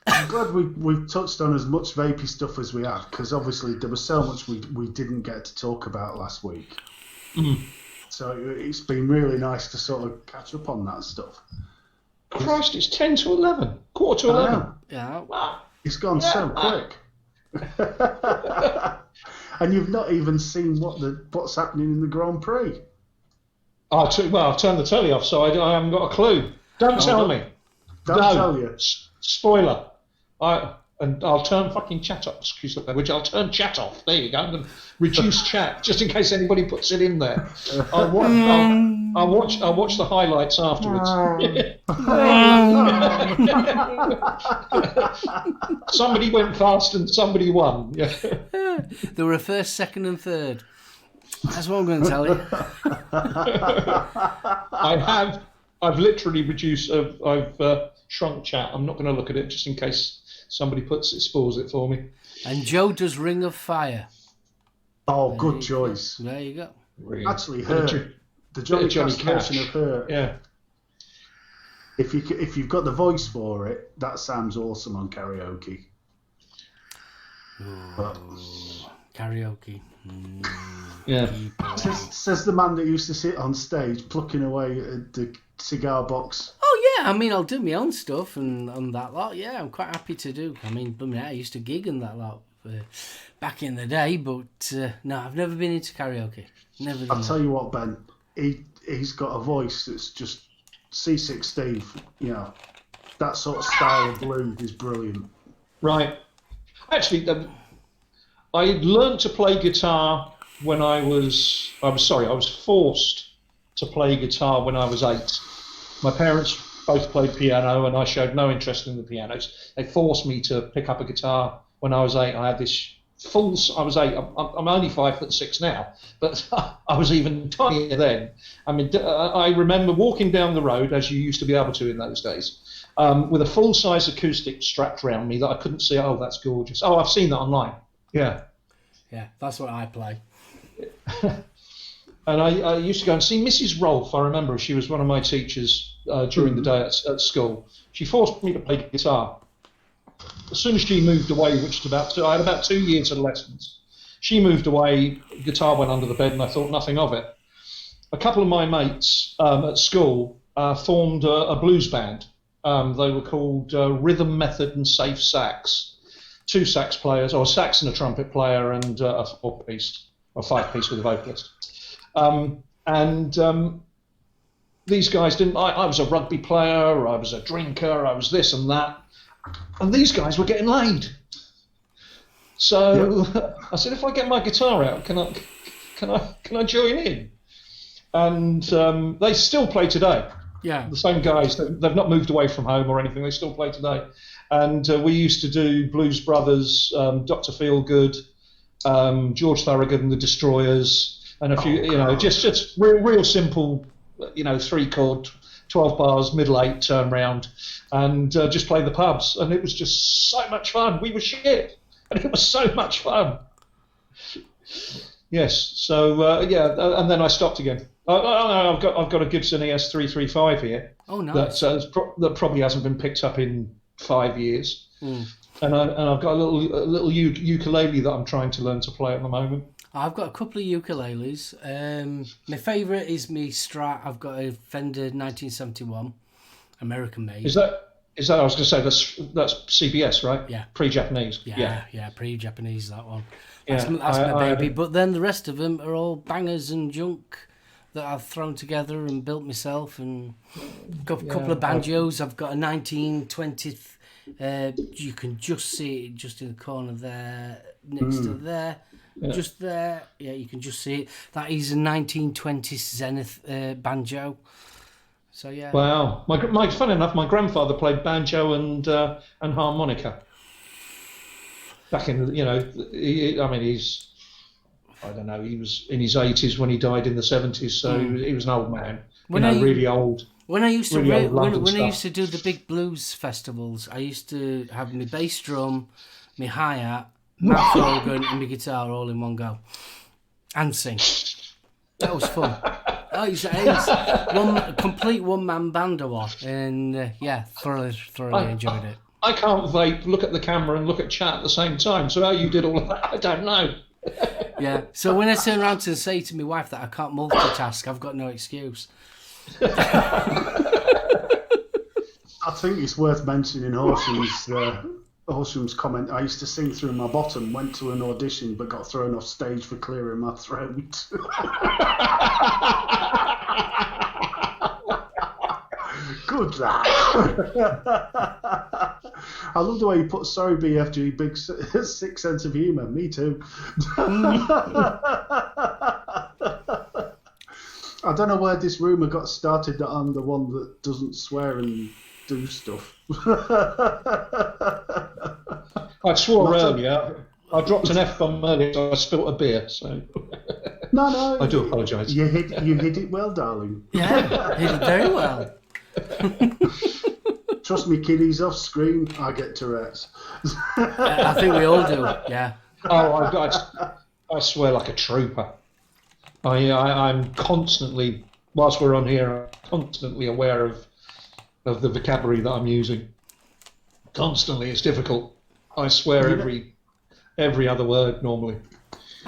[SPEAKER 3] I'm glad we've touched on as much vapey stuff as we have, because obviously there was so much we didn't get to talk about last week. So it's been really nice to sort of catch up on that stuff.
[SPEAKER 1] Christ, it's 10 to 11, quarter to 11.
[SPEAKER 2] Yeah.
[SPEAKER 3] It's gone so quick. And you've not even seen what's happening in the Grand Prix.
[SPEAKER 1] I've turned the telly off, so I haven't got a clue. Don't tell me.
[SPEAKER 3] Don't tell you.
[SPEAKER 1] Spoiler. I'll turn fucking chat off. Excuse me, which I'll turn chat off. There you go. I'm going to reduce chat just in case anybody puts it in there. I'll watch the highlights afterwards. Somebody went fast and somebody won. Yeah.
[SPEAKER 2] There were a first, second, and third. That's what I'm going to tell you.
[SPEAKER 1] I've literally reduced. I've shrunk chat. I'm not going to look at it just in case somebody spoils it for me.
[SPEAKER 2] And Joe does Ring of Fire.
[SPEAKER 3] Oh, good choice.
[SPEAKER 2] There you go.
[SPEAKER 3] Actually, the Johnny Cash version of Her.
[SPEAKER 1] Yeah.
[SPEAKER 3] If you've got the voice for it, that sounds awesome on karaoke. But,
[SPEAKER 2] karaoke.
[SPEAKER 1] Yeah.
[SPEAKER 3] Says the man that used to sit on stage plucking away at the cigar box.
[SPEAKER 2] Oh yeah, I mean I'll do my own stuff and that lot. Yeah, I'm quite happy to do. I mean I used to gig and that lot back in the day, but no, I've never been into karaoke. Never.
[SPEAKER 3] I'll tell you what, Ben. He's got a voice that's just C6 Steve. You know, that sort of style of blues is brilliant.
[SPEAKER 1] Right. Actually, I learned to play guitar when I was forced to play guitar when I was 8. My parents both played piano, and I showed no interest in the pianos. They forced me to pick up a guitar when I was 8. I had this I was 8. I'm only 5'6" now, but I was even tinier then. I mean, I remember walking down the road, as you used to be able to in those days, with a full-size acoustic strapped around me that I couldn't see. Oh, that's gorgeous. Oh, I've seen that online. Yeah.
[SPEAKER 2] Yeah, that's what I play.
[SPEAKER 1] And I used to go and see Mrs. Rolfe. I remember she was one of my teachers during the day at school. She forced me to play guitar. As soon as she moved away, which is I had about 2 years of lessons. She moved away, guitar went under the bed, and I thought nothing of it. A couple of my mates at school formed a blues band. They were called Rhythm Method and Safe Sax. 2 sax players, or a sax and a trumpet player, and a 4-piece or 5-piece with a vocalist. These guys didn't. I was a rugby player, I was a drinker, I was this and that, and these guys were getting laid. So I said, if I get my guitar out, can I join in? And they still play today.
[SPEAKER 2] Yeah. The
[SPEAKER 1] same guys. They've not moved away from home or anything. They still play today. And we used to do Blues Brothers, Dr. Feelgood, George Thorogood and the Destroyers, and a few, just real simple, 3-chord, 12 bars, middle 8, turn round, and just play the pubs. And it was just so much fun. We were shit, and it was so much fun. Yes. So and then I stopped again. I've got a Gibson ES335 here.
[SPEAKER 2] Oh, nice.
[SPEAKER 1] That probably hasn't been picked up in 5 years. And I've got a little ukulele that I'm trying to learn to play at the moment.
[SPEAKER 2] I've got a couple of ukuleles. My favourite is my Strat. I've got a Fender 1971, American made.
[SPEAKER 1] Is that? I was going to say that's CBS, right?
[SPEAKER 2] Yeah.
[SPEAKER 1] Pre-Japanese.
[SPEAKER 2] Yeah, pre-Japanese, that one.
[SPEAKER 1] Yeah,
[SPEAKER 2] that's my baby. But then the rest of them are all bangers and junk that I've thrown together and built myself. And got a couple of banjos. I've got a 1920th. You can just see it just in the corner there, next to there. Yeah. Just there, you can just see it. That is a 1920s Zenith banjo. So yeah.
[SPEAKER 1] Wow, fun enough, my grandfather played banjo and harmonica. Back in he's I don't know, he was in his 80s when he died in the 70s, so he was an old man. Really old.
[SPEAKER 2] When I used to
[SPEAKER 1] really
[SPEAKER 2] when I used to do the big blues festivals, I used to have my bass drum, my hi-hat, mouth organ and my guitar all in one go, and sing. That was fun. It was complete one-man band I was, and thoroughly enjoyed it.
[SPEAKER 1] I can't vape, look at the camera and look at chat at the same time, so how you did all of that, I don't know.
[SPEAKER 2] Yeah, so when I turn around to say to my wife that I can't multitask, I've got no excuse.
[SPEAKER 3] I think it's worth mentioning Horsham's comment. I used to sing through my bottom, went to an audition, but got thrown off stage for clearing my throat. Good lad. I love the way you put sorry BFG, big sick sense of humour. Me too. I don't know where this rumour got started that I'm the one that doesn't swear and do stuff.
[SPEAKER 1] I swore earlier. I dropped an F-bomb earlier, so I spilt a beer. So
[SPEAKER 3] no,
[SPEAKER 1] I do apologise.
[SPEAKER 3] You hit it well, darling.
[SPEAKER 2] Yeah, hit it very well.
[SPEAKER 3] Trust me, kiddies, off screen, I get Tourette's.
[SPEAKER 2] I think we all do. Yeah.
[SPEAKER 1] Oh, I swear like a trooper. I'm constantly, whilst we're on here, I'm constantly aware of the vocabulary that I'm using. Constantly, it's difficult. I swear every other word normally.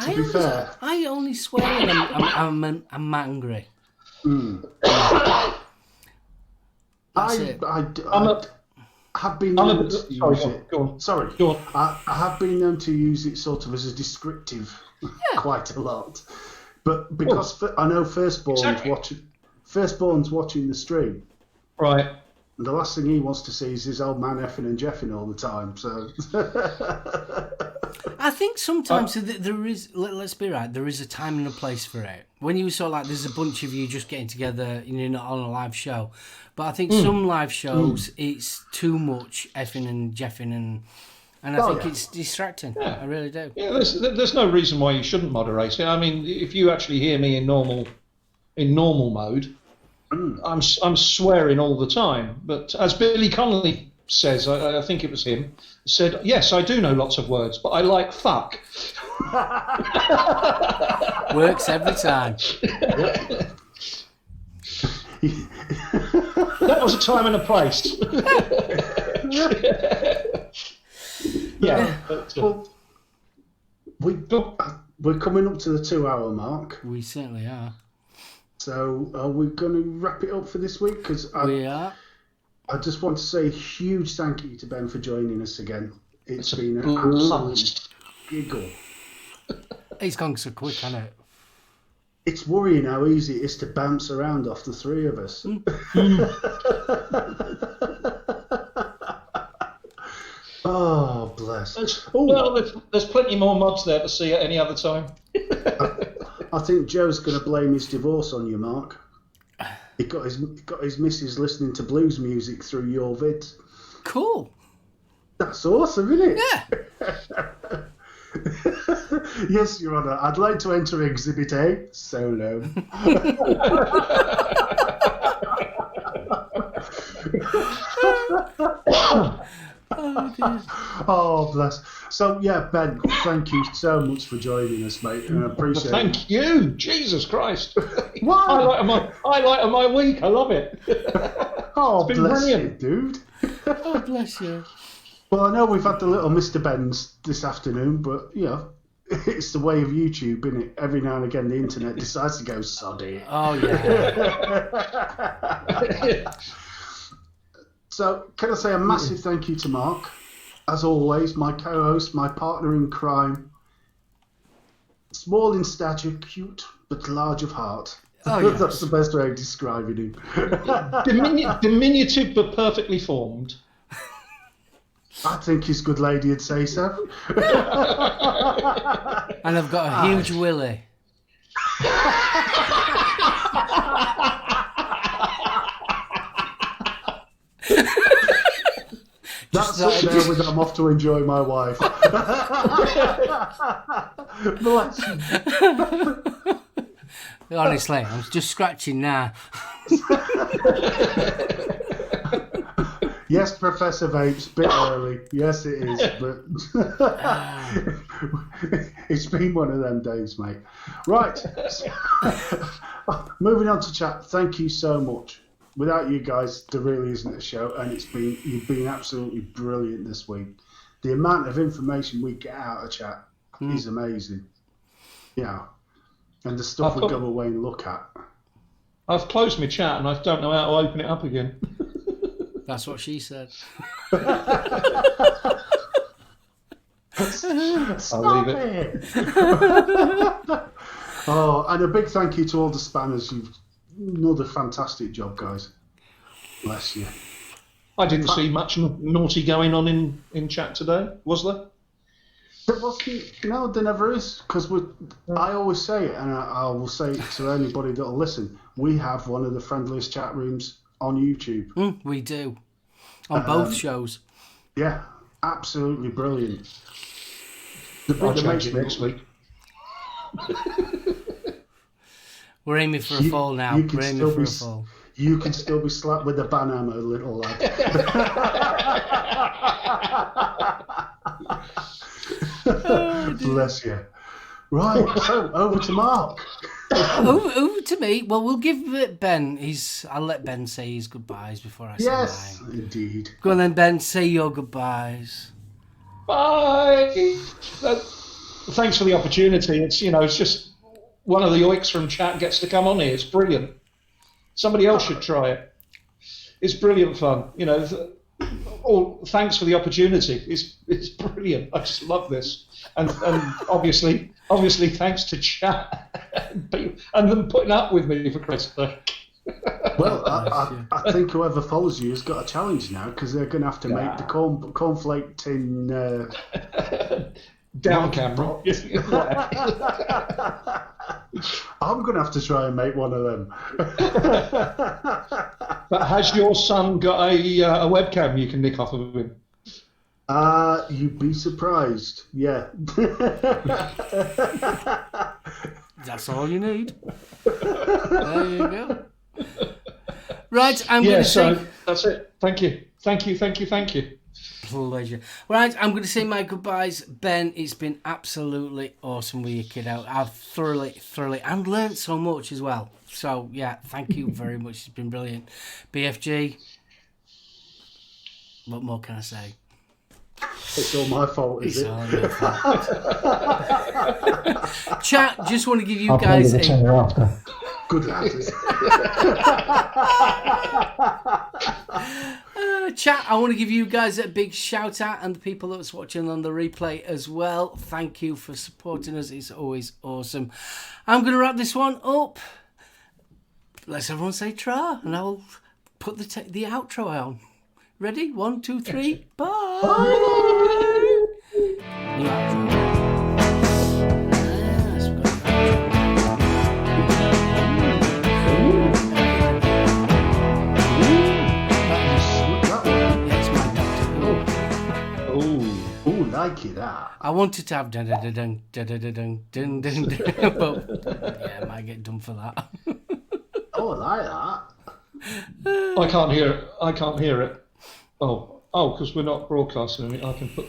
[SPEAKER 3] To be fair,
[SPEAKER 2] I only swear when I'm angry.
[SPEAKER 3] I have been known to use it. Go on. Sorry, go on. I have been known to use it sort of as a descriptive quite a lot. But because I know firstborn's watching the stream.
[SPEAKER 1] Right.
[SPEAKER 3] And the last thing he wants to see is his old man effing and jeffing all the time. So
[SPEAKER 2] I think sometimes there is, let's be right, there is a time and a place for it. When you saw like there's a bunch of you just getting together, you're not on a live show. But I think some live shows, it's too much effing and jeffing and I think it's distracting. Yeah. I really do.
[SPEAKER 1] Yeah, there's no reason why you shouldn't moderate it. I mean, if you actually hear me in normal mode, I'm swearing all the time. But as Billy Connolly says, I think it was him, said, yes, I do know lots of words, but I like fuck.
[SPEAKER 2] Works every time.
[SPEAKER 1] That was a time and a place. Yeah.
[SPEAKER 3] Well, we're coming up to the 2-hour mark.
[SPEAKER 2] We certainly are.
[SPEAKER 3] So are we going to wrap it up for this week? Because
[SPEAKER 2] we are.
[SPEAKER 3] I just want to say a huge thank you to Ben for joining us again. It's been an absolute giggle.
[SPEAKER 2] It's gone so quick, hasn't it?
[SPEAKER 3] It's worrying how easy it is to bounce around off the three of us. Oh, bless.
[SPEAKER 1] There's plenty more mods there to see at any other time.
[SPEAKER 3] I think Joe's going to blame his divorce on you, Mark. He got his missus listening to blues music through your vids.
[SPEAKER 2] Cool.
[SPEAKER 3] That's awesome, isn't it?
[SPEAKER 2] Yeah.
[SPEAKER 3] Yes, Your Honour. I'd like to enter Exhibit A, SoulOhm. Oh, bless. So, yeah, Ben, thank you so much for joining us, mate. And I appreciate it.
[SPEAKER 1] Thank you. Jesus Christ.
[SPEAKER 3] What?
[SPEAKER 1] Highlight of my week. I love it.
[SPEAKER 3] Oh,
[SPEAKER 1] it's been
[SPEAKER 3] bless
[SPEAKER 1] brilliant.
[SPEAKER 3] you, dude.
[SPEAKER 2] Oh, bless you.
[SPEAKER 3] Well, I know we've had the little Mr. Benz this afternoon, but, you know, it's the way of YouTube, isn't it? Every now and again, the internet decides to go soddy.
[SPEAKER 2] Oh, yeah.
[SPEAKER 3] So, can I say a massive thank you to Mark? As always, my co-host, my partner in crime. Small in stature, cute, but large of heart.
[SPEAKER 2] Oh, yes.
[SPEAKER 3] That's the best way of describing him.
[SPEAKER 1] Diminutive but perfectly formed.
[SPEAKER 3] I think his good lady would say so.
[SPEAKER 2] And I've got a huge willy.
[SPEAKER 3] That's up there with I'm off to enjoy my wife. Bless you.
[SPEAKER 2] Honestly, I'm just scratching now.
[SPEAKER 3] Yes, Professor Vape's a bit early. Yes, it is, but it's been one of them days, mate. Right. Moving on to chat. Thank you so much. Without you guys, there really isn't a show, and you've been absolutely brilliant this week. The amount of information we get out of chat is amazing. Yeah. And the stuff we go away and look at.
[SPEAKER 1] I've closed my chat and I don't know how to open it up again.
[SPEAKER 2] That's what she said.
[SPEAKER 3] Stop it! Oh, and a big thank you to all the spanners. You've another fantastic job, guys. Bless you.
[SPEAKER 1] I didn't see much naughty going on in chat today, was there?
[SPEAKER 3] There wasn't. No, there never is. Because I always say it, and I will say it to anybody that'll listen. We have one of the friendliest chat rooms on YouTube.
[SPEAKER 2] We do. On both shows.
[SPEAKER 3] Yeah, absolutely brilliant.
[SPEAKER 1] I'll change it next week.
[SPEAKER 2] We're aiming for a fall now. We're aiming for a fall.
[SPEAKER 3] You can still be slapped with a banana, little lad. Bless you. Right, so over to Mark.
[SPEAKER 2] Over to me. Well, we'll give it Ben. I'll let Ben say his goodbyes before I say mine.
[SPEAKER 3] Yes, indeed.
[SPEAKER 2] Go on then, Ben. Say your goodbyes.
[SPEAKER 1] Bye. Thanks for the opportunity. It's just one of the oiks from chat gets to come on here. It's brilliant. Somebody else should try it. It's brilliant fun. Thanks for the opportunity. It's brilliant. I just love this. And obviously thanks to chat and them putting up with me, for Christ's sake.
[SPEAKER 3] Well, I think whoever follows you has got a challenge now because they're going to have to make the cornflake tin
[SPEAKER 1] down camera.
[SPEAKER 3] I'm going to have to try and make one of them.
[SPEAKER 1] But has your son got a webcam you can nick off of him?
[SPEAKER 3] You'd be surprised. Yeah.
[SPEAKER 2] That's all you need. There you go. Right, I'm going to say...
[SPEAKER 1] that's it. Thank you.
[SPEAKER 2] Pleasure. Right, I'm going to say my goodbyes. Ben, it's been absolutely awesome with your kid out. I've thoroughly, and learnt so much as well. So, yeah, thank you very much. It's been brilliant. BFG, what more can I say?
[SPEAKER 3] It's all my fault, is it?
[SPEAKER 2] All your fault. Chat, just want to give you guys a...
[SPEAKER 3] Good lad.
[SPEAKER 2] Chat, I want to give you guys a big shout out and the people that's watching on the replay as well. Thank you for supporting us. It's always awesome. I'm going to wrap this one up. Let's everyone say tra, and I'll put the outro on. Ready? 1, 2, 3. Bye. New outro.
[SPEAKER 3] Like that.
[SPEAKER 2] I wanted to have dun dun dun dun dun dun dun dun dun, but yeah, I might get done for that.
[SPEAKER 3] Oh, I like that.
[SPEAKER 1] I can't hear it. Oh, because we're not broadcasting it. I can put